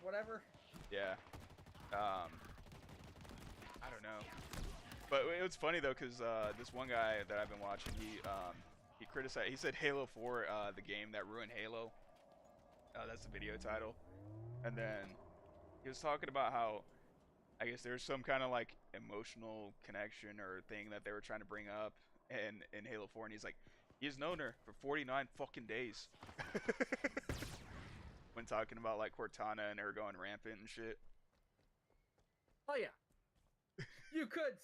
whatever. Yeah. I don't know. But it was funny though, because this one guy that I've been watching, he criticized. He said Halo 4, the game that ruined Halo. That's the video title. And then he was talking about how, I guess there's some kind of like emotional connection or thing that they were trying to bring up in Halo 4, and he's like, he's known her for 49 fucking days. When talking about like Cortana and her going rampant and shit. Oh yeah. You could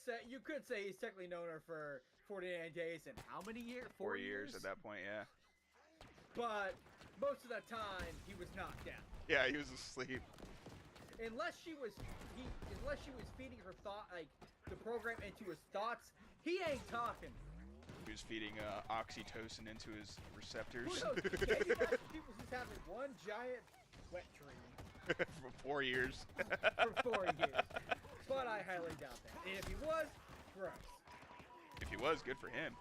say he's technically known her for 49 days and how many years? 4 years at that point, yeah. But most of that time he was knocked out. Yeah, he was asleep. Unless she was feeding her thought, like the program into his thoughts, he ain't talking. He was feeding oxytocin into his receptors. Who knows? Maybe that's people just having one giant wet dream. For 4 years. For 4 years. But I highly doubt that. And if he was, gross. If he was, good for him.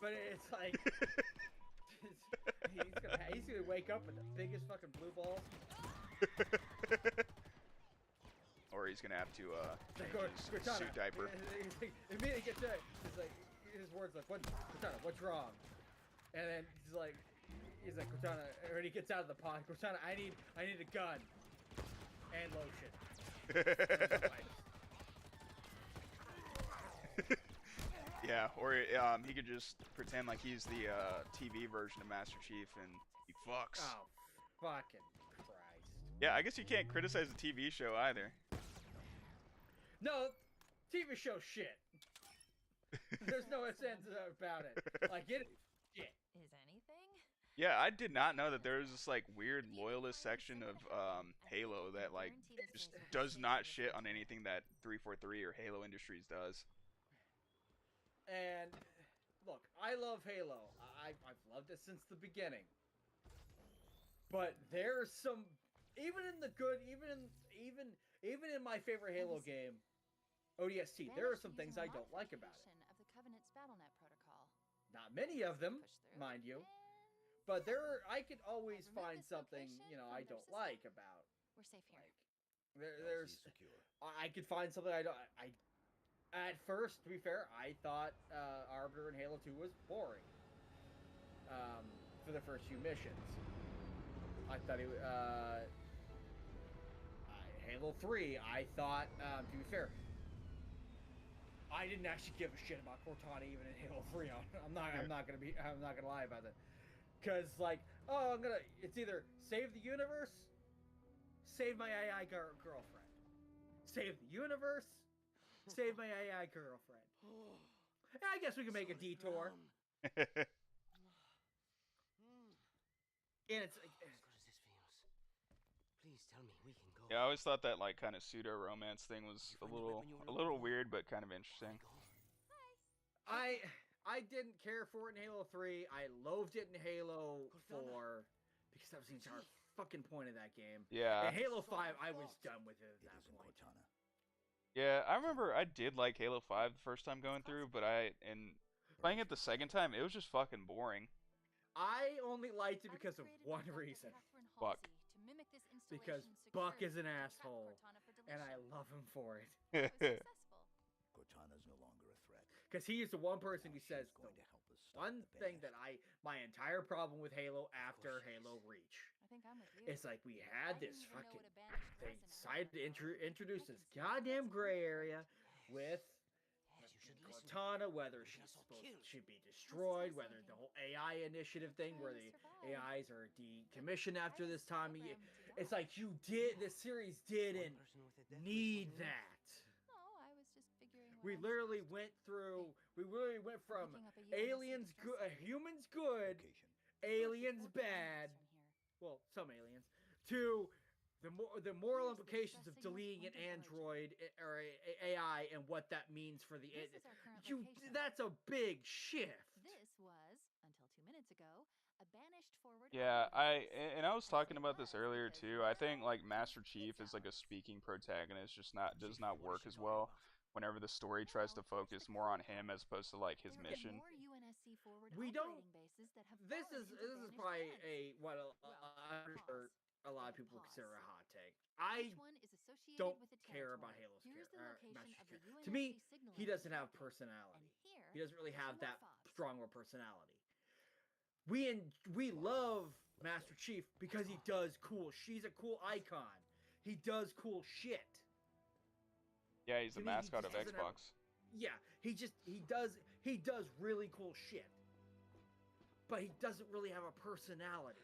But it's like he's gonna wake up with the biggest fucking blue balls. Or he's gonna have to change his Cortana, suit diaper. Immediately gets to it. He's like, his words like, Cortana, what's wrong? And then he's like, Cortana, when he gets out of the pod, Cortana, I need a gun and lotion. Yeah, or he could just pretend like he's the TV version of Master Chief and he fucks. Oh, fucking Christ. Yeah, I guess you can't criticize the TV show either. No, TV show shit. There's no sense about it. Like, it is shit. Is anything? Yeah, I did not know that there was this like weird loyalist section of Halo that like just does not shit on anything that 343 or Halo Industries does. And look, I love Halo. I've loved it since the beginning. But there's some, even in the good, even in my favorite Halo game, ODST, there are some things I don't like about it. Of the Covenant's BattleNet protocol. Not many of them, mind you. But I could always find something, I don't like about. We're safe here. There's I could find something I don't. At first, to be fair, I thought Arbiter in Halo 2 was boring. For the first few missions, I thought Halo 3. I thought, to be fair, I didn't actually give a shit about Cortana even in Halo 3. I'm not gonna lie about that. Cause like, oh, it's either save the universe, save my AI girlfriend. Save the universe, save my AI girlfriend. I guess we can make a detour. And it's like, Please tell me we can go. Yeah, I always thought that like kind of pseudo romance thing was a little weird, but kind of interesting. I didn't care for it in Halo 3. I loathed it in Halo 4 because that was the entire fucking point of that game. Yeah. In Halo 5, I was done with it at that point. Yeah, I remember I did like Halo 5 the first time going through, but playing it the second time, it was just fucking boring. I only liked it because of one reason. Buck. Because Buck is an asshole, and I love him for it. Cortana's no longer a threat. Because he is the one person who says the one thing that my entire problem with Halo after Halo Reach. I think I'm with you. It's like we had this fucking, they decided to introduce this goddamn gray area with Cortana, whether should be destroyed, whether the whole AI initiative thing where the AIs are decommissioned after this time. It's like this series didn't need that. We literally went from aliens good, humans good, aliens bad, well, some aliens, to the moral implications of deleting an android or AI and what that means for the that's a big shift. This was, until 2 minutes ago, a banished forward. Yeah, I was talking about this earlier too. I think like Master Chief is like a speaking protagonist, does not work as well whenever the story tries to focus more on him as opposed to like his mission. We don't. This is probably what a lot of people consider a hot take. I don't care about Halo's character. To me, he doesn't have personality. He doesn't really have that strong of a personality. We love Master Chief because he does cool. She's a cool icon. He does cool shit. Yeah, he's the mascot of Xbox. Yeah, he does really cool shit. But he doesn't really have a personality.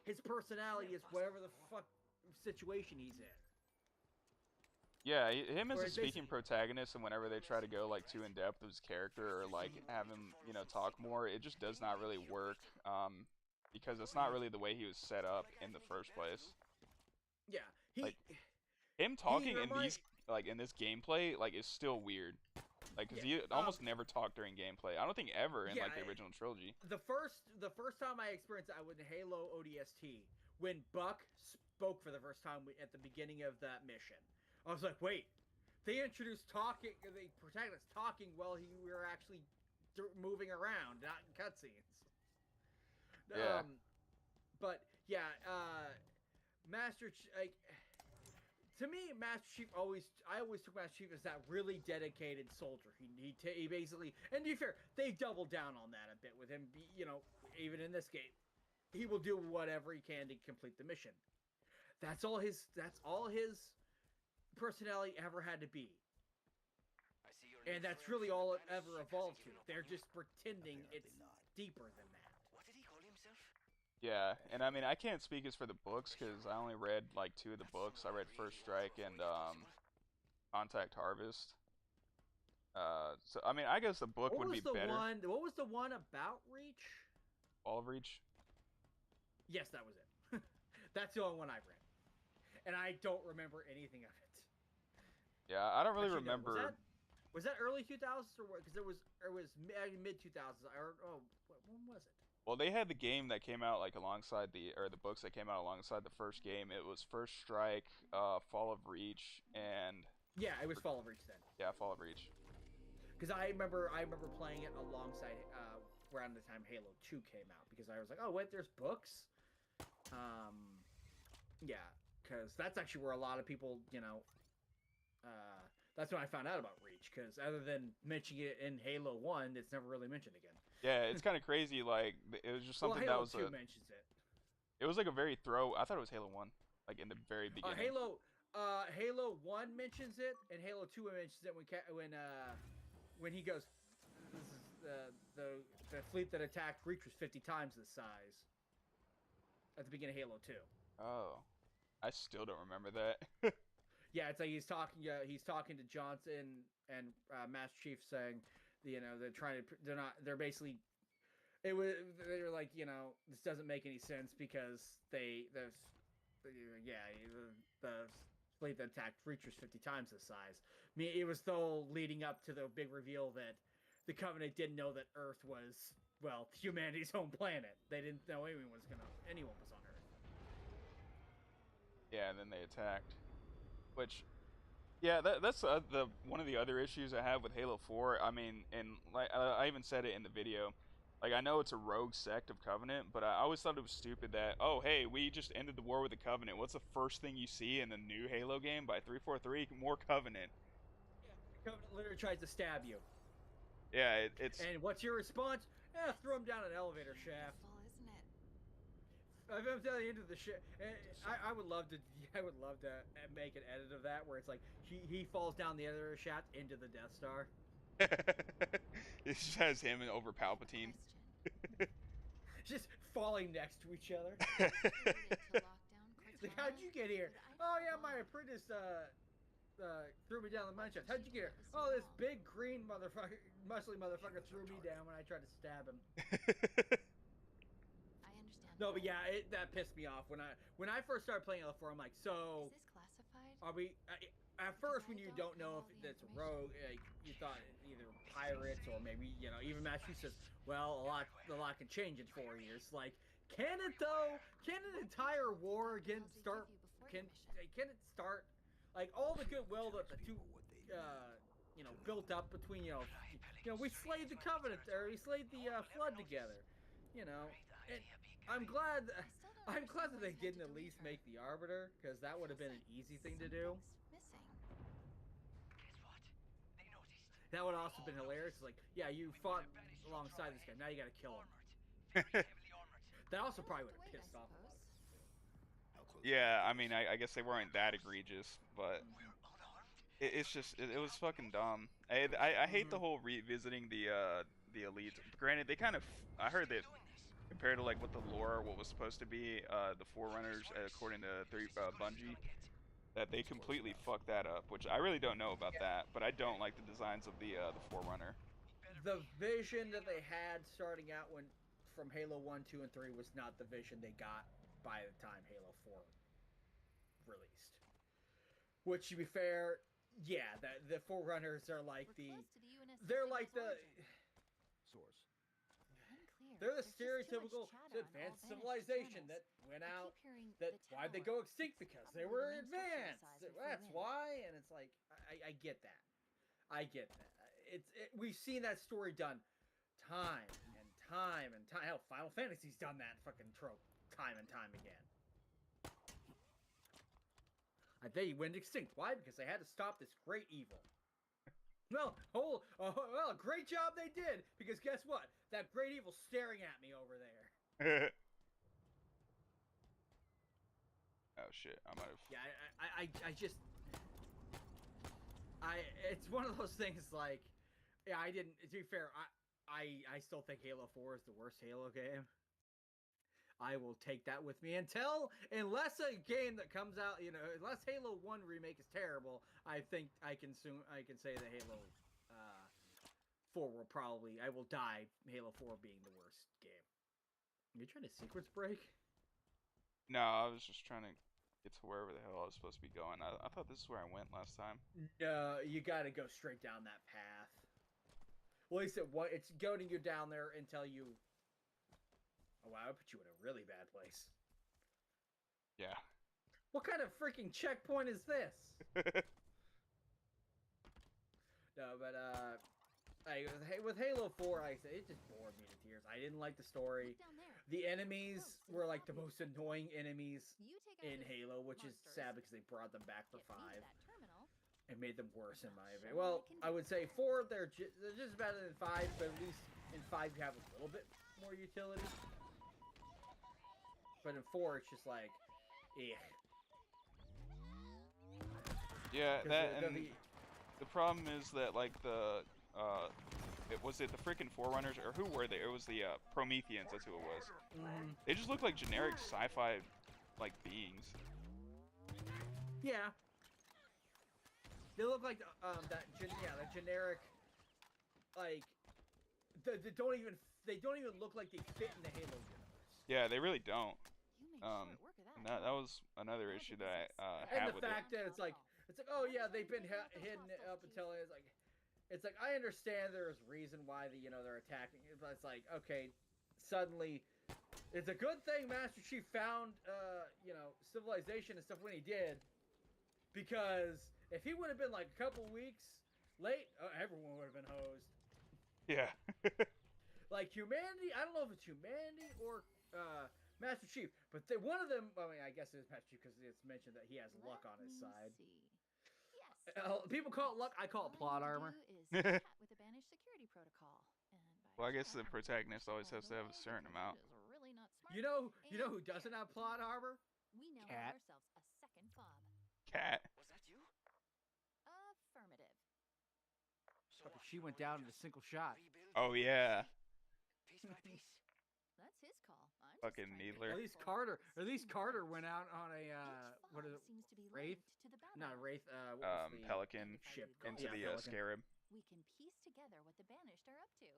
His personality is whatever the fuck situation he's in. Yeah, him as a speaking protagonist, and whenever they try to go like too in depth of his character or like have him, talk more, it just does not really work. Because it's not really the way he was set up in the first place. Yeah, him talking in this gameplay is still weird. Like, cause he almost never talked during gameplay. I don't think ever in like the original trilogy. The first time I experienced that was in Halo ODST when Buck spoke for the first time at the beginning of that mission. I was like, wait, they introduced the protagonist talking while we were actually moving around, not in cutscenes. Yeah. But yeah, to me, Master Chief I always took Master Chief as that really dedicated soldier. He basically, and to be fair, they doubled down on that a bit with him. Even in this game, he will do whatever he can to complete the mission. That's all his personality ever had to be. And that's really all it ever evolved to. They're just pretending it's deeper than that. What did he call himself? Yeah, and I mean, I can't speak as for the books because I only read like 2 of the books. I read First Strike and Contact Harvest. So I mean, I guess the book would be better. What was the one about Reach? Fall of Reach? Yes, that was it. That's the only one I read, and I don't remember anything of it. Yeah, I don't really remember. Was that early 2000s or what? Because it was mid 2000s. When was it? Well, they had the game that came out like alongside the books that came out alongside the first game. It was First Strike, Fall of Reach, and yeah, it was Fall of Reach then. Yeah, Fall of Reach. Because I remember playing it alongside around the time Halo 2 came out. Because I was like, oh wait, there's books. Yeah, because that's actually where a lot of people, that's when I found out about Reach. Because other than mentioning it in Halo 1, it's never really mentioned again. Yeah, it's kind of crazy. Like it was just something Halo that was 2 mentions it. It was like a very I thought it was Halo 1, like in the very beginning. Halo 1 mentions it, and Halo 2 mentions it when he goes, this is the fleet that attacked Reach was 50 times the size. At the beginning of Halo 2. Oh, I still don't remember that. Yeah, it's like he's talking to Johnson and Master Chief saying, you know, they're basically, they're like, you know, this doesn't make any sense because the fleet that attacked Reach was 50 times the size. I mean, it was though leading up to the big reveal that the Covenant didn't know that Earth was, well, humanity's home planet. They didn't know anyone was on Earth. Yeah, and then they attacked. Which, yeah, that's the one of the other issues I have with Halo 4. I mean, and like I even said it in the video. Like, I know it's a rogue sect of Covenant, but I always thought it was stupid that, oh, hey, we just ended the war with the Covenant. What's the first thing you see in the new Halo game by 343? More Covenant. Yeah, the Covenant literally tries to stab you. Yeah, it's... And what's your response? Yeah, throw him down an elevator shaft. Isn't it? If I'm telling you into the shit, I would love to make an edit of that where it's like he falls down the elevator shaft into the Death Star. It just has him and over Palpatine. Just falling next to each other. Like, how'd you get here? Oh yeah, my apprentice threw me down the mine shaft. How'd you get here? Oh, this big green motherfucker, muscly motherfucker threw me down when I tried to stab him. I understand. No, but yeah, that pissed me off when I first started playing Halo 4. I'm like, so is this classified? are we? At first, when you don't know if it's rogue, you thought either pirates or maybe, you know, even Matthew says, well, a lot can change in 4 years. Like, can it though? Can an entire war again start? Can it start? Like, all the goodwill that the two, you know, built up between, you know, we slayed the Covenant, or we slayed the Flood together, you know. And I'm glad that they didn't at least make the Arbiter, because that would have been an easy thing to do. That would also have been hilarious. Like, yeah, you fought alongside this guy. Now you gotta kill him. That also probably would have pissed off a lot of people. Yeah, I mean, I guess they weren't that egregious, but it's just it was fucking dumb. I hate the whole revisiting the elites. Granted, they kind of, I heard that compared to like what the lore, what was supposed to be the Forerunners, according to Bungie, that they completely fucked that up, which I really don't know about that, but I don't like the designs of the Forerunner. The vision that they had starting out from Halo 1, 2, and 3 was not the vision they got by the time Halo 4 released. Which, to be fair, yeah, the Forerunners are like they're like the source. They're the stereotypical advanced civilization that went out. Why'd they go extinct? Because they were advanced. That's why. And it's like, I get that. I get that. We've seen that story done time and time and time. Hell, Final Fantasy's done that fucking trope time and time again. They went extinct. Why? Because they had to stop this great evil. Well, great job they did, because guess what? That great evil's staring at me over there. Oh shit, I might have... Yeah, it's one of those things like, yeah, to be fair, I still think Halo 4 is the worst Halo game. I will take that with me unless a game that comes out, you know, unless Halo 1 remake is terrible, I think I can say that Halo 4 will probably, I will die Halo 4 being the worst game. Are you trying to sequence break? No, I was just trying to get to wherever the hell I was supposed to be going. I thought this is where I went last time. No, you gotta go straight down that path. Well, at least it's goading you down there until you... Oh wow, I put you in a really bad place. Yeah. What kind of freaking checkpoint is this? No, but with Halo 4, like I said, it just bored me to tears. I didn't like the story. The enemies were like the most annoying enemies in Halo, which is sad because they brought them back for 5 and made them worse in my opinion. Well, I would say 4, they're just better than 5, but at least in 5 you have a little bit more utility. But in 4, it's just like, Yeah, 'Cause that the- and the- the problem is that like the the freaking Forerunners or who were they? It was the Prometheans. That's who it was. Mhm. They just look like generic sci-fi like beings. Yeah. They look like that generic like they don't even look like they fit in the Halo universe. Yeah, they really don't. And that was another issue that I And had the with fact that it's like oh yeah, they've been hidden up until it's like I understand there's reason why they're attacking, but it's like okay, suddenly it's a good thing Master Chief found civilization and stuff when he did, because if he would have been like a couple weeks late, everyone would have been hosed. Yeah. Like humanity, I don't know if it's humanity or Master Chief, but one of them. I mean, I guess it's Master Chief because it's mentioned that he has luck on his side. People call it luck. I call it plot armor. With a banished security protocol. Well, I guess the protagonist always has to have a certain amount. You know who doesn't have plot armor? We now Cat. have ourselves a second fob. Cat. Was that you? Affirmative. Okay, she went down in a single shot. Oh yeah. Piece by piece. That's his call. I'm Fucking Needler. At least Carter went out on a what is it? Seems to be Wraith? linked to the Not Babylon. Wraith. What was the Pelican ship into called? the Yeah, Pelican. Scarab. We can piece together what the banished are up to.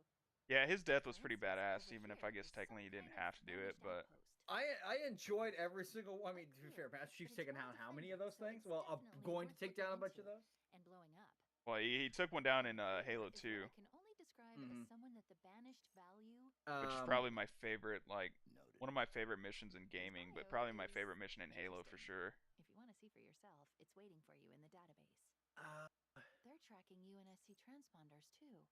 Yeah, his death was pretty badass. Even if I guess technically he didn't have to do it, but I enjoyed every single. I mean, to be fair, Master Chief's taken down how many of those things? Well, I'm going to take down a bunch of those. And blowing up. well, he took one down in Halo 2, I can only describe Mhm. as someone that the banished value. which is probably my favorite, like one of my favorite missions in gaming, but probably my favorite mission in Halo for sure. If you want to see for yourself, it's waiting for you in the database. They're tracking UNSC transponders too.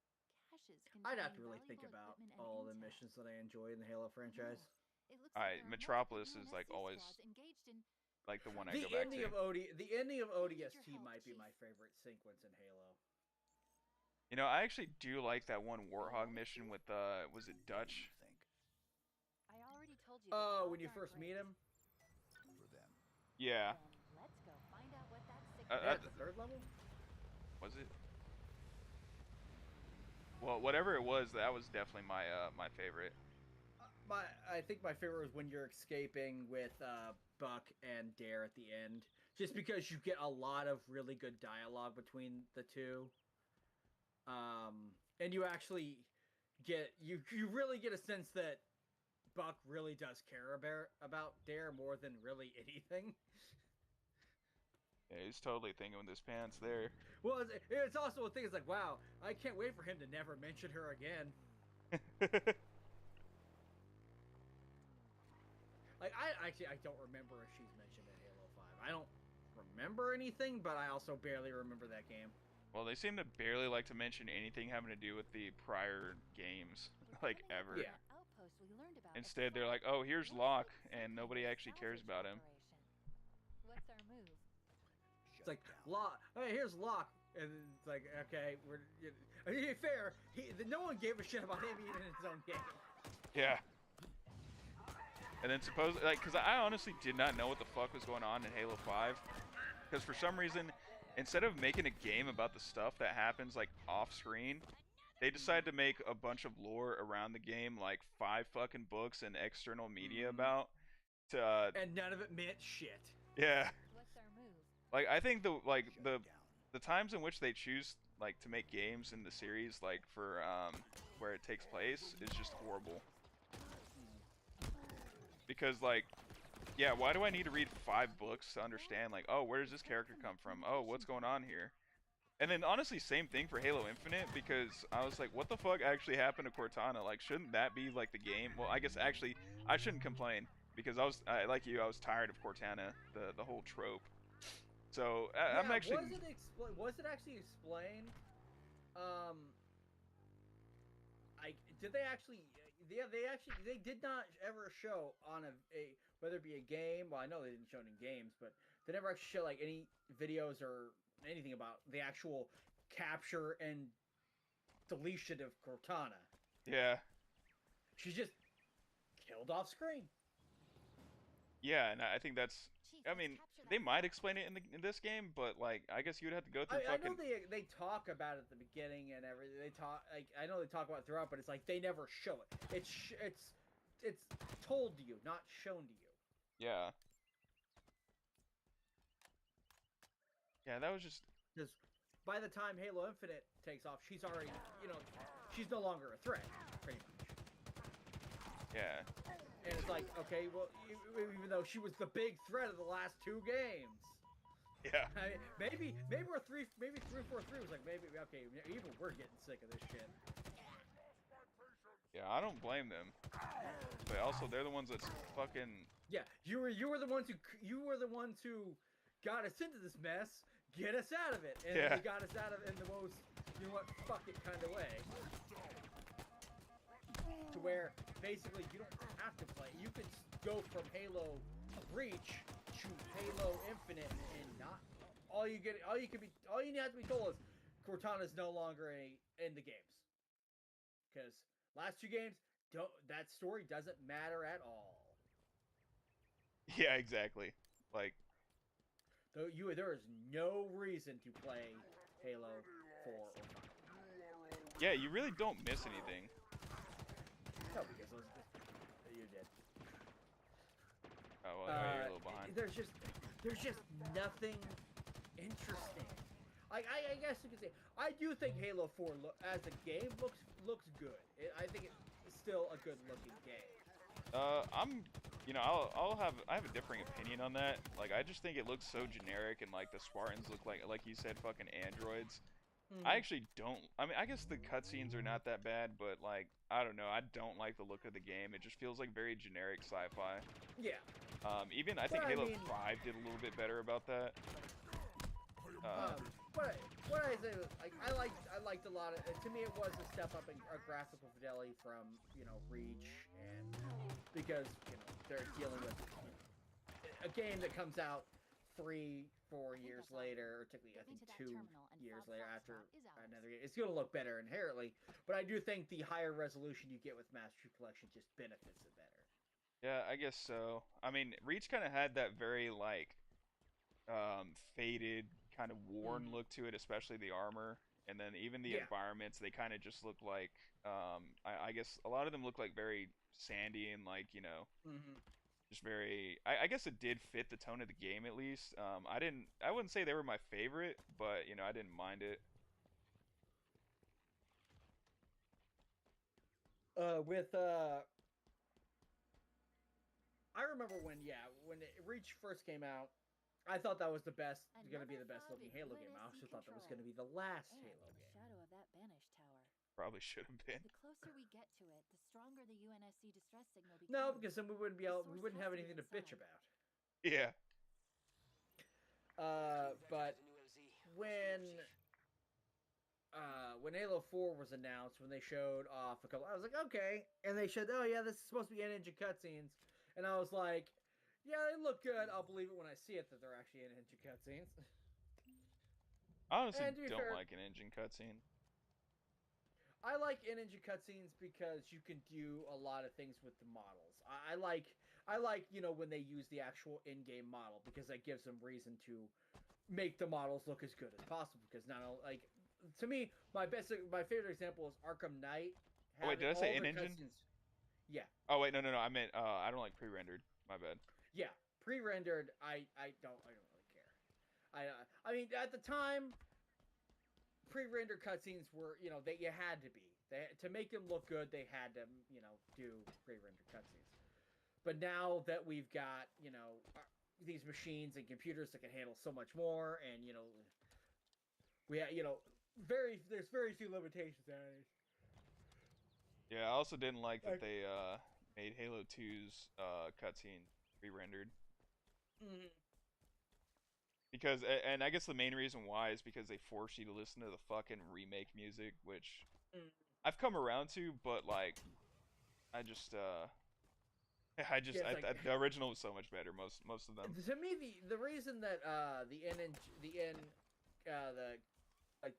Caches I'd have to containing really think valuable about equipment and all the intel. missions that I enjoy in the Halo franchise. It looks Alright, there are Metropolis multiple is like UNSC always squads engaged in like the one I The go back ending to. of the ending of ODST might be my favorite sequence in Halo. You know, I actually do like that one Warthog mission with was it Dutch? I already told you. Oh, when you first meet him. Yeah. Let's go find out what that At the third level. Was it? Well, whatever it was, that was definitely my my favorite. I think my favorite was when you're escaping with Buck and Dare at the end, just because you get a lot of really good dialogue between the two, and you actually get you really get a sense that Buck really does care about Dare more than really anything. Yeah, he's totally thinking with his pants there. Well, it's also a thing. It's like, wow, I can't wait for him to never mention her again. Like, I don't remember if she's mentioned in Halo 5. I don't remember anything, but I also barely remember that game. Well, they seem to barely like to mention anything having to do with the prior games, like ever. Yeah. outpost we learned about. Instead, they're like, "Oh, here's Locke," and nobody actually cares about him. What's our move? It's like, Locke, hey, here's Locke. And it's like, okay, to be fair, no one gave a shit about him even in his own game. Yeah. And then because I honestly did not know what the fuck was going on in Halo 5. Because for some reason, instead of making a game about the stuff that happens, like, off-screen, they decided to make a bunch of lore around the game, like 5 fucking books and external media about. And none of it meant shit. Yeah. What's our move? Like, I think the times in which they choose, like, to make games in the series, like, for, where it takes place, is just horrible. Because, like, yeah, why do I need to read 5 books to understand, like, oh, where does this character come from? Oh, what's going on here? And then, honestly, same thing for Halo Infinite, because I was like, what the fuck actually happened to Cortana? Like, shouldn't that be, like, the game? Well, I guess, actually, I shouldn't complain, because like you, I was tired of Cortana, the whole trope. So, I'm actually... Was it actually explained? Did they actually... Yeah, they did not ever show on whether it be a game. Well, I know they didn't show it in games, but they never actually show like any videos or anything about the actual capture and deletion of Cortana. Yeah. She's just killed off screen. Yeah, and I think that's Chief, I mean, they might explain it in this game, but like, I guess you would have to go through I fucking. know they talk about it at the beginning and everything. They talk like I know they talk about it throughout, but it's like they never show it. It's told to you, not shown to you. Yeah. Yeah, that was just. Because by the time Halo Infinite takes off, she's already, she's no longer a threat, pretty much. Yeah. And it's like, okay, well, even though she was the big threat of the last 2 games. Yeah. I mean, maybe 343 was like, maybe, okay, even we're getting sick of this shit. Yeah, I don't blame them. But also, they're the ones that's fucking. Yeah, you were the ones who got us into this mess. Get us out of it, and yeah. they got us out of it in the most, fuck it kind of way. To where basically you don't have to play. You could go from Halo Reach to Halo Infinite and not all you have to be told is Cortana's no longer in the games. Because last 2 games that story doesn't matter at all. Yeah, exactly. Like there is no reason to play Halo 4 or 5. Yeah, you really don't miss anything. No, because you did. Oh, well, you're a little behind. There's just nothing interesting. Like I guess you could say I do think Halo 4 as a game looks good. I think it's still a good looking game. I have a differing opinion on that. Like, I just think it looks so generic, and like the Spartans look like you said, fucking androids. I actually don't. I mean, I guess the cutscenes are not that bad, but like, I don't know. I don't like the look of the game. It just feels like very generic sci-fi. Yeah. Even I think Halo 5 did a little bit better about that. What I say was, like, I liked a lot of. To me, it was a step up in graphical fidelity from Reach, and because they're dealing with a game that comes out 3-4 years later, or typically I think 2 years later after another game. It's going to look better inherently, but I do think the higher resolution you get with Master Chief Collection just benefits it better. Yeah, I guess so. I mean, Reach kind of had that very like faded, kind of worn look to it, especially the armor, and then even the environments. They kind of just look like I guess a lot of them look like very sandy and like just very. I guess it did fit the tone of the game at least. I wouldn't say they were my favorite, but I didn't mind it. I remember when Reach first came out, I thought that was going to be the best looking Halo game. I also thought that was going to be the last Halo game. Shadow of that banished tower. Probably should have been. The closer we get to it, the stronger the UNSC distress signal becomes. No, because then we wouldn't have anything to bitch about. Yeah. But when Halo 4 was announced, when they showed off a couple, I was like, okay, and they showed, oh yeah, this is supposed to be in-engine cutscenes, and I was like, yeah, they look good. I'll believe it when I see it that they're actually in-engine cutscenes. I honestly don't like an engine cutscene. I like in-engine cutscenes because you can do a lot of things with the models. I like when they use the actual in-game model, because that gives them reason to make the models look as good as possible. Because to me, my favorite example is Arkham Knight. Oh, wait, did I say in-engine? Yeah. Oh wait, no. I meant I don't like pre-rendered. My bad. Yeah, pre-rendered. I don't really care. I mean, at the time, pre-rendered cutscenes were, you had to be. To make them look good, they had to, do pre-rendered cutscenes. But now that we've got, these machines and computers that can handle so much more, and there's very few limitations on it. Yeah, I also didn't like that they made Halo 2's cutscene pre-rendered. Mm-hmm. Because, and I guess the main reason why is because they force you to listen to the fucking remake music, which I've come around to, but like, the original was so much better. Most of them. To me, the reason that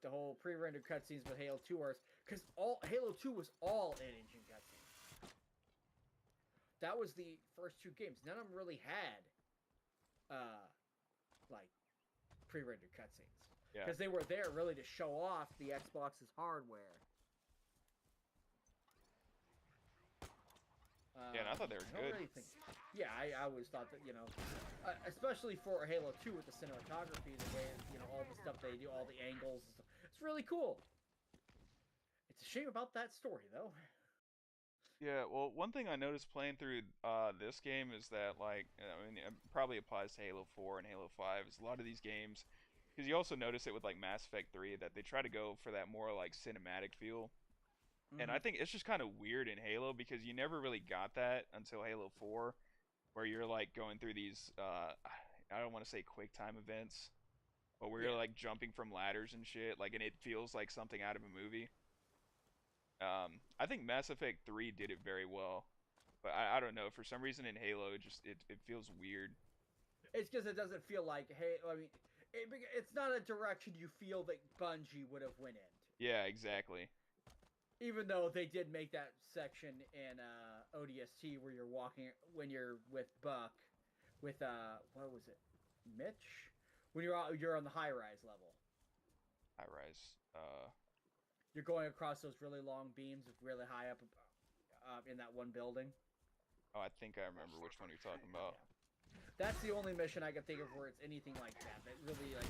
the whole pre-rendered cutscenes with Halo 2 are, because Halo 2 was all in-engine cutscenes. That was the first 2 games. None of them really had like pre-rendered cutscenes. Yeah. Because they were there really to show off the Xbox's hardware. Yeah, and I thought they were good. Yeah, I always thought that, especially for Halo 2 with the cinematography, the way, all the stuff they do, all the angles, and stuff, it's really cool. It's a shame about that story, though. Yeah, well, one thing I noticed playing through this game is that, like, I mean, it probably applies to Halo 4 and Halo 5, is a lot of these games, because you also notice it with, like, Mass Effect 3, that they try to go for that more, like, cinematic feel. And I think it's just kind of weird in Halo because you never really got that until Halo 4, where you're like going through these I don't want to say quick time events, but where you're like jumping from ladders and shit, like, and it feels like something out of a movie. I think Mass Effect 3 did it very well, but I don't know, for some reason in Halo it feels weird. It's because it doesn't feel like, hey, I mean, it's not a direction you feel that Bungie would have went into. Yeah, exactly. Even though they did make that section in ODST where you're walking when you're with Buck, with what was it, Mitch? When you're on the high-rise level. High-rise. You're going across those really long beams, really high up in that one building. Oh, I think I remember which one you're talking about. That's the only mission I can think of where it's anything like that. That really, like,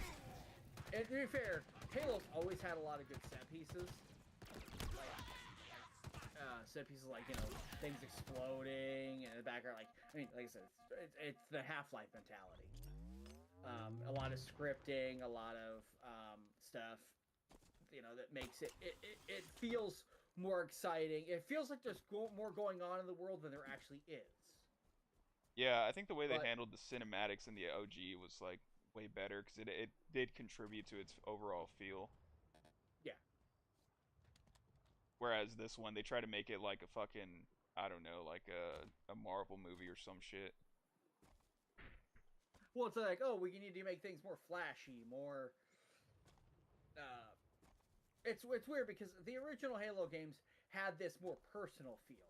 and to be fair, Halo's always had a lot of good set pieces. Set pieces like, things exploding and in the background, like, I mean, like I said, it's the Half-Life mentality. A lot of scripting, a lot of stuff, that makes it feels more exciting. It feels like there's more going on in the world than there actually is. Yeah, I think the way they handled the cinematics in the OG was, like, way better, because it did contribute to its overall feel. Yeah. Whereas this one, they try to make it like a fucking, I don't know, like a Marvel movie or some shit. Well, it's like, oh, we need to make things more flashy, more... It's weird because the original Halo games had this more personal feel.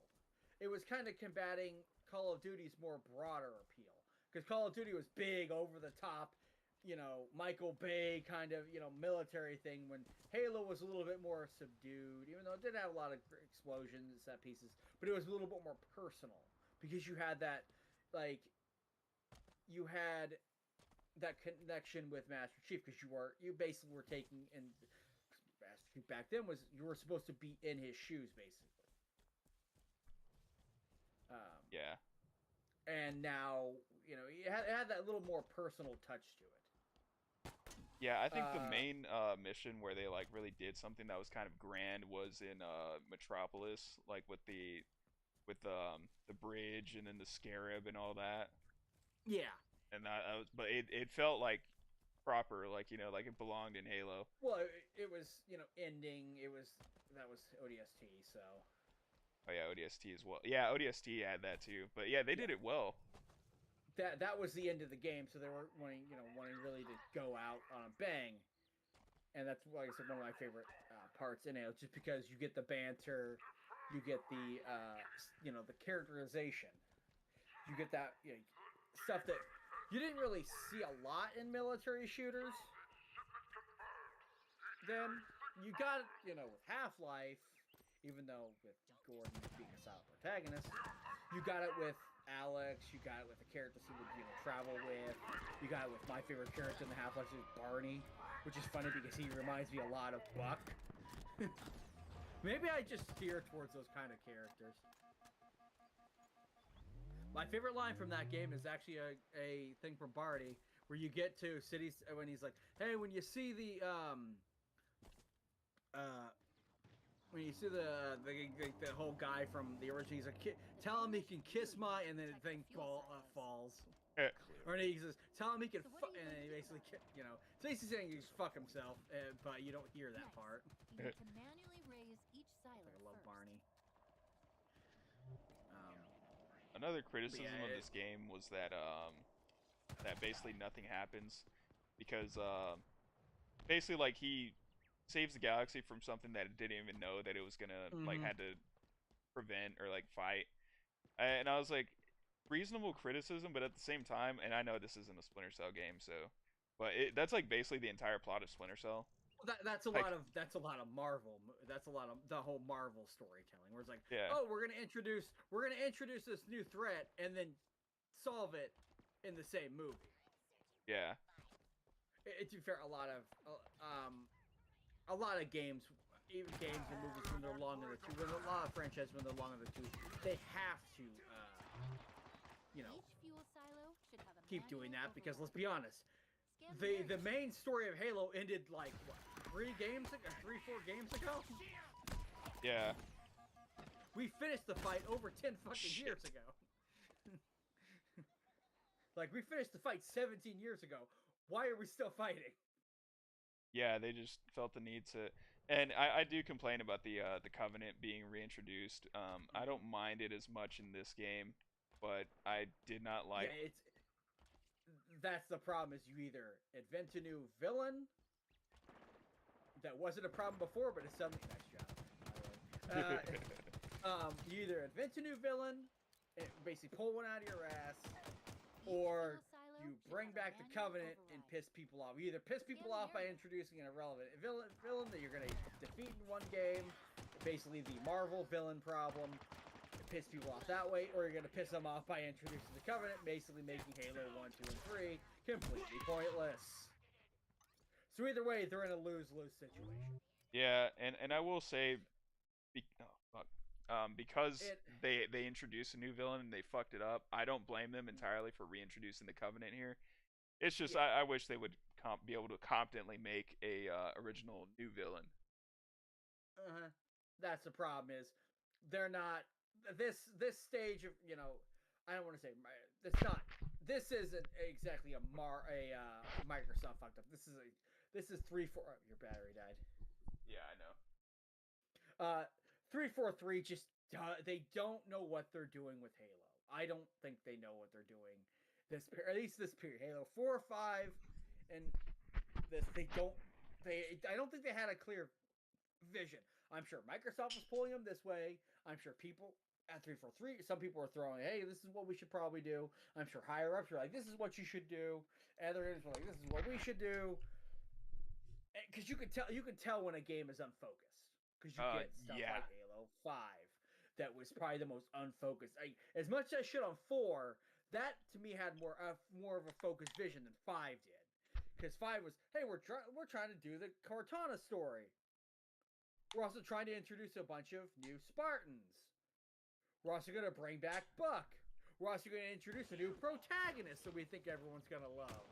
It was kind of combating Call of Duty's more broader appeal. Because Call of Duty was big, over the top, Michael Bay kind of, military thing, when Halo was a little bit more subdued, even though it did have a lot of explosions and set pieces, but it was a little bit more personal, because you had that, like, connection with Master Chief, because you basically were taking, and Master Chief back then you were supposed to be in his shoes, basically. Yeah. And now, it had that little more personal touch to it. Yeah, I think the main mission where they, like, really did something that was kind of grand was in Metropolis, like with the bridge and then the scarab and all that. Yeah. And but it felt like proper, like, like it belonged in Halo. Well, it was, ending. That was ODST, so. Oh yeah, ODST as well. Yeah, ODST had that too, but yeah, they did it well. That was the end of the game, so they were wanting really to go out on a bang, and that's, like I said, one of my favorite parts in it, just because you get the banter, you get the the characterization, you get that stuff that you didn't really see a lot in military shooters. Then you got with Half-Life, even though with Gordon being a solid protagonist, you got it with Alex, you got it with the characters who would travel with, you got it with my favorite character in the Half-Life is Barney, which is funny because he reminds me a lot of Buck. Maybe I just steer towards those kind of characters. My favorite line from that game is actually a thing from Barney, where you get to cities when he's like, hey, when you see the whole guy from the original, he's like, tell him he can kiss my, and then the thing falls. Or he says, tell him he can fuck, and then he basically, it's basically saying he can fuck himself, but you don't hear that part. You need to manually raise each silo I love first. Barney. Another criticism of this game was that that basically nothing happens, because basically, like, he saves the galaxy from something that it didn't even know that it was gonna like had to prevent or like fight, and I was like, reasonable criticism, but at the same time, and I know this isn't a Splinter Cell game, so, but that's like basically the entire plot of Splinter Cell. That's a Like- lot of Marvel. That's a lot of the whole Marvel storytelling, where it's like, Yeah. oh, we're gonna introduce this new threat and then solve it in the same movie. Yeah. To be fair, a lot of games, even games and movies when they're long in the tooth, a lot of franchises when they're long in the tooth, they have to, Each fuel silo should have a keep doing manual that because let's override. be honest, Scan the main story of Halo ended like what, 4 games ago. Yeah. We finished the fight over 10 fucking Shit. years ago. Like, we finished the fight 17 years ago. Why are we still fighting? Yeah, they just felt the need to, and I do complain about the Covenant being reintroduced. I don't mind it as much in this game, but I did not like. Yeah, that's the problem. Is you either invent a new villain that wasn't a problem before, but it's suddenly nice job. by the way. You either invent a new villain, and basically pull one out of your ass, or you bring back the Covenant and piss people off. You either piss people off by introducing an irrelevant villain that you're going to defeat in one game, basically the Marvel villain problem, piss people off that way, or you're going to piss them off by introducing the Covenant, basically making Halo 1, 2, and 3 completely pointless. So either way, they're in a lose-lose situation. Yeah, and I will say, because they introduced a new villain and they fucked it up, I don't blame them entirely for reintroducing the Covenant here. It's just I wish they would be able to competently make a original new villain. That's the problem is they're not this stage of, I don't want to say it's not. This isn't exactly a Microsoft fucked up. This is 3-4. Oh, your battery died. Yeah, I know. 343 just they don't know what they're doing with Halo. I don't think they know what they're doing. At least this period, Halo 4 or 5, and this I don't think they had a clear vision. I'm sure Microsoft was pulling them this way. I'm sure people at 343, some people were throwing, hey, this is what we should probably do. I'm sure higher ups were like, this is what you should do. Others were like, this is what we should do. Because you can tell when a game is unfocused. Because you get stuff like Halo 5 that was probably the most unfocused. As much as I shit on 4, that to me had more of a focused vision than 5 did. Because 5 was, hey, we're trying to do the Cortana story. We're also trying to introduce a bunch of new Spartans. We're also going to bring back Buck. We're also going to introduce a new protagonist that we think everyone's going to love.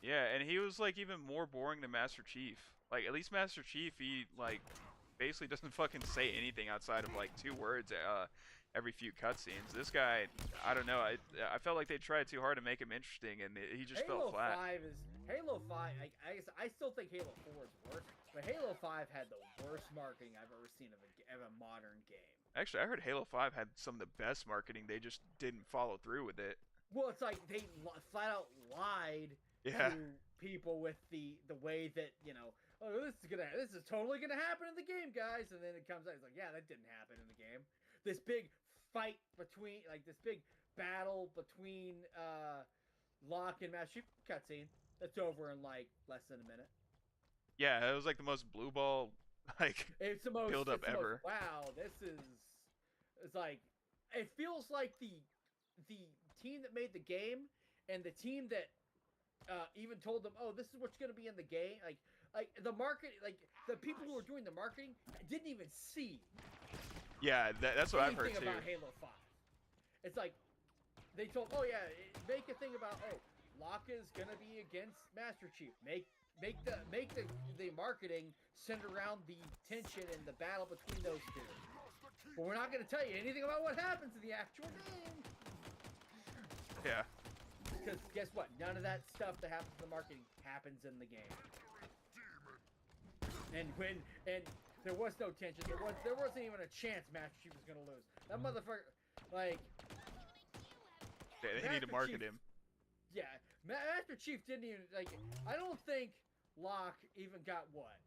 Yeah, and he was like even more boring than Master Chief. Like, at least Master Chief, he like basically doesn't fucking say anything outside of like 2 words every few cutscenes. This guy, I don't know. I felt like they tried too hard to make him interesting, and he just fell flat. Halo 5. I still think Halo 4 is worse, but Halo 5 had the worst marketing I've ever seen of a modern game. Actually, I heard Halo 5 had some of the best marketing. They just didn't follow through with it. Well, it's like they flat out lied to people with the way that, oh, this is totally gonna happen in the game, guys, and then it comes out, it's like, yeah, that didn't happen in the game. This big fight between, this big battle between Locke and Master Chief cutscene that's over in less than a minute. Yeah, it was like the most blue ball it's the most build up ever. Wow, it's like, it feels like the team that made the game and the team that even told them, oh, this is what's going to be in the game, like the market, the people who were doing the marketing didn't even see that's what I've heard too about Halo 5. It's like they told, oh yeah, make a thing about, oh, Locke is going to be against Master Chief, make the marketing center around the tension and the battle between those two. But we're not going to tell you anything about what happens in the actual game. Yeah. Because guess what? None of that stuff that happens in the marketing happens in the game. And there was no tension. There wasn't even a chance Master Chief was going to lose. That motherfucker, they need to market him. Yeah, Master Chief didn't even I don't think Locke even got what.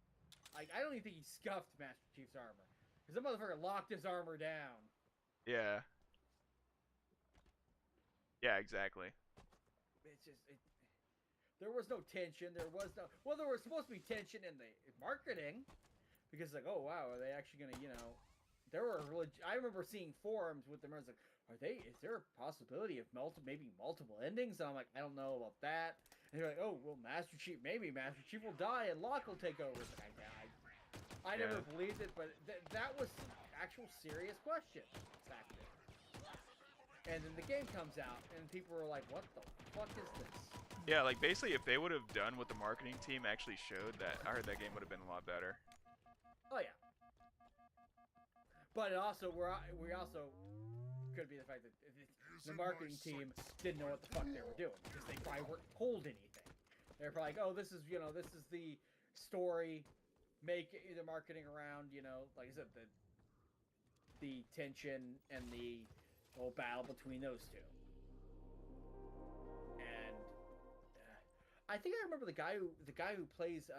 I don't even think he scuffed Master Chief's armor. Because that motherfucker locked his armor down. Yeah. Yeah, exactly. It's just there was no tension. There was no there was supposed to be tension in the marketing because like, oh wow, are they actually gonna there were I remember seeing forums with them. I was like, is there a possibility of maybe multiple endings? And I'm like, I don't know about that. And they're like, oh well, Master Chief will die and Locke will take over. It's like, I never believed it, but that was actual serious question back then. And then the game comes out, and people were like, what the fuck is this? Yeah, like basically if they would have done what the marketing team actually showed, that I heard that game would have been a lot better. Oh yeah. But also we also could be the fact that the marketing team didn't know what the fuck they were doing because they probably weren't told anything. They're probably like, oh, this is the story, make the marketing around, like I said, the tension and the whole battle between those two. And I think I remember the guy who plays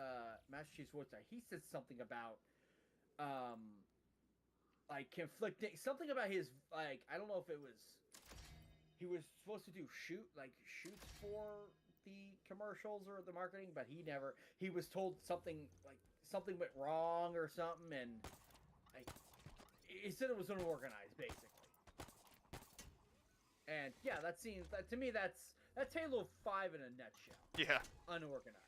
Master Chief's voice. He said something about like conflicting something about his like I don't know if it was he was supposed to do shoots for the commercials or the marketing, but he was told something went wrong or something, and he said it was unorganized basically. And yeah, to me that's Halo 5 in a nutshell. Yeah. Unorganized.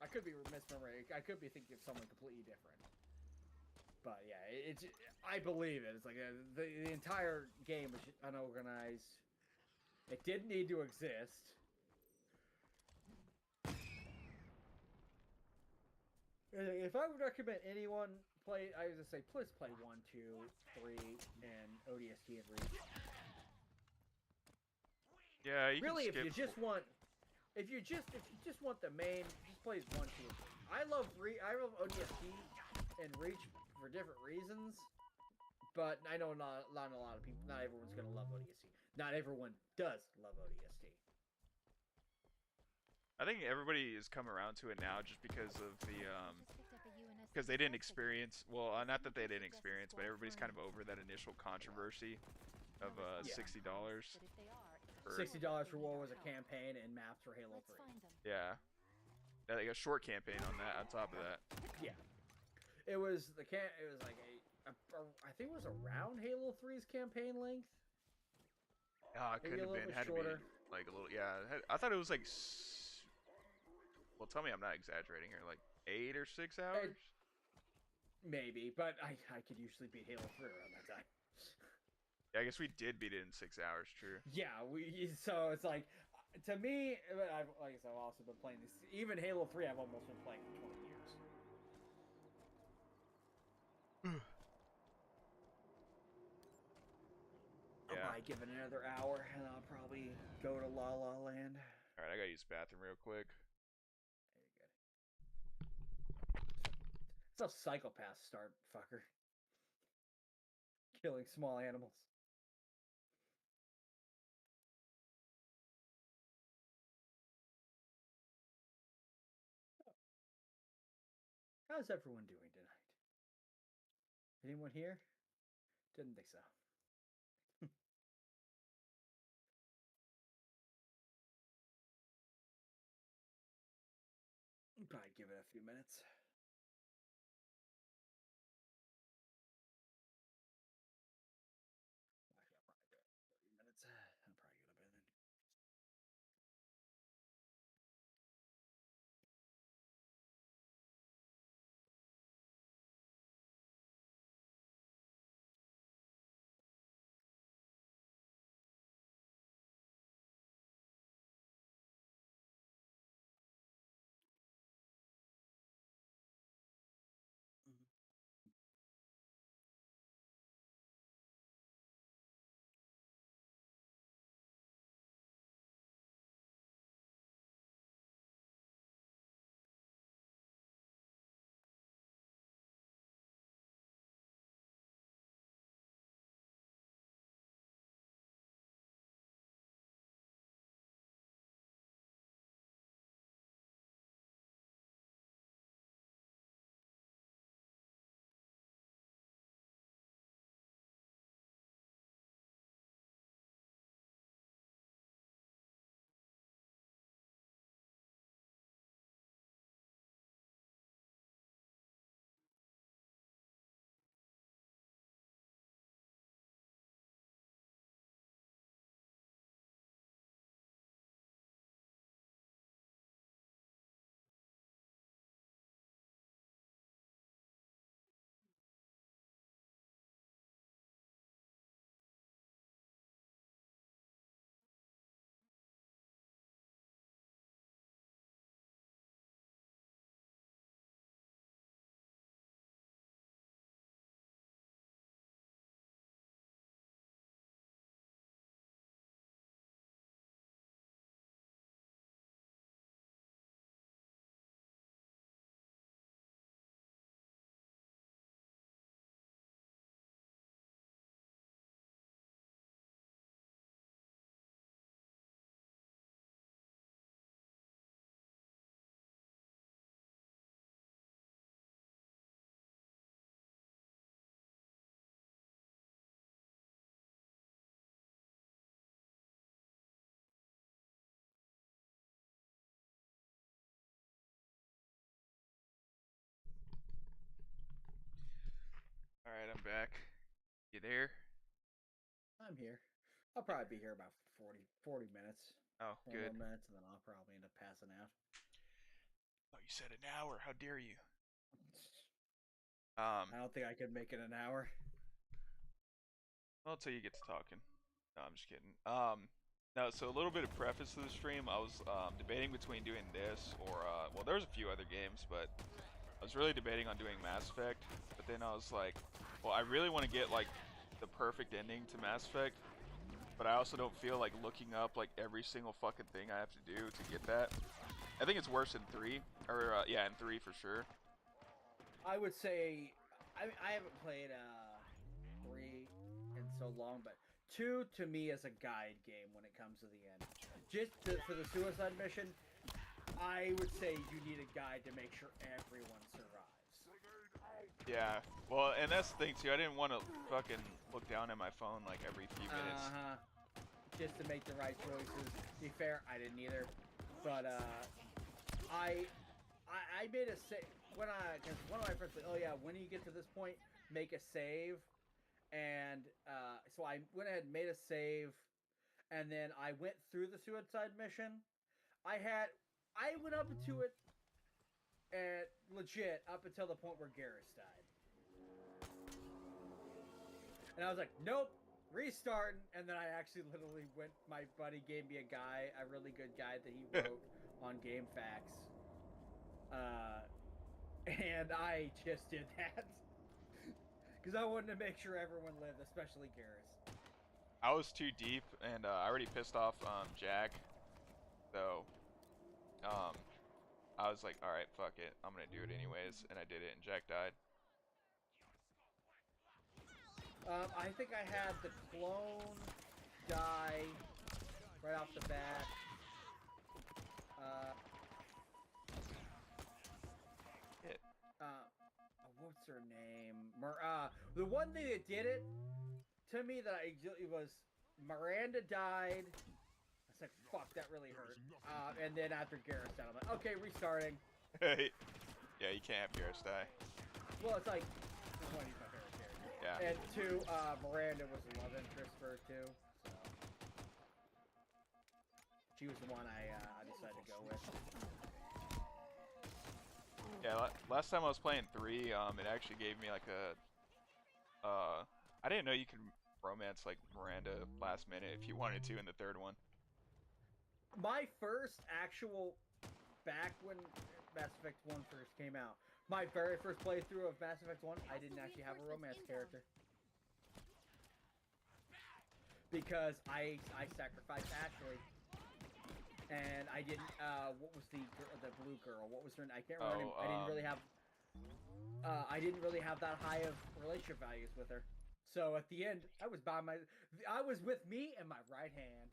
I could be misremembering. I could be thinking of someone completely different. But yeah, I believe it. It's like the entire game was unorganized. It didn't need to exist. If I would recommend anyone play, I was gonna say, please play 1, 2, 3, and ODST and Reach. Yeah, you really, can skip. if you just want the main, just play 1, 2, and 3. I love ODST and Reach for different reasons, but I know not a lot of people. Not everyone's gonna love ODST. Not everyone does love ODST. I think everybody has come around to it now just because of the because they didn't experience. Well, not that they didn't experience, but everybody's kind of over that initial controversy of $60. $60 for what was a campaign and maps for Halo 3. Yeah, like a short campaign on that. On top of that. Yeah. It was like I think it was around Halo 3's campaign length. Oh, it could have been. Had shorter. To be like a little. Yeah, I thought it was like. Well, tell me I'm not exaggerating here. Like 8 or 6 hours. Maybe, but I could usually beat Halo 3 around that time. Yeah, I guess we did beat it in 6 hours. True. Yeah, so it's like to me, like I said, I've also been playing this. Even Halo 3, I've almost been playing for 20 years. Yeah. I might give it another hour, and I'll probably go to La La Land. All right, I gotta use the bathroom real quick. It's how psychopaths start, fucker. Killing small animals. How's everyone doing tonight? Anyone here? Didn't think so. Probably give it a few minutes. You there? I'm here. I'll probably be here about 40 minutes. Oh, 4 good. more minutes, and then I'll probably end up passing out. Oh, you said an hour. How dare you? I don't think I could make it an hour. Well, until you get to talking. No, I'm just kidding. No, so a little bit of preface to the stream. I was debating between doing this or well, there's a few other games, but I was really debating on doing Mass Effect. But then I was like, well, I really want to get like the perfect ending to Mass Effect, but I also don't feel like looking up like every single fucking thing I have to do to get that. I think it's worse in 3, or yeah, in 3 for sure. I would say I haven't played 3 in so long, but 2 to me is a guide game when it comes to the end. Just for the suicide mission, I would say you need a guide to make sure everyone survives. Yeah, well, and that's the thing too. I didn't want to fucking look down at my phone like every few minutes. Just to make the right choices. To be fair, I didn't either, but I made a save because one of my friends said, "Oh yeah, when you get to this point, make a save." And so I went ahead and made a save, and then I went through the suicide mission. I went up to it, and legit up until the point where Garrus died, and I was like, "Nope, restarting." And then I actually literally went. My buddy gave me a really good guide that he wrote on GameFAQs. And I just did that. Because I wanted to make sure everyone lived, especially Garrus. I was too deep, and I already pissed off Jack. So, I was like, alright, fuck it. I'm gonna do it anyways. And I did it, and Jack died. I think I had the clone die right off the bat. What's her name? The one thing that did it to me that it was Miranda died. I was like, fuck, that really hurt. And then after Garrus died, I'm like, okay, restarting. Yeah, you can't have Garrus die. Well, it's like, one of my favorite characters. Yeah. And 2, Miranda was the love interest for her too. So she was the one I decided to go with. Yeah, last time I was playing 3, it actually gave me like a, I didn't know you could romance like Miranda last minute if you wanted to in the 3rd one. My first actual, back when Mass Effect 1 first came out, my very first playthrough of Mass Effect 1, I didn't actually have a romance character. Because I sacrificed Ashley. And I didn't. What was the blue girl? What was her name? I can't remember. I didn't really have. I didn't really have that high of relationship values with her. So at the end, I was with me and my right hand.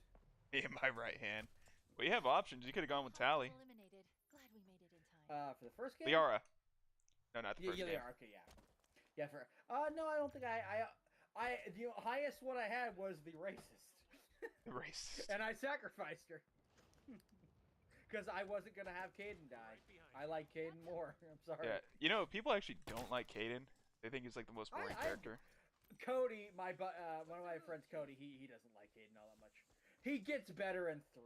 Me and my right hand. Well, you have options. You could have gone with Tali. Eliminated. Glad we made it in time. For the first game. Liara. No, not the first game. Liara. Okay, yeah. Yeah. No, I don't think the highest one I had was the racist. The racist. And I sacrificed her. Because I wasn't going to have Kaidan die. I like Kaidan more. I'm sorry. Yeah, you know, people actually don't like Kaidan. They think he's like the most boring character. Cody, one of my friends, Cody, he doesn't like Kaidan all that much. He gets better in 3.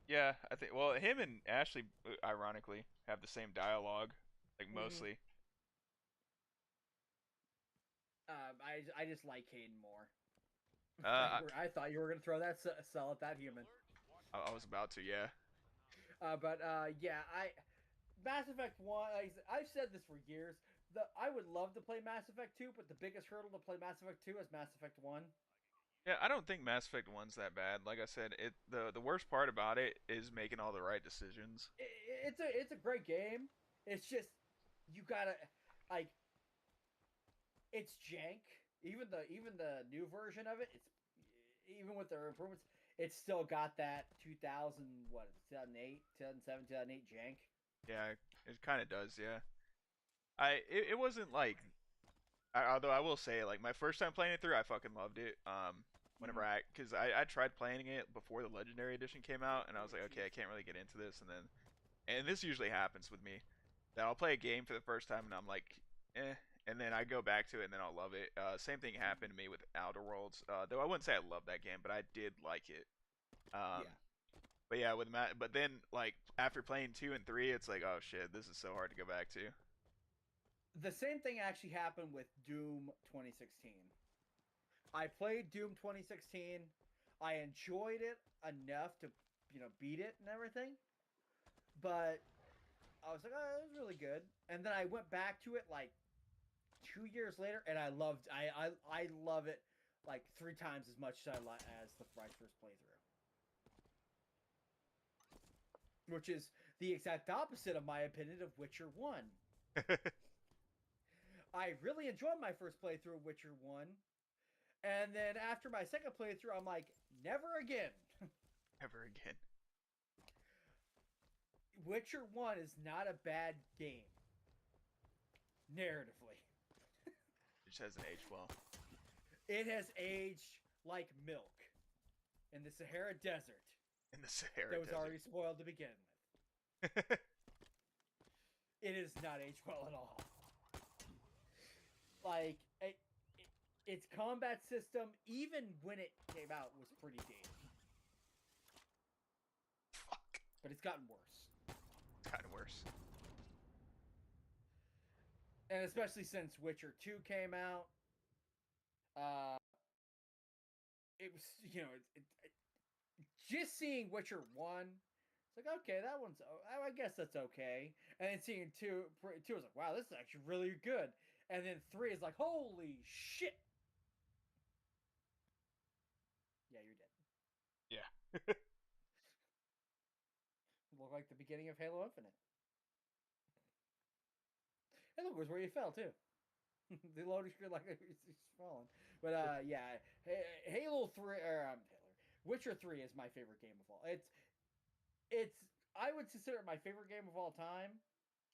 Yeah, I think, well, him and Ashley, ironically, have the same dialogue, like, mostly. I just like Kaidan more. I thought you were going to throw that cell at that human. I was about to, yeah. Yeah, Mass Effect 1, I've said this for years. I would love to play Mass Effect 2, but the biggest hurdle to play Mass Effect 2 is Mass Effect 1. Yeah, I don't think Mass Effect 1's that bad. Like I said, the worst part about it is making all the right decisions. It's a great game. It's just, you gotta, like, it's jank. Even the new version of it, even with their improvements, it's still got that 2008, 2007, 2008 jank. Yeah, it kind of does, yeah. It wasn't like, although I will say, like, my first time playing it through, I fucking loved it. Whenever because I tried playing it before the Legendary Edition came out, and I was like, okay, I can't really get into this, and this usually happens with me, that I'll play a game for the first time, and I'm like, eh, and then I go back to it, and then I'll love it. Same thing happened to me with Outer Worlds. Though I wouldn't say I love that game, but I did like it. Yeah. But yeah, but then like after playing 2 and 3, it's like, oh shit, this is so hard to go back to. The same thing actually happened with Doom 2016. I played Doom 2016. I enjoyed it enough to, beat it and everything. But I was like, oh, it was really good. And then I went back to it like 2 years later, and I love it like 3 times as much as as my first playthrough. Which is the exact opposite of my opinion of Witcher 1. I really enjoyed my first playthrough of Witcher 1. And then after my second playthrough, I'm like, never again. Never again. Witcher 1 is not a bad game. Narratively. It just hasn't aged well. It has aged like milk in the Sahara Desert. In the Sahara That was Desert. already spoiled to begin with. It is not aged well at all. Like, its combat system, even when it came out, was pretty dated. Fuck. But it's gotten worse. Gotten worse. And especially since Witcher 2 came out, it was, just seeing Witcher 1, it's like, okay, that one's, I guess that's okay. And then seeing 2 was like, wow, this is actually really good. And then 3 is like, holy shit. Yeah, you're dead. Yeah. Look like the beginning of Halo Infinite. And look, it was where you fell, too. The loading screen, like, it's falling. But, yeah, Halo 3, Witcher 3 is my favorite game of all. It's, I would consider it my favorite game of all time.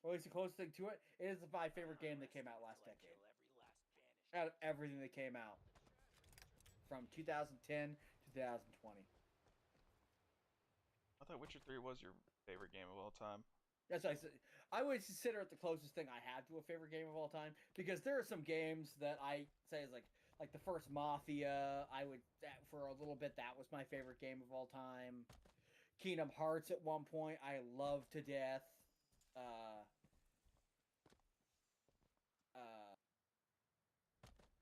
Or at least the closest thing to it. It is my favorite game that came out last decade. Out of everything that came out. From 2010 to 2020. I thought Witcher 3 was your favorite game of all time. That's what I said. I would consider it the closest thing I have to a favorite game of all time, because there are some games that I say is like the first Mafia. For a little bit, that was my favorite game of all time. Kingdom Hearts at one point I loved to death.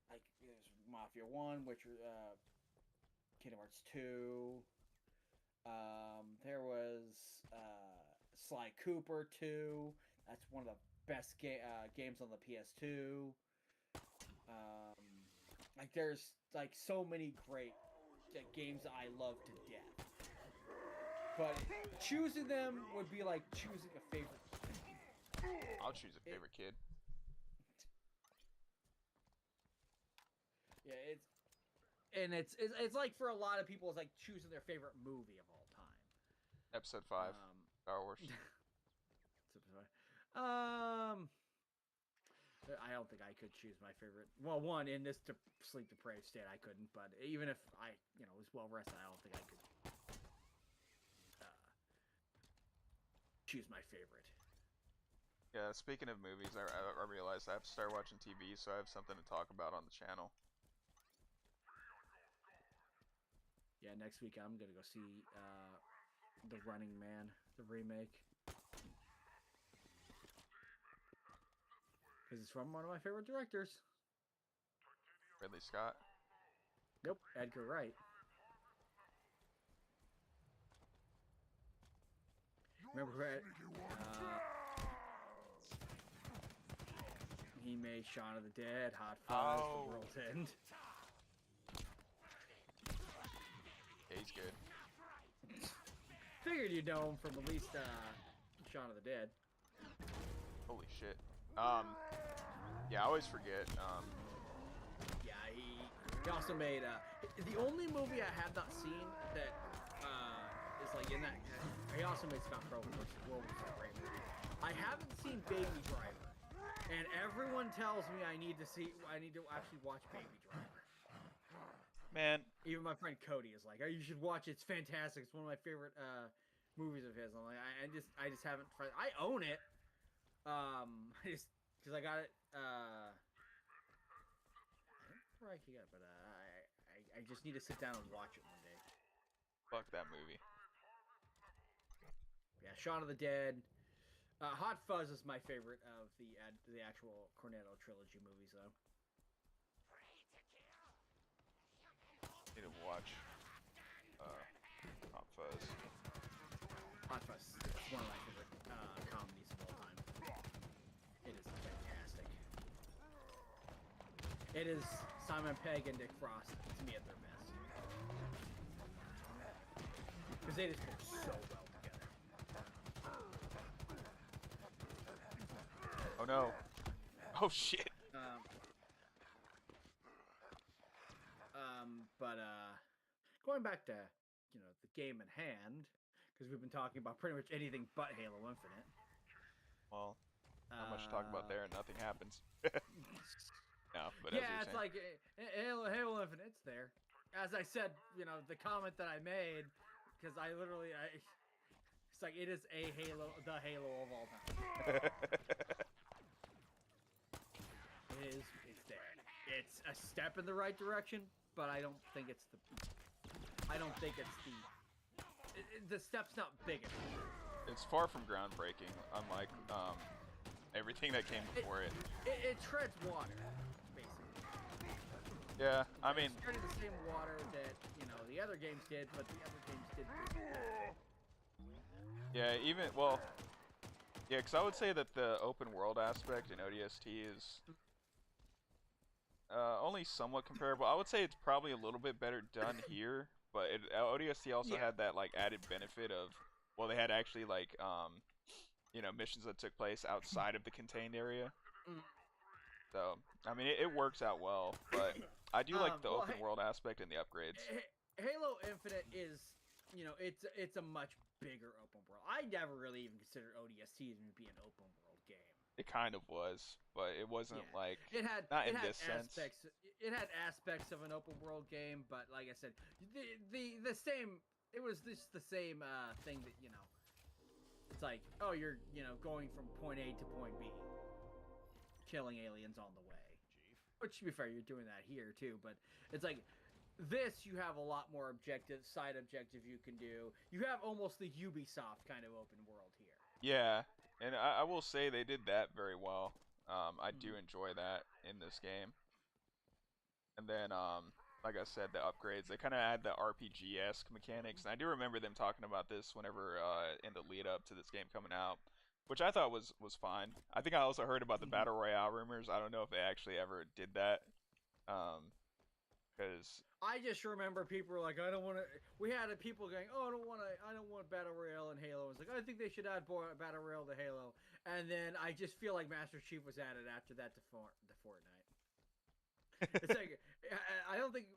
Like there's Mafia 1, Kingdom Hearts 2. There was Sly Cooper 2. That's one of the best games on the PS2. Like there's like so many great games that I love to death. But choosing them would be like choosing a favorite kid. I'll choose a favorite kid. Yeah, it's like for a lot of people, it's like choosing their favorite movie of all time. Episode 5, Star Wars. I don't think I could choose my favorite. Well, one, in this sleep deprived state, I couldn't. But even if I, was well rested, I don't think I could choose my favorite. Yeah, speaking of movies, I realized I have to start watching TV, so I have something to talk about on the channel. Yeah, next week I'm gonna go see The Running Man, the remake. Because it's from one of my favorite directors. Ridley Scott? Nope, Edgar Wright. Remember he made Shaun of the Dead, Hot Fuzz, The World's End. Yeah, he's good. Figured you'd know him from at least Shaun of the Dead. Holy shit. Yeah, I always forget. Yeah, he also made the only movie I have not seen that is like in that. He also made Scott Pilgrim vs. World, which is a great movie. I haven't seen Baby Driver, and everyone tells me I need to actually watch Baby Driver. Man, even my friend Cody is like, "Oh, you should watch it. It's fantastic. It's one of my favorite movies of his." I'm like, I just haven't tried. I own it. Because I got it probably could get, but I just need to sit down and watch it one day. Fuck that movie. Yeah, Shaun of the Dead. Hot Fuzz is my favorite of the actual Cornetto trilogy movies, though. Need to watch Hot Fuzz. Hot Fuzz is one of my favorite comedies of all time. It is fantastic. It is Simon Pegg and Nick Frost, to me, at their best. Because they just work so well together. Oh no. Oh shit. But going back to, you know, the game in hand, because we've been talking about pretty much anything but Halo Infinite. Well, not much to talk about there, and nothing happens. No, but yeah, it's like Halo Infinite, it's there. As I said, you know, the comment that I made, because it's like it is the Halo of all time. It's there. It's a step in the right direction, but I don't think it's the step's not big enough. It's far from groundbreaking, unlike everything that came before it. It treads water, basically. Yeah, I mean, it's treading the same water that, you know, the other games did, but the other games did. Yeah, because I would say that the open world aspect in ODST is only somewhat comparable. I would say it's probably a little bit better done here, but ODST also had that like added benefit of, well, they had actually like you know, missions that took place outside of the contained area. So I mean, it works out well, but I do like the open world aspect and the upgrades. Halo Infinite is, you know, it's a much bigger open world. I never really even considered ODST to be an open world game. It kind of was, but it wasn't like it had this sense. It had aspects of an open world game, but like I said, the same. It was just the same thing that, you know. It's like, oh, you're, you know, going from point A to point B, killing aliens on the way. Which, to be fair, you're doing that here too. But it's like this, you have a lot more side objective you can do. You have almost the Ubisoft kind of open world here. Yeah, and I will say they did that very well. I do enjoy that in this game. And then, like I said, the upgrades, they kind of add the RPG-esque mechanics. And I do remember them talking about this whenever in the lead up to this game coming out, which I thought was fine. I think I also heard about the Battle Royale rumors. I don't know if they actually ever did that. Because I just remember people were like, I don't want to. We had people going, oh, I don't want Battle Royale in Halo. It's like, I think they should add Battle Royale to Halo. And then I just feel like Master Chief was added after that to Fortnite. It's like, I don't think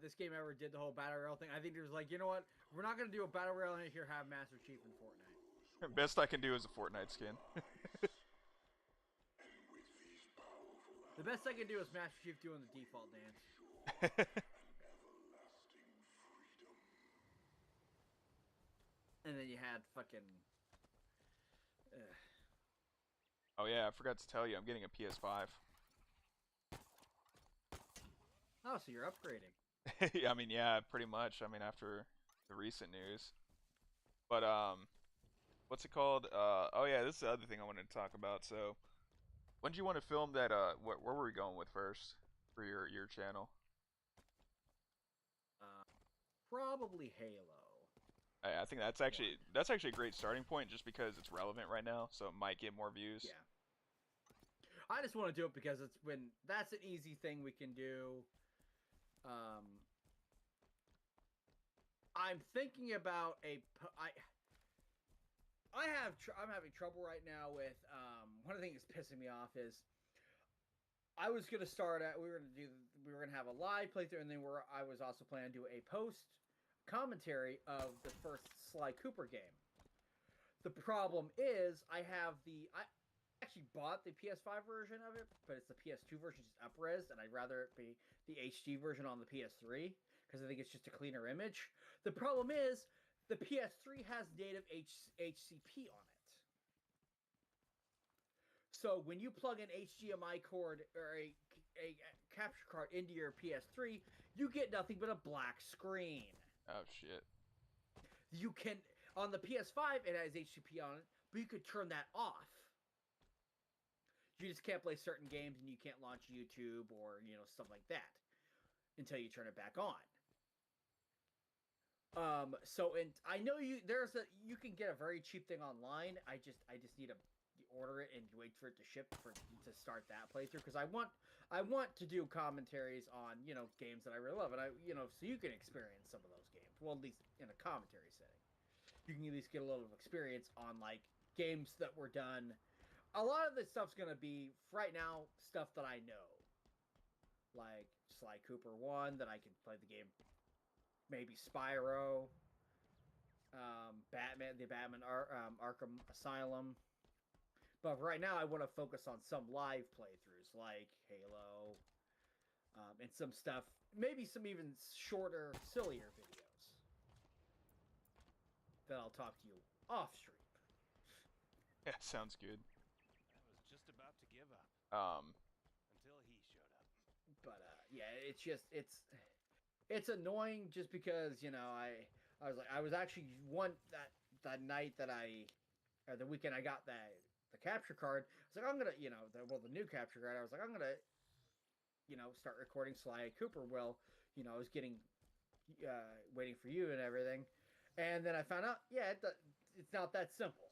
this game ever did the whole Battle Royale thing. I think it was like, you know what? We're not going to do a Battle Royale in here, have Master Chief in Fortnite. Best I can do is a Fortnite skin. The best I can do is Master Chief doing the default dance. And then you had fucking... Oh yeah, I forgot to tell you, I'm getting a PS5. Oh, so you're upgrading. I mean, yeah, pretty much. I mean, after the recent news. But, what's it called? Oh yeah, this is the other thing I wanted to talk about. So, when did you want to film that, where were we going with first for your channel? Probably Halo. I think that's actually a great starting point, just because it's relevant right now, so it might get more views. Yeah. I just want to do it because that's an easy thing we can do. I'm thinking about I'm having trouble right now with one of the things that's pissing me off is I was gonna we were gonna have a live playthrough, and then I was also planning to do a post commentary of the first Sly Cooper game. The problem is I actually bought the PS5 version of it, but it's the PS2 version, just up-res, and I'd rather it be the HD version on the PS3 because I think it's just a cleaner image. The problem is the PS3 has native HCP on it. So when you plug an HDMI cord or a capture card into your PS3, you get nothing but a black screen. Oh shit. You can on the PS5 it has HTTP on it, but you could turn that off. You just can't play certain games and you can't launch YouTube or, you know, stuff like that until you turn it back on. So and I know you can get a very cheap thing online. I just need to order it and wait for it to ship to start that playthrough, because I want to do commentaries on, you know, games that I really love, and so you can experience some of those games. Well, at least in a commentary setting, you can at least get a little experience on like games that were done. A lot of this stuff's gonna be right now stuff that I know, like Sly Cooper 1, that I can play the game. Maybe Spyro, Batman, the Batman Arkham Asylum. But right now, I want to focus on some live playthroughs, like Halo, and some stuff, maybe some even shorter, sillier videos that I'll talk to you off stream. Yeah, sounds good. I was just about to give up. Until he showed up. But yeah, it's just it's annoying just because, you know, I was actually that night that or the weekend I got the capture card. I was like, I'm gonna, you know, the new capture card. I was like, I'm gonna, you know, start recording Sly Cooper. Well, you know, I was getting waiting for you and everything, and then I found out, yeah, it's not that simple.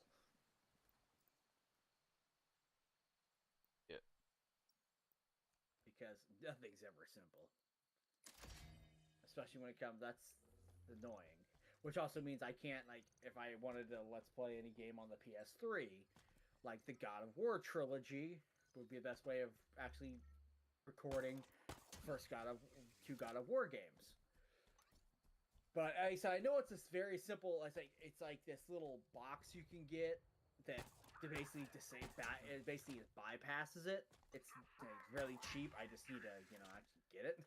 Yeah. Because nothing's ever simple. Especially when it comes, that's annoying. Which also means I can't, like, if I wanted to Let's Play any game on the PS3, like the God of War trilogy would be the best way of actually recording two God of War games. But I know it's this very simple, it's like this little box you can get that basically it basically bypasses it. It's really cheap. I just need to, you know, actually get it.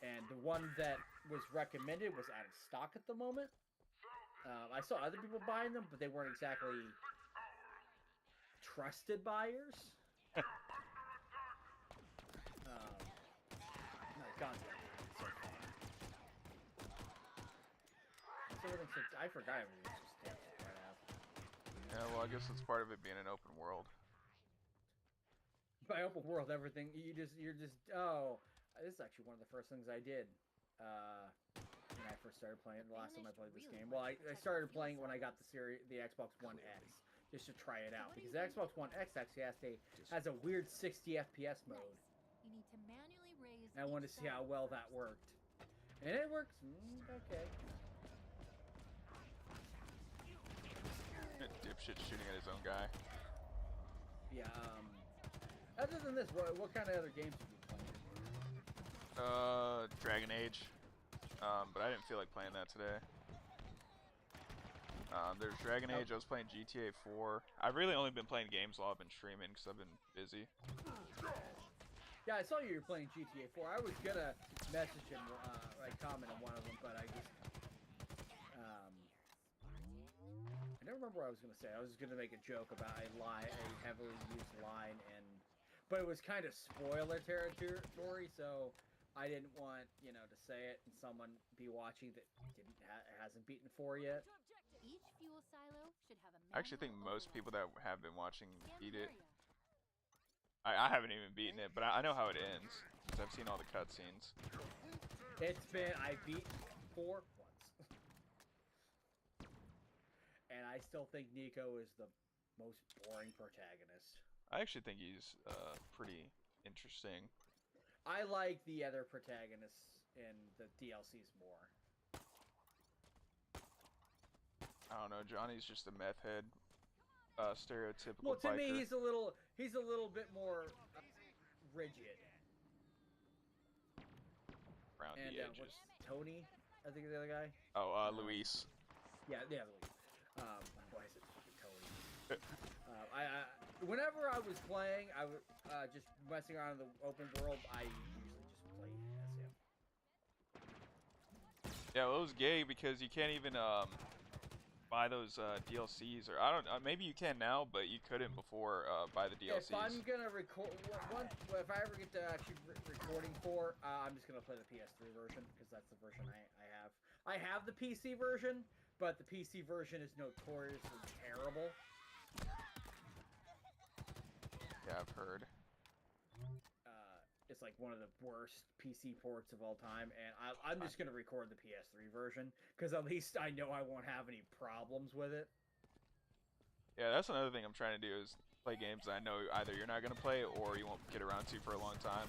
And the one that was recommended was out of stock at the moment. I saw other people buying them, but they weren't exactly trusted buyers. I forgot everything was just dancing right out. Yeah, well, I guess it's part of it being an open world. By open world, everything you're just oh. This is actually one of the first things I did when I first started playing. The last time I played this game. Well, I started playing when I got the Xbox One X, just to try it out, because the Xbox One X actually has a weird 60 FPS mode. You need to manually raise. And I wanted to see how well that worked, and it works okay. Dipshit shooting at his own guy. Yeah. Other than this, what kind of other games have you played? Dragon Age, but I didn't feel like playing that today. There's Dragon Age. I was playing GTA 4. I've really only been playing games while I've been streaming because I've been busy. Yeah, I saw you were playing GTA 4. I was gonna message him, comment on one of them, but I just, I don't remember what I was gonna say. I was gonna make a joke about a heavily used line, but it was kind of spoiler territory, so I didn't want, you know, to say it and someone be watching that hasn't beaten 4 yet. Each fuel silo should have a I actually think most people that have been watching beat it. I haven't even beaten it, but I know how it ends because I've seen all the cutscenes. I beat 4 once, and I still think Nico is the most boring protagonist. I actually think he's pretty interesting. I like the other protagonists in the DLCs more. I don't know. Johnny's just a meth head, stereotypical. Well, to biker. me, he's a little bit more rigid. Around and the edges. what's Tony? I think the other guy. Oh, Luis. Yeah, Luis. Why is it Tony? Whenever I was playing, I was just messing around in the open world. I usually just played as him. Yeah, well, it was gay because you can't even buy those DLCs, or I don't know, maybe you can now, but you couldn't before buy the DLCs. If I'm gonna record, if I ever get to actually recording for, I'm just gonna play the PS3 version because that's the version I have. I have the PC version, but the PC version is notoriously terrible. Yeah, I've heard. It's like one of the worst PC ports of all time, and I'm just gonna record the PS3 version because at least I know I won't have any problems with it. Yeah, that's another thing I'm trying to do is play games that I know either you're not gonna play or you won't get around to for a long time.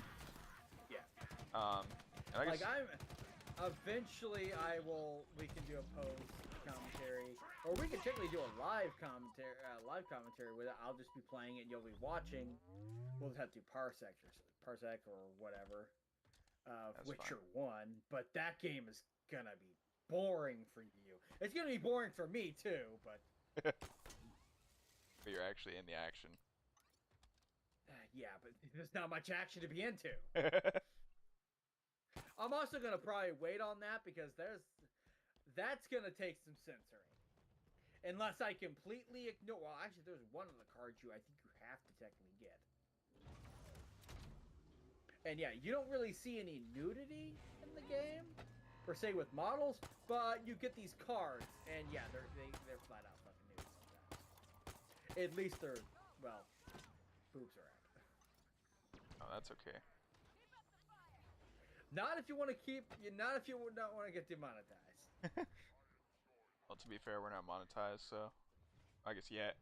Yeah. And I guess... Eventually we can do a post commentary, or we can technically do a live commentary with it. I'll just be playing it and you'll be watching. We'll just have to do Parsec or whatever. Witcher 1, but that game is gonna be boring for you. It's gonna be boring for me too, but... But you're actually in the action. Yeah, but there's not much action to be into. I'm also gonna probably wait on that because that's gonna take some censoring. Unless I completely ignore... Well, actually, there's one of the cards I think you have to technically get. And yeah, you don't really see any nudity in the game, per se with models, but you get these cards, and yeah, they're flat out fucking nude sometimes. At least they're, well, boobs are out. Oh, that's okay. Not if you want to not if you don't want to get demonetized. Well, to be fair, we're not monetized, so I guess yet.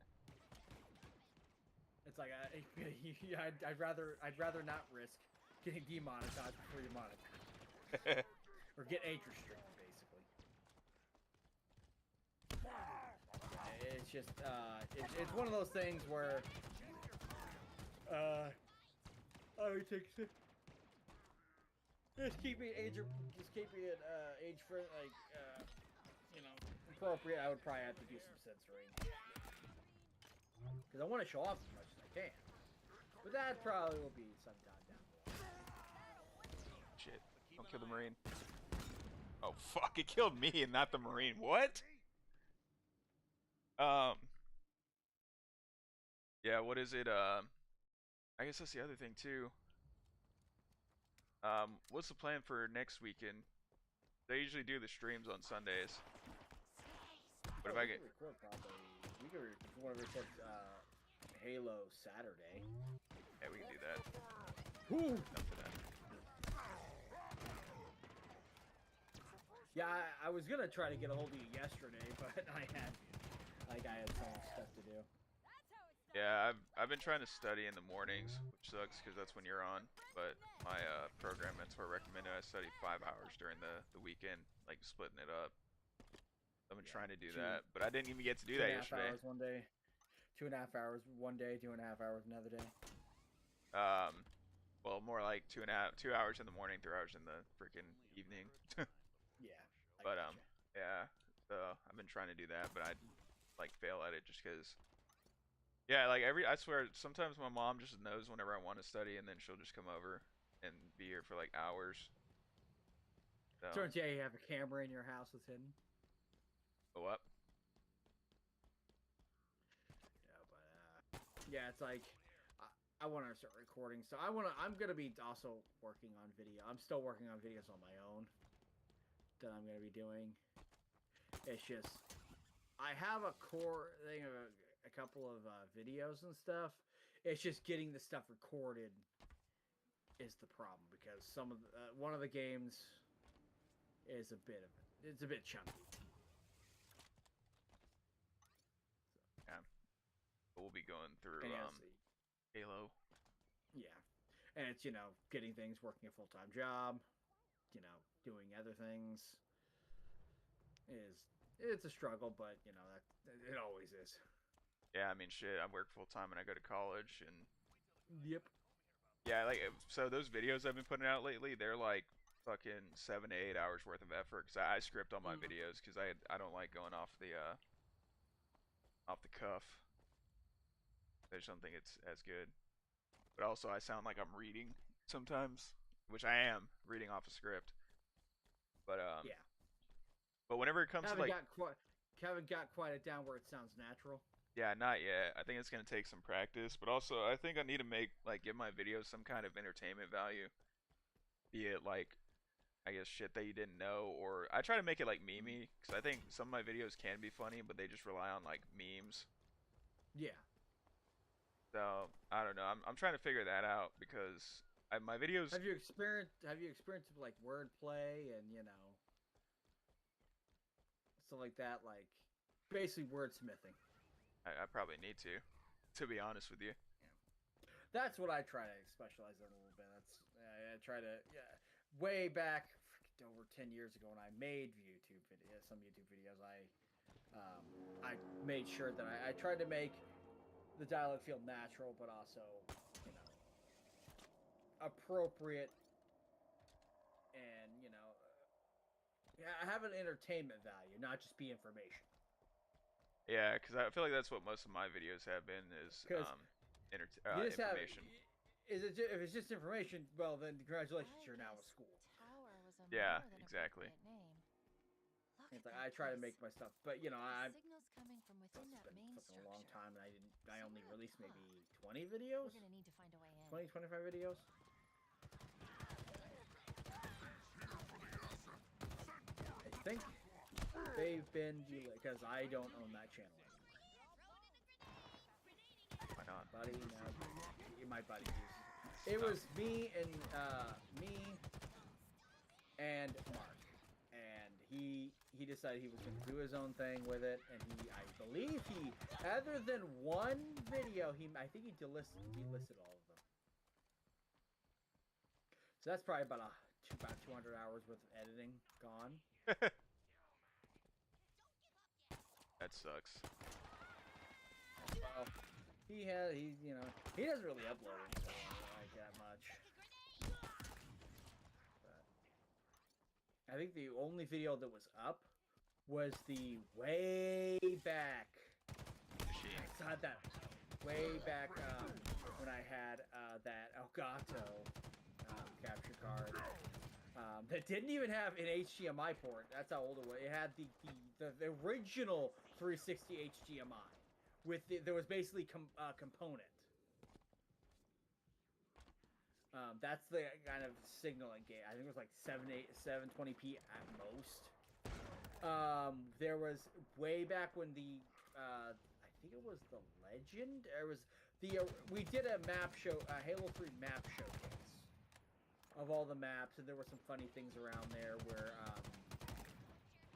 It's like I'd rather not risk getting demonetized before you monetize, or get age restricted, basically. It's just it's one of those things where I would take just keeping it age friendly, like appropriate. I would probably have to do some censoring because I want to show off as much as I can, but that probably will be sometime down the line. Shit! Don't kill the Marine. Oh fuck! It killed me and not the Marine. What? Yeah. What is it? I guess that's the other thing too. What's the plan for next weekend? They usually do the streams on Sundays. But if I get... We could record Halo Saturday. Yeah, we can do that. Woo! Enough for that. Yeah, I was gonna try to get a hold of you yesterday, but I had so much stuff to do. Yeah, I've been trying to study in the mornings, which sucks because that's when you're on. But my program mentor recommended I study 5 hours during the weekend, like splitting it up. I've been trying to do that, but I didn't even get to do that yesterday. 2.5 hours one day, 2.5 hours one day, 2.5 hours another day. Well, more like 2 hours in the morning, 3 hours in the freaking evening. Yeah. But yeah. So I've been trying to do that, but I like fail at it just because. Yeah, like I swear, sometimes my mom just knows whenever I want to study, and then she'll just come over and be here for like hours. So. Turns out you have a camera in your house that's hidden. Go up. Yeah, but yeah, it's like I want to start recording, so I'm gonna be also working on video. I'm still working on videos on my own that I'm gonna be doing. It's just I have a core thing of a couple of videos and stuff. It's just getting the stuff recorded is the problem because some of one of the games is a bit chunky. Yeah, we'll be going through Halo. Yeah, and it's getting things, working a full-time job, doing other things. It's a struggle, but it always is. Yeah, I mean, shit, I work full-time and I go to college, and... Yep. Yeah, like, so those videos I've been putting out lately, they're like fucking 7 to 8 hours worth of effort, because I script all my videos, because I don't like going off the cuff. I just don't think it's as good. But also, I sound like I'm reading sometimes, which I am, reading off a script. But, yeah. But whenever it comes to, like... haven't got quite it down where it sounds natural. Yeah, not yet. I think it's gonna take some practice, but also I think I need to give my videos some kind of entertainment value. Be it like, I guess shit that you didn't know, or I try to make it like memey, because I think some of my videos can be funny, but they just rely on like memes. Yeah. So I don't know. I'm trying to figure that out because my videos. Have you experienced like wordplay and stuff like that, like basically wordsmithing? I probably need to be honest with you. That's what I try to specialize in a little bit. I try to way back over 10 years ago when I made some YouTube videos. I made sure that I tried to make the dialogue feel natural, but also appropriate, and have an entertainment value, not just be information. Yeah, because I feel like that's what most of my videos have been is information. If it's just information, well then congratulations, you're now a school. Yeah, exactly. It's like I try to make my stuff, but I Signals coming from within that main a long structure. time, and I only released maybe 20 videos. We're gonna need to find a way in. 20, 25 videos. I think they've been because I don't own that channel anymore. Why not? Buddy, no, my buddy uses. It was me and Mark, and he decided he was going to do his own thing with it, and I believe other than one video, I think he delisted all of them. So that's probably about 200 hours worth of editing gone. That sucks. Well, he doesn't really upload anymore like that much. But I think the only video that was up was the way back. I had that way back when I had that Elgato capture card that didn't even have an HDMI port. That's how old it was. It had the original 360 HDMI there was basically component. That's the kind of signal it gave. I think it was like 720p at most. There was way back when I think it was the Legend. We did a map show, a Halo 3 map showcase of all the maps, and there were some funny things around there where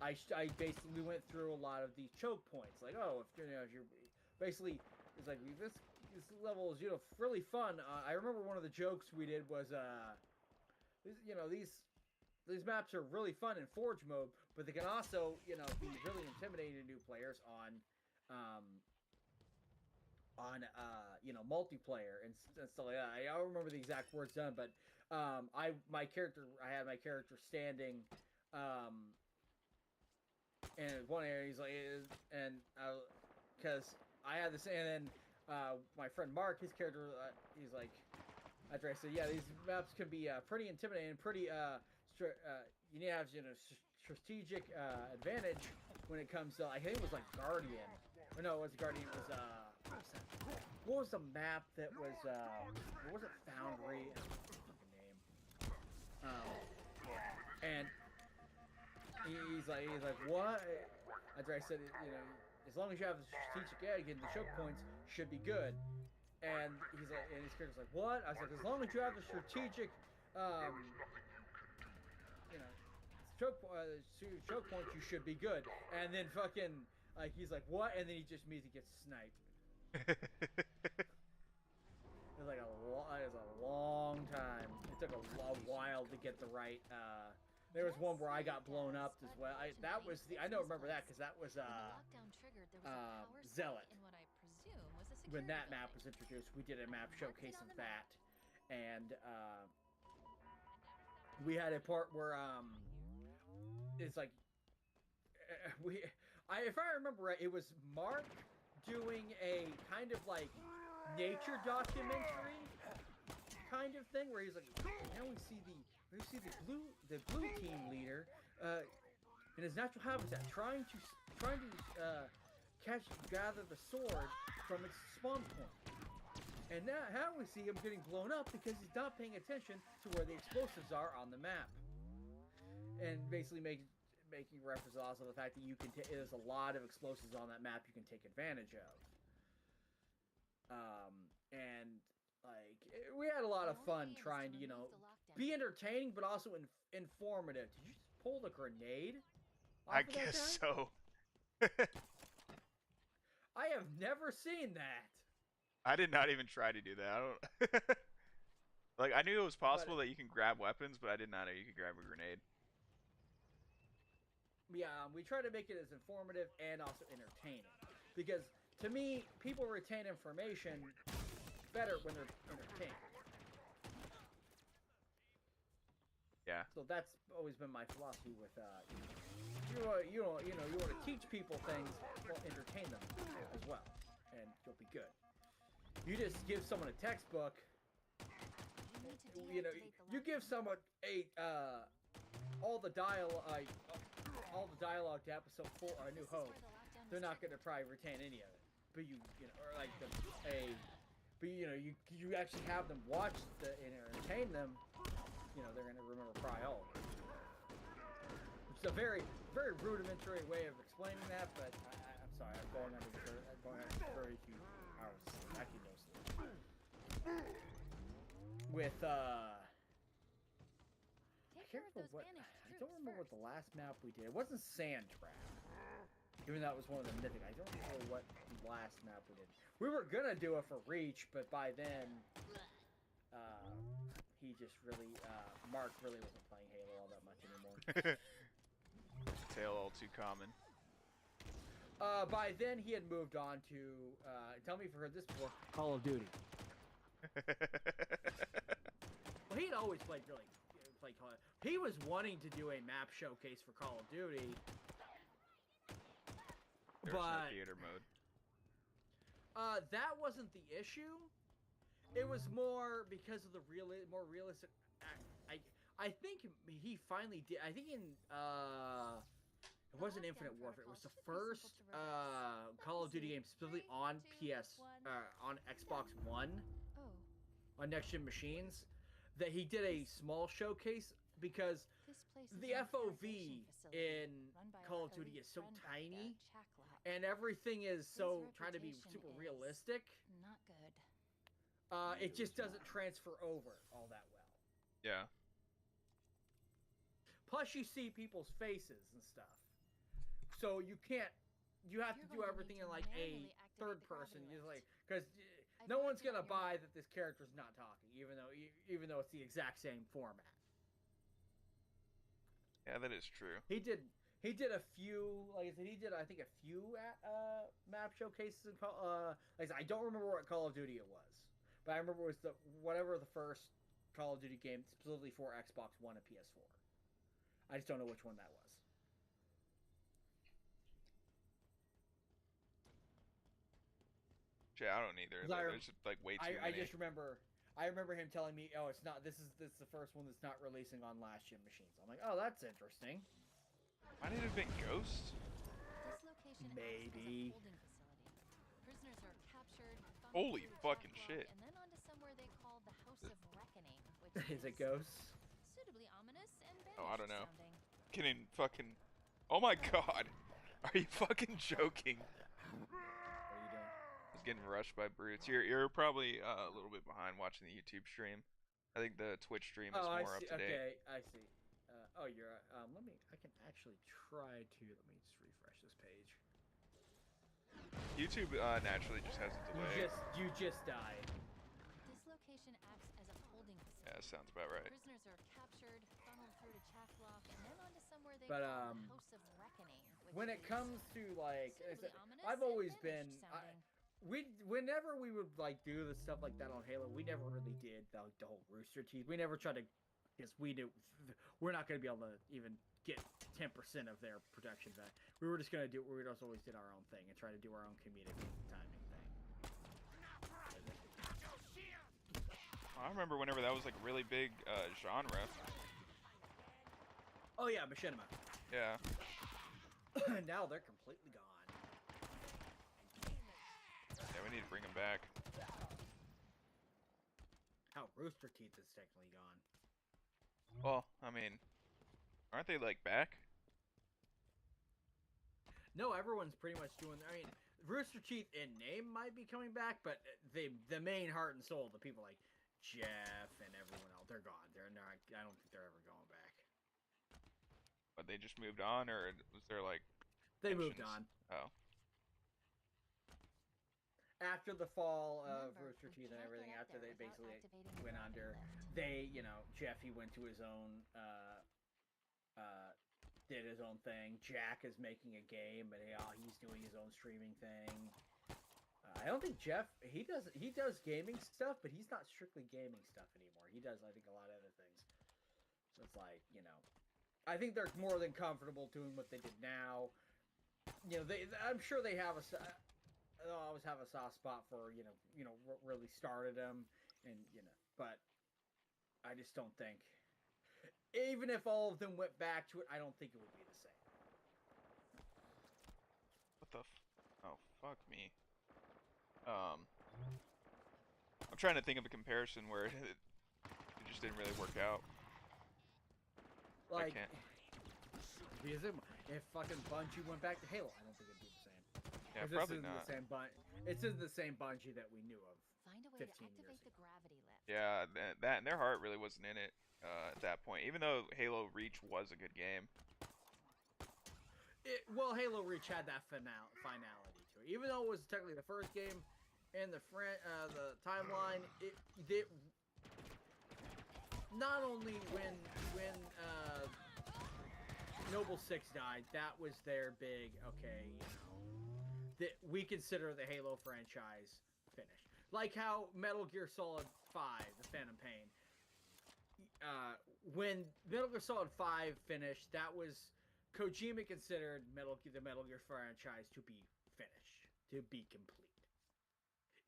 I basically went through a lot of these choke points. Like, oh, if you're basically, it's like this level is really fun. I remember one of the jokes we did was these maps are really fun in Forge mode, but they can also be really intimidating to new players on multiplayer and stuff like that. I don't remember the exact words done, but I had my character standing in one area. He's like, because I had this, and then my friend Mark, his character, he's like, after I said, yeah, these maps can be pretty intimidating, pretty you need to have strategic advantage when it comes to, I think it was like Guardian. Or no, it was Guardian. It was what was the map that was what was it? Foundry. I don't know the name. And he's like, what? After I said, as long as you have the strategic edge and the choke points should be good. And he's like, and his character's like, what? I was like, as long as you have the strategic, choke points, you should be good. And then fucking, like, he's like, what? And then he just immediately gets sniped. It was like a long time. It took a while to get the right. There was one where I got blown up as well. I don't remember that because that was Zealot. When that map was introduced, we did a map showcase of that, and we had a part where it's like if I remember right, it was Mark doing a kind of like nature documentary kind of thing where he's like, now we see the blue team leader in his natural habitat, trying to gather the sword from its spawn point. And now we see him getting blown up because he's not paying attention to where the explosives are on the map. And basically making reference also to the fact that there's a lot of explosives on that map you can take advantage of. And like we had a lot of fun trying to, be entertaining but also informative. Did you just pull the grenade? I guess so. I have never seen that. I did not even try to do that. I don't like I knew it was possible that you can grab weapons, but I did not know you could grab a grenade. Yeah, we try to make it as informative and also entertaining. Because to me, people retain information better when they're entertained. Yeah. So that's always been my philosophy with you want to teach people things, well, entertain them as well, and you'll be good. You just give someone a textbook, you give someone all the dialogue to episode 4, A New Hope. They're not going to probably retain any of it. But you actually have them watch and entertain them. They're going to remember probably all of it. Which is a very, very rudimentary way of explaining that, but I'm sorry, I'm going on very few hours. Actually, no sleep. With I don't remember what the last map we did. It wasn't Sand Trap. Even though it was one of the mythic. I don't remember what last map we did. We were gonna do it for Reach, but by then he just really Mark really wasn't playing Halo all that much anymore. Tale all too common. By then he had moved on to tell me if you heard this before, Call of Duty. Well, he'd always played Call of Duty. He was wanting to do a map showcase for Call of Duty. There's no theater mode. That wasn't the issue. It was more because of the more realistic. I think he finally did. I think in it wasn't Infinite Warfare. It was the first Call of Duty game specifically on on Xbox One, on next gen machines, that he did a small showcase because the FOV in Call of Duty is so tiny, and everything is so trying to be super realistic. Not good. It just doesn't transfer over all that well. Yeah. Plus, you see people's faces and stuff, so you can't. You have to do everything in like a third person. Because no one's gonna buy that this character's not talking, even though it's the exact same format. Yeah, that is true. He did a few, like I said, I think a few map showcases. Like I said, I don't remember what Call of Duty it was, but I remember it was the first Call of Duty game specifically for Xbox One and PS4. I just don't know which one that was. Yeah, I don't either. There's like way too many. I remember him telling me, "Oh, it's not. This is the first one that's not releasing on last gen machines." I'm like, "Oh, that's interesting." Might it have been Ghost? This location maybe. Acts as a holding facility. Prisoners are captured, Holy fucking shit! And then onto somewhere they call the House of Reckoning, which is it Ghost? Suitably ominous and Oh, I don't know. sounding. Getting fucking. Oh my god! Are you fucking joking? Getting rushed by brutes. You're probably a little bit behind watching the YouTube stream. I think the Twitch stream is more up to date. Okay, I see. You're. I can actually try to. Let me just refresh this page. YouTube naturally just has a delay. You just died. This location acts as a holding facility. Yeah, sounds about right. Prisoners are captured, funneled through to Chafflock, and then onto somewhere they But, call the House of Reckoning. When it comes to like, I've always been. Whenever we would like do the stuff like that on Halo, we never really did the whole Rooster Teeth. We never tried to, because we're not going to be able to even get 10% of their production back. We were just going to do. We just always did our own thing and try to do our own comedic timing thing. I remember whenever that was like a really big genre. Oh yeah, Machinima. Yeah. Now they're completely gone. Yeah, we need to bring him back. How Rooster Teeth is technically gone. Well, I mean, aren't they like back? No, everyone's pretty much doing. I mean, Rooster Teeth in name might be coming back, but the main heart and soul, the people like Jeff and everyone else, they're gone. They're not. I don't think they're ever going back. But they just moved on, or was there like? They moved tensions? on. Oh. After the fall of Rooster Teeth and everything, after they basically went under, they, Jeffy went to his own, did his own thing. Jack is making a game, but he's doing his own streaming thing. I don't think Jeff, he does gaming stuff, but he's not strictly gaming stuff anymore. He does, I think, a lot of other things. So it's like, I think they're more than comfortable doing what they did now. I'm sure they have they'll always have a soft spot for what really started them, and but I just don't think, even if all of them went back to it, I don't think it would be the same. What the? Oh, fuck me. I'm trying to think of a comparison where it just didn't really work out. Like, I can't. Because if fucking Bungie went back to Halo, I don't think it'd be the same. Yeah, this probably isn't not. This isn't the same Bungie that we knew of. Find a way 15 to activate years the ago. gravity lift. Yeah, that and their heart really wasn't in it at that point. Even though Halo Reach was a good game. Well, Halo Reach had that finality to it. Even though it was technically the first game in the timeline, it not only when Noble 6 died, that was their big, okay, that we consider the Halo franchise finished. Like how Metal Gear Solid 5, The Phantom Pain, when Metal Gear Solid 5 finished, that was Kojima considered the Metal Gear franchise to be finished, to be complete.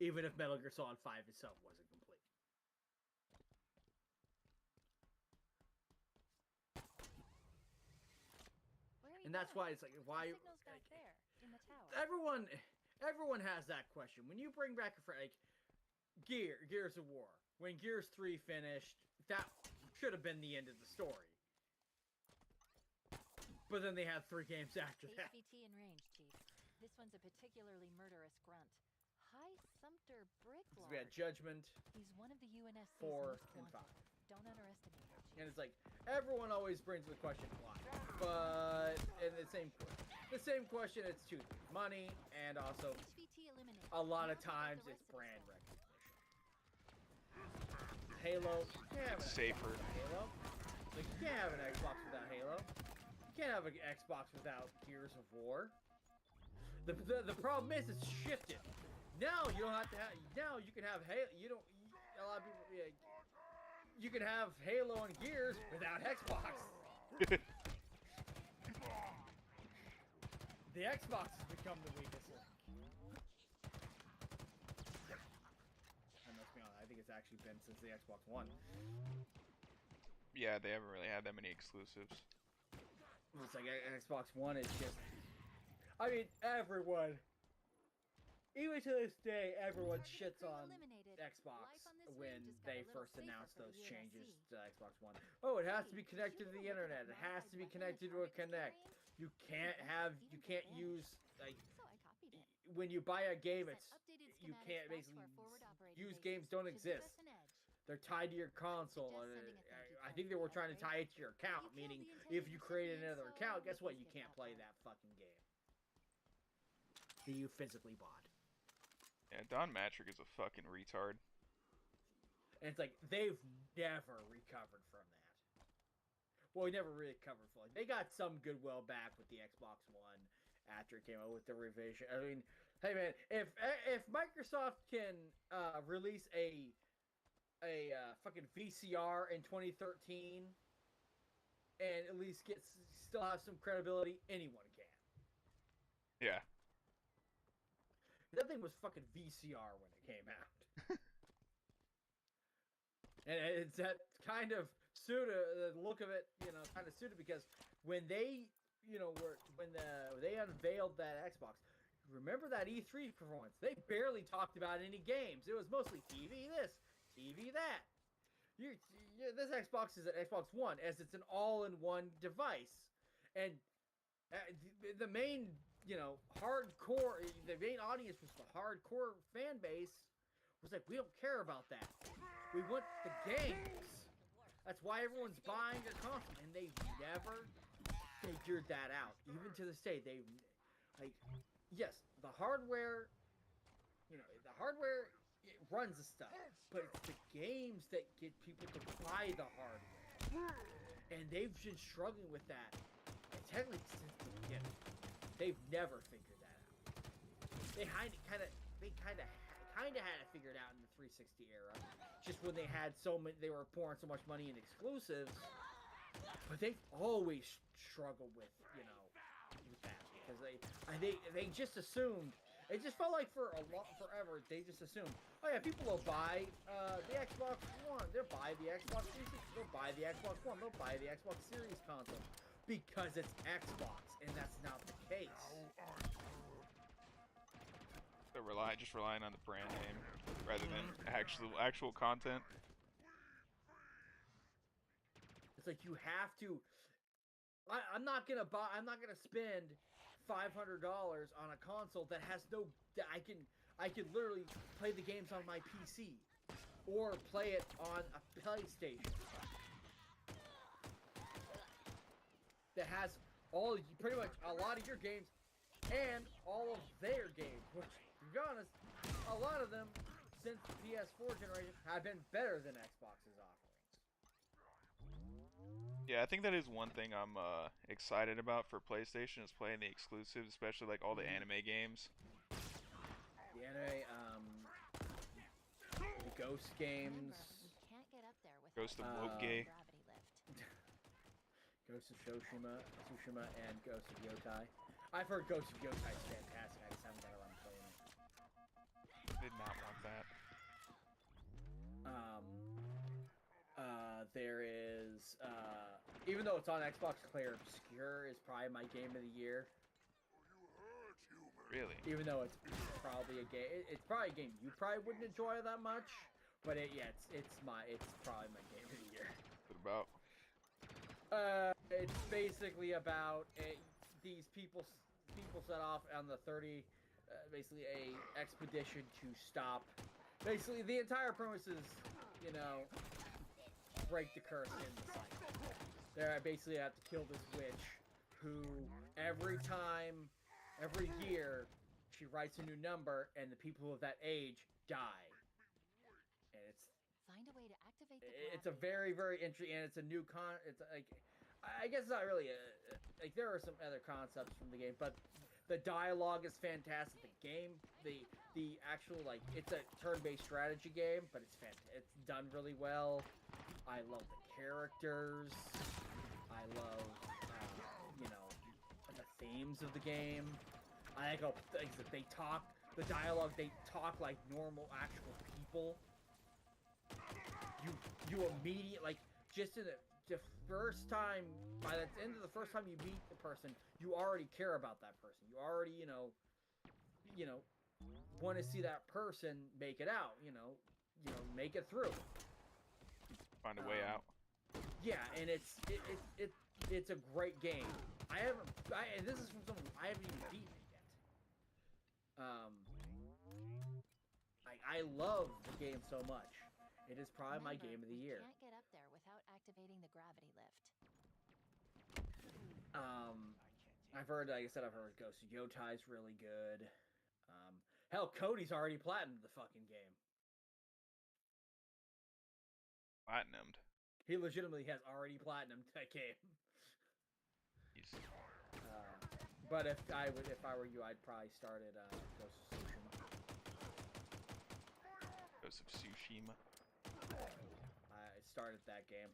Even if Metal Gear Solid 5 itself wasn't complete. And that's why it's like, why? Signal's back there in the tower. Everyone has that question. When you bring back like Gears of War, when Gears 3 finished, that should have been the end of the story. But then they had 3 games after that. HVT in range, Chief. This one's a particularly murderous grunt. High Sumter Brick So Lord. we had Judgment, He's one of the UNSC's 4, most and 5. wanted. Don't underestimate him, Chief. And it's like, everyone always brings the question why. But in the same question, it's 2 things. Money, and also HVT eliminated. a lot of Now look at times the it's rest of the brand squad. recognition. Halo, you can't have an Safer. Xbox without Halo. Like, you can't have an Xbox without Halo. You can't have an Xbox without Gears of War. The problem is it's shifted. Now you don't have to have. Now you can have Halo. You don't. A lot of people. Yeah, you can have Halo and Gears without Xbox. The Xbox has become the weakest link. And let's be honest, I think it's actually been since the Xbox One. Yeah, they haven't really had that many exclusives. It's like Xbox One is just. I mean, everyone. Even to this day, everyone shits on Xbox when they first announced those changes to Xbox One. Oh, it has to be connected to the internet. It has to be connected to a Kinect. You can't use like when you buy a game, you can't basically use games don't exist. They're tied to your console. I think they were trying to tie it to your account, meaning if you create another account, guess what? You can't play that fucking game that you physically bought. Yeah, Don Matrick is a fucking retard. And it's like, they've never recovered from that. Well, we never really recovered fully. They got some goodwill back with the Xbox One after it came out with the revision. I mean, hey man, if Microsoft can release a fucking VCR in 2013 and at least still have some credibility, anyone can. Yeah. That thing was fucking VCR when it came out. And it's that kind of pseudo, the look of it, kind of pseudo, because when they when they unveiled that Xbox, remember that E3 performance? They barely talked about any games. It was mostly TV this, TV that. This Xbox is an Xbox One, as it's an all-in-one device, and the main, hardcore, the main audience was the hardcore fan base. Was like, we don't care about that. We want the games. That's why everyone's buying their console, and they've never figured that out. Even to this day, yes, the hardware, the hardware, it runs the stuff, but it's the games that get people to buy the hardware, and they've been struggling with that. And technically, since the beginning, they've never figured that out. They kind of had it figured out in the 360 era, just when they had they were pouring so much money in exclusives. But they've always struggled with that, because they just assumed. It just felt like forever they just assumed, oh yeah, people will buy the Xbox One, they'll buy the Xbox 360, they'll buy the Xbox One, they'll buy the Xbox Series console because it's Xbox, and that's not the case. They're just relying on the brand name rather than actual content. It's like you have to. I'm not gonna spend $500 on a console that has no. I can literally play the games on my PC, or play it on a PlayStation that has pretty much a lot of your games and all of their games, which, to be honest, a lot of them since the PS4 generation have been better than Xbox's offerings. Yeah, I think that is one thing I'm excited about for PlayStation, is playing the exclusives, especially like all the anime games. The anime, the Ghost games. Can't get up there without Ghost of Woke. Ghost of Tsushima, and Ghost of Yotai. I've heard Ghost of Yotai is fantastic. I just haven't got around to playing it. Did not want that. There is, even though it's on Xbox, Clair Obscur is probably my game of the year. Really? Even though it's probably a game, it's probably a game you probably wouldn't enjoy that much, but it's probably my game of the year. What about? It's basically about these people set off on the 30, basically a expedition to stop. Basically, the entire premise is, break the curse in the cycle. They basically have to kill this witch, who every year, she writes a new number, and the people of that age die. And find a way to activate the it's a very, very interesting, and it's a new it's like, I guess it's not really like, there are some other concepts from the game, but the dialogue is fantastic. The game, the actual, like, it's a turn-based strategy game, but it's done really well. I love the characters. I love, the themes of the game. I like how they talk, the dialogue, they talk like normal, actual people. You immediately, like, just in the first time, by the end of the first time you meet the person, you already care about that person. You already, want to see that person make it out, make it through. Find a way out. Yeah, and it's a great game. And this is from someone I haven't even beaten it yet. I love the game so much. It is probably my game of the year. Can't get up there without activating the gravity lift. I've heard, like I said, Ghost of Yotai's really good. Hell, Cody's already platinumed the fucking game. Platinumed? He legitimately has already platinumed that game. But if I were you, I'd probably start at Ghost of Tsushima. Ghost of Tsushima. I started that game.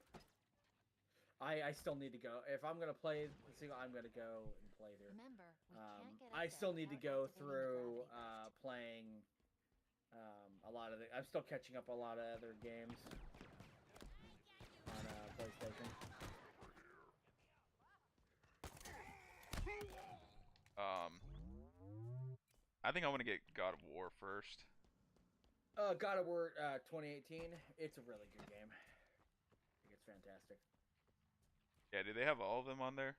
I still need to go. If I'm gonna play the single, I'm gonna go and play through. Remember, we can't get up I still there need to without go through activating playing a lot of I'm still catching up a lot of other games on PlayStation. I think I want to get God of War first. God of War 2018. It's a really good game. I think it's fantastic. Yeah, do they have all of them on there?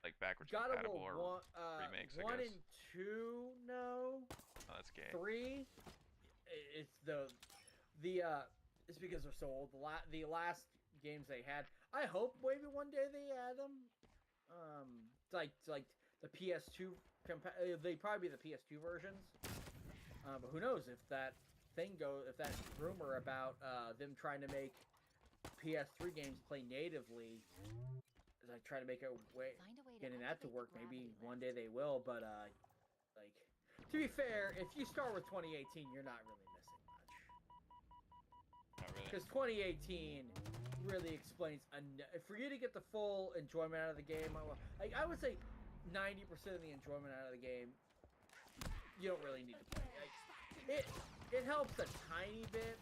Like backwards God of compatible War or remakes, I 1 guess. and 2, no. Oh, that's gay. 3, it's it's because they're so old. The last games they had, I hope maybe one day they add them. Like the PS2, they probably be the PS2 versions. But who knows if that if that rumor about them trying to make PS3 games play natively, like try to make a way getting that to work. Maybe one day they will. But like to be fair, if you start with 2018, you're not really missing much. Not really. Because 2018 really explains for you to get the full enjoyment out of the game. I would say 90% of the enjoyment out of the game, you don't really need to play. Like, it helps a tiny bit,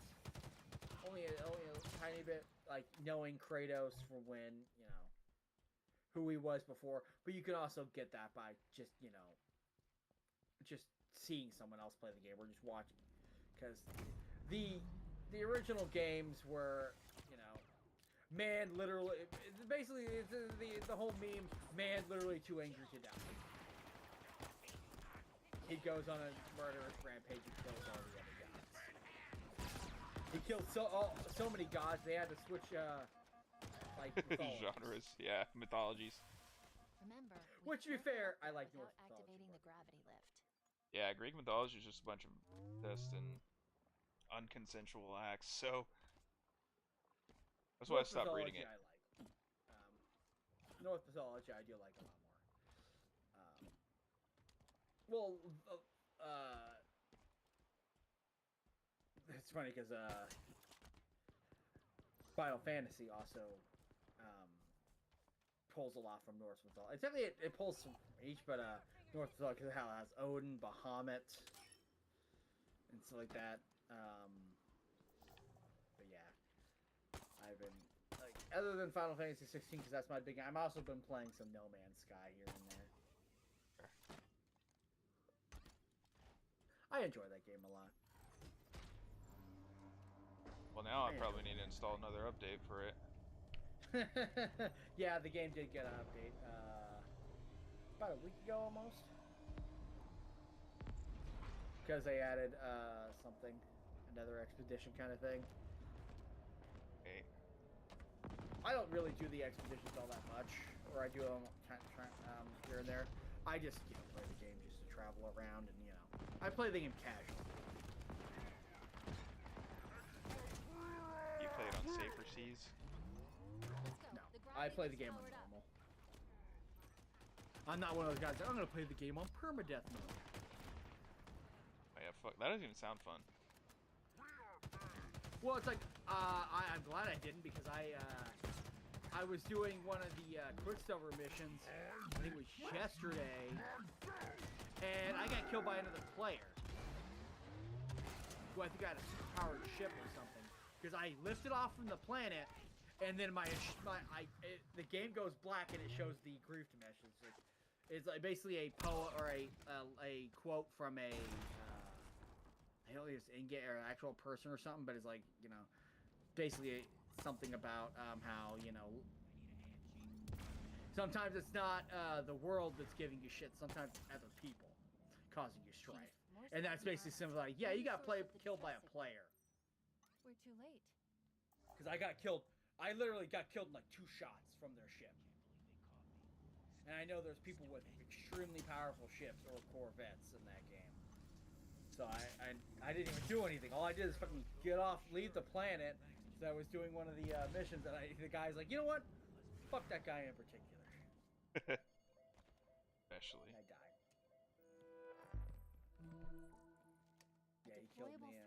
only a tiny bit, like knowing Kratos from when who he was before. But you can also get that by just just seeing someone else play the game or just watching, because the original games were man literally basically it's the whole meme, man literally too angry to die. He goes on a murderous rampage and kills all the other gods. He killed so many gods they had to switch like genres, yeah, mythologies. Remember, which to be fair, I like Norse activating the gravity lift. Yeah, Greek mythology is just a bunch of incest and unconsensual acts, so that's why I stopped reading it. I like. Norse mythology I do like a lot more. It's funny because Final Fantasy also pulls a lot from Norse mythology. It's definitely it pulls from each, but Norse mythology because how it has Odin, Bahamut, and stuff like that. But yeah, I've been like other than Final Fantasy 16 because that's my big. I've also been playing some No Man's Sky here and there. I enjoy that game a lot. Well, now I probably need to install another update for it. Yeah, the game did get an update about a week ago almost, because they added something, another expedition kind of thing. Okay. I don't really do the expeditions all that much, or I do them here and there. I just play the game just to travel around and I play the game casual. You play it on safer seas? No, I play the game on normal. I'm not one of those guys that I'm gonna play the game on permadeath mode. Oh yeah, fuck. That doesn't even sound fun. Well, it's like I'm glad I didn't because I was doing one of the Quicksilver missions. I think it was yesterday, and I got killed by another player. Who I think I had a superpowered ship or something. Because I lifted off from the planet, and then the game goes black and it shows the grief message. It's like basically a poem or a quote from a I don't know if it's Inget or an actual person or something, but it's like basically something about how sometimes it's not the world that's giving you shit. Sometimes it's other people causing you strife. And that's basically simple like, yeah, you got killed by a player. We're too late. Because I got killed. I literally got killed in like 2 shots from their ship. And I know there's people with extremely powerful ships or corvettes in that game. So I didn't even do anything. All I did is fucking leave the planet. So I was doing one of the missions, and the guy's like, you know what? Fuck that guy in particular. Especially. I died. Yeah, he killed me.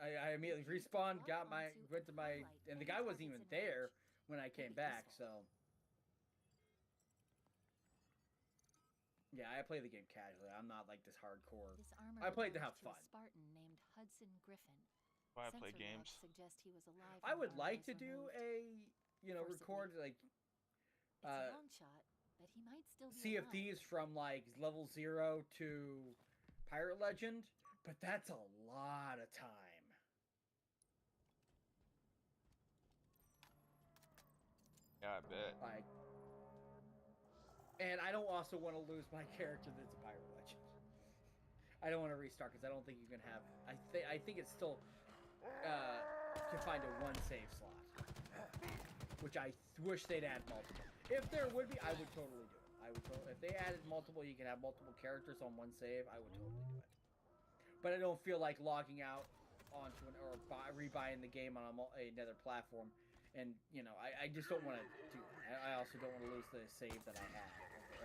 I immediately respawned, and the guy wasn't even there when I came back, so. Yeah, I play the game casually. I'm not like this hardcore. I play it to have fun. A Spartan named Hudson Griffin. Why I play games? Suggest he was alive I would like to do a, record like It's a long shot, but he might still be Sea of alive. Thieves from like level 0 to Pirate Legend, but that's a lot of time. Yeah, I bet. Like, and I don't also want to lose my character that's a Pirate Legend. I don't want to restart because I don't think you can have. I think it's still confined to one save slot, which I wish they'd add multiple. If there would be, I would totally do it. If they added multiple, you can have multiple characters on one save. I would totally do it. But I don't feel like logging out onto or rebuying the game on another platform. And, you know, I just don't want to do that. I also don't want to lose the save that I have,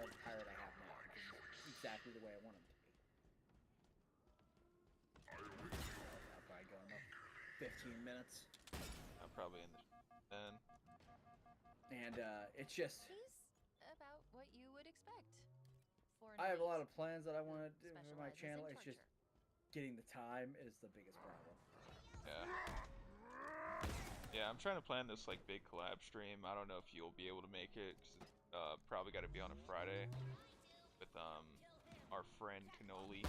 or the pirate I have now, because it's exactly the way I want him to be. I'll probably go in 15 minutes. I'm probably in the 10. And, it's just... He's about what you would expect. I have a lot of plans that I want to do for my channel. It's just getting the time is the biggest problem. Yeah. Yeah, I'm trying to plan this like big collab stream. I don't know if you'll be able to make it, cause probably got to be on a Friday with our friend Canoli,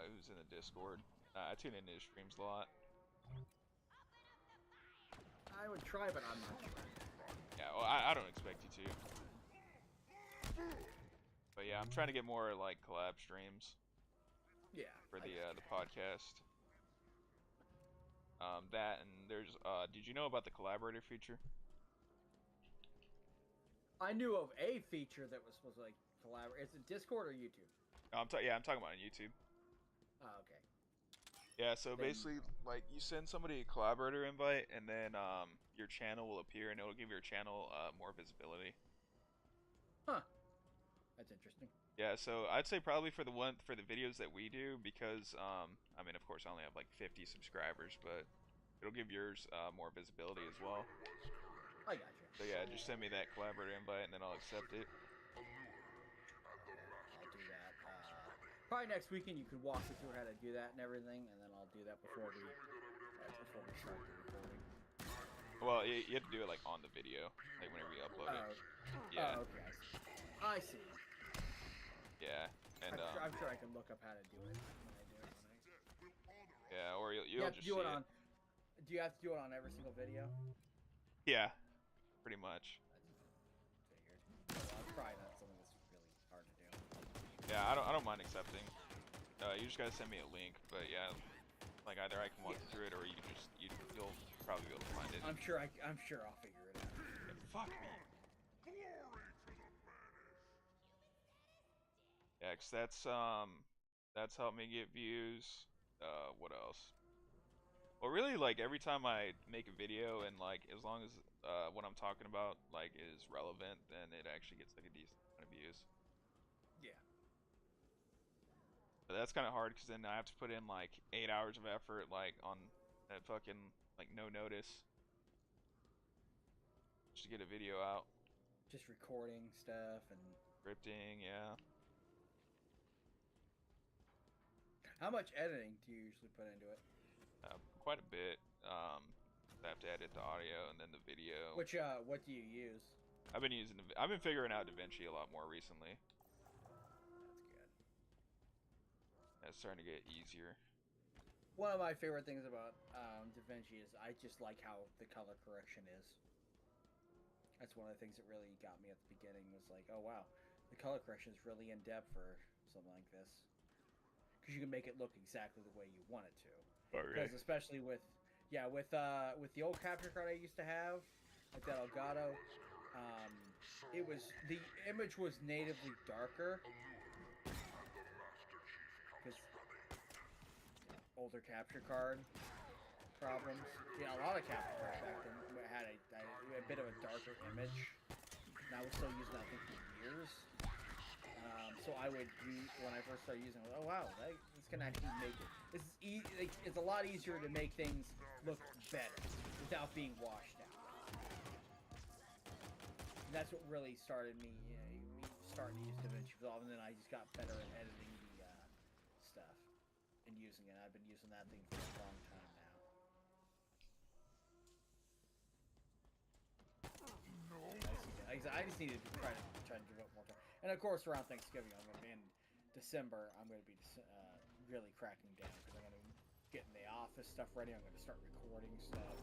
who's in the Discord. I tune into his streams a lot. I would try, but I'm not sure. Yeah, well, I don't expect you to. But yeah, I'm trying to get more like collab streams. Yeah. For the podcast. That and there's did you know about the collaborator feature? I knew of a feature that was supposed to like collaborate. Is it Discord or YouTube? I'm talking about on YouTube. Oh, okay. Yeah, so basically like you send somebody a collaborator invite and then your channel will appear and it'll give your channel more visibility. Huh. That's interesting. Yeah, so I'd say probably for the videos that we do because I mean of course I only have like 50 subscribers, but it'll give yours more visibility as well. I got you. So yeah, just send me that collaborator invite and then I'll accept it. I'll do that. Probably next weekend you could walk me through how to do that and everything, and then I'll do that before we start the recording. Well, you have to do it like on the video, like whenever you upload it. Yeah. Oh, okay. I see. Yeah, and I'm sure I can look up how to do it when I do it. Yeah, or you'll just do it on. Do you have to do it on every single video? Yeah, pretty much. Figured. Well, it's probably not something that's really hard to do. Yeah, I don't mind accepting. You just gotta send me a link, but yeah, like either I can walk you through it or you can you'll probably be able to find it. I'm sure I'll figure it out. Yeah, fuck me. Yeah, 'cause that's helped me get views. What else? Well, really, like every time I make a video and like as long as what I'm talking about like is relevant, then it actually gets like a decent amount of views. Yeah. But that's kind of hard because then I have to put in like 8 hours of effort like on that fucking like no notice just to get a video out. Just recording stuff and scripting, yeah. How much editing do you usually put into it? Quite a bit. I have to edit the audio and then the video. Which what do you use? I've been figuring out DaVinci a lot more recently. That's good. It's starting to get easier. One of my favorite things about DaVinci is I just like how the color correction is. That's one of the things that really got me at the beginning was like, oh wow, the color correction is really in depth for something like this. Because you can make it look exactly the way you want it to. Because especially with the old capture card I used to have, like that Elgato, it was the image was natively darker. Because older capture card problems. Yeah, a lot of capture cards back then had a bit of a darker image. And I was still using that thing for years. So I would use when I first started using it. Oh wow, this can actually make it. It's a lot easier to make things look better without being washed out. And that's what really started me starting to use DaVinci Resolve, and then I just got better at editing the stuff and using it. I've been using that thing for a long time now. I see I just need to try to give it more time. And of course, around Thanksgiving, I'm gonna be in December. I'm gonna be really cracking down because I'm gonna get in the office stuff ready. I'm gonna start recording stuff.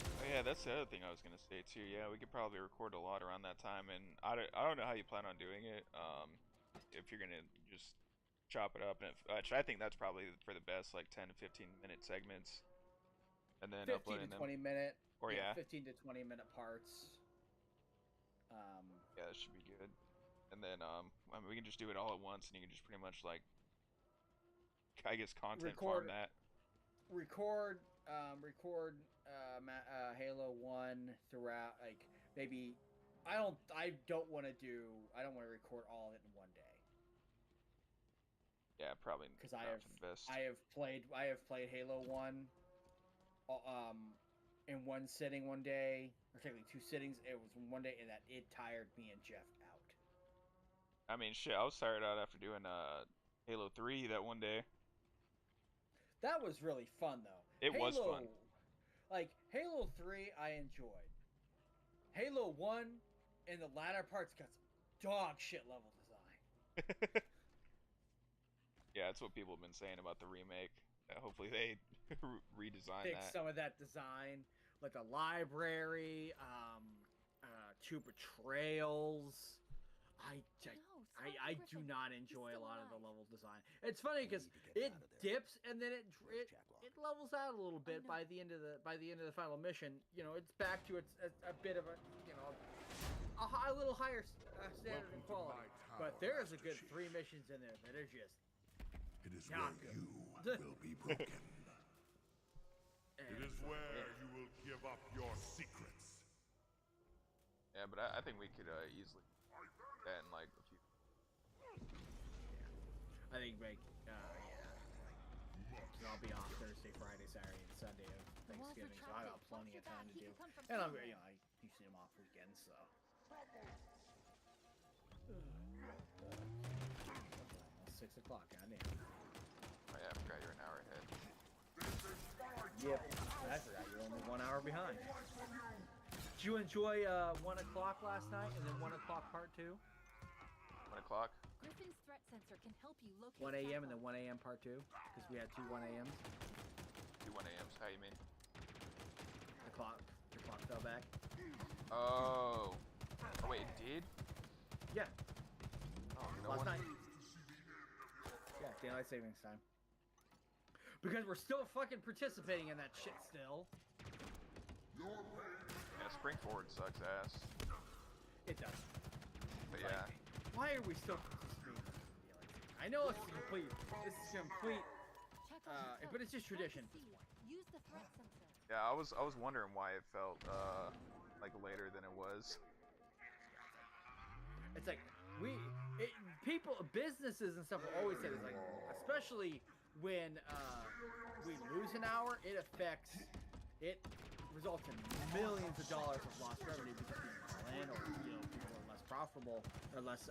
Oh yeah, that's the other thing I was gonna say too. Yeah, we could probably record a lot around that time, and I don't know how you plan on doing it. If you're gonna just chop it up, and I think that's probably for the best, like 10 to 15 minute segments, and then 15 uploading to them. 20 minute. Or yeah, 15 to 20 minute parts. Yeah, that should be good. And then I mean, we can just do it all at once, and you can just pretty much like, I guess, content farm that. Record Halo 1 throughout, like maybe I don't want to record all of it in one day. Yeah, probably because I have played Halo 1 in one sitting one day, or technically 2 sittings. It was one day, and that it tired me and Jeff out. I mean, shit, I was tired out after doing Halo 3 that one day. That was really fun, though. It was fun. Like, Halo 3, I enjoyed. Halo 1, in the latter parts, got some dog shit level design. Yeah, that's what people have been saying about the remake. Hopefully they redesign Fix that. some of that design. Like the library, 2 betrayals. I do not enjoy a lot of the level design. It's funny because it dips and then it levels out a little bit by the end of the final mission. You know, it's back to a bit of a little higher standard and quality. But there's a good 3 missions in there that are just it is where you will be broken. It is where you will give up your secrets. Yeah, but I think we could easily do that in like a few. I think I'll be off Thursday, Friday, Saturday, and Sunday of Thanksgiving, so I got plenty of time to do. And I usually am off weekends, so. Almost 6 o'clock, goddamn. Oh yeah, I forgot you're an hour ahead. Yep, I forgot you're only 1 hour behind. Did you enjoy 1 o'clock last night, and then 1 o'clock part 2? 1 o'clock? Griffin's threat sensor can help you locate 1 a.m. and then 1 a.m. part 2, because we had 2 1 a.m.s. 2 1 a.m.s, how you mean? The clock fell back. Oh. Oh wait, it did? Yeah. Oh, no last one... night. Yeah, daylight savings time. Because we're still fucking participating in that shit still. Yeah, Spring Forward sucks ass. It does. But yeah. Why are we still participating? I know it's complete, but it's just tradition. Use the threat sensor. Yeah, I was wondering why it felt like later than it was. It's like businesses and stuff will always say this, like, especially when we lose an hour, it results in millions of dollars of lost revenue because people call in, or people are less profitable, or less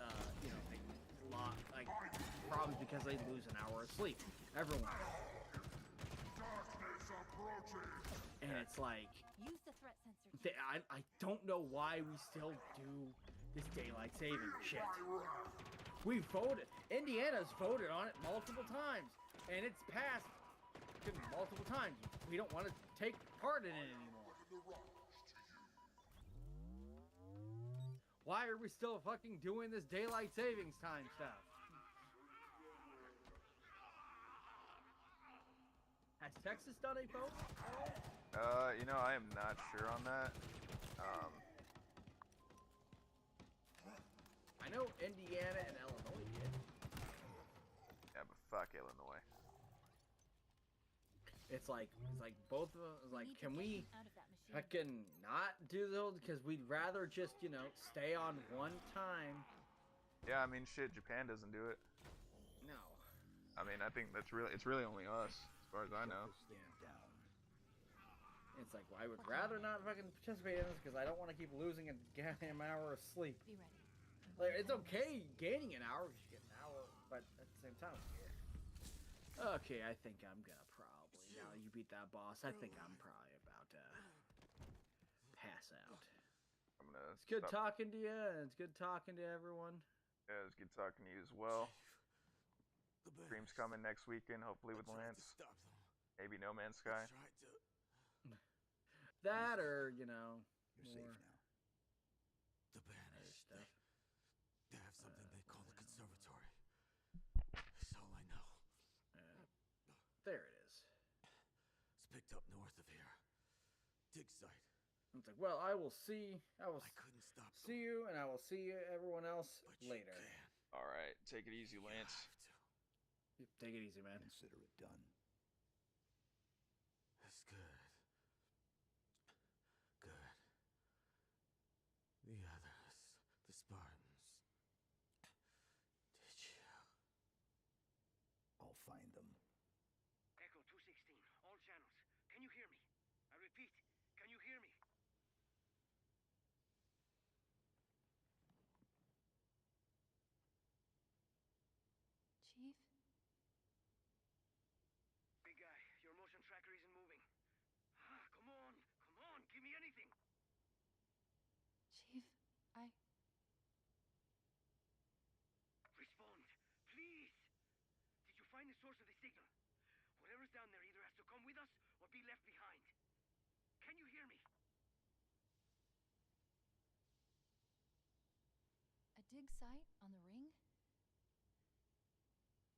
problems because they lose an hour of sleep. Everyone. And it's like, use the threat sensor. I don't know why we still do this daylight saving shit. We voted. Indiana's voted on it multiple times, and it's passed multiple times. We don't want to take part in it anymore. Why are we still fucking doing this daylight savings time stuff? Has Texas done a vote? I am not sure on that. I know Indiana and Illinois did. Yeah, but fuck Illinois. It's like both of them. Like, can we fucking not do those? Because we'd rather just stay on one time. Yeah, I mean, shit, Japan doesn't do it. No. I mean, I think it's really only us, as far as I know. Yeah. It's like, well, I would rather not fucking participate in this because I don't want to keep losing a goddamn hour of sleep. Be ready. Like, it's okay gaining an hour because you get an hour, but at the same time, yeah. Okay, I think I'm gonna probably, now that you beat that boss, I think I'm probably about to pass out. I'm gonna. It's good talking to you, and it's good talking to everyone. Yeah, it's good talking to you as well. Stream's coming next weekend, hopefully with Lance. Maybe No Man's Sky. That or, you know, You're more safe now. The banished. stuff. They have something they call the conservatory. That's all I know. There it is. It's picked up north of here. Dig site. It's like, well, I will see. I couldn't stop see you, and I will see everyone else later. All right, take it easy, Lance. Take it easy, man. Consider it done. That's good. Good. The others, the Spartans. Did you? I'll find them. Echo 216, all channels. Can you hear me? I repeat, can you hear me? Chief? Big guy, your motion tracker isn't moving. Ah, come on, give me anything. Chief, Respond, please. Did you find the source of the signal? Whatever's down there either has to come with us or be left behind. Can you hear me? A dig site on the ring?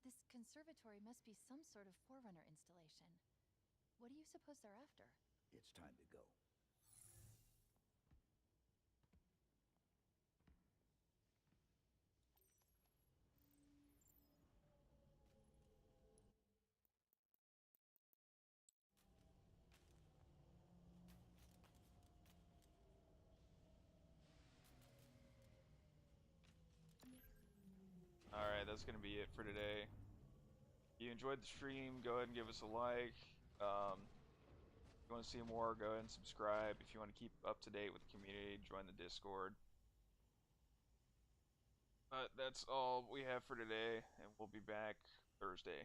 This conservatory must be some sort of Forerunner installation. What do you suppose they're after? It's time to go. Alright, that's going to be it for today. If you enjoyed the stream, go ahead and give us a like. If you want to see more, go ahead and subscribe. If you want to keep up to date with the community, join the Discord. But that's all we have for today, and we'll be back Thursday.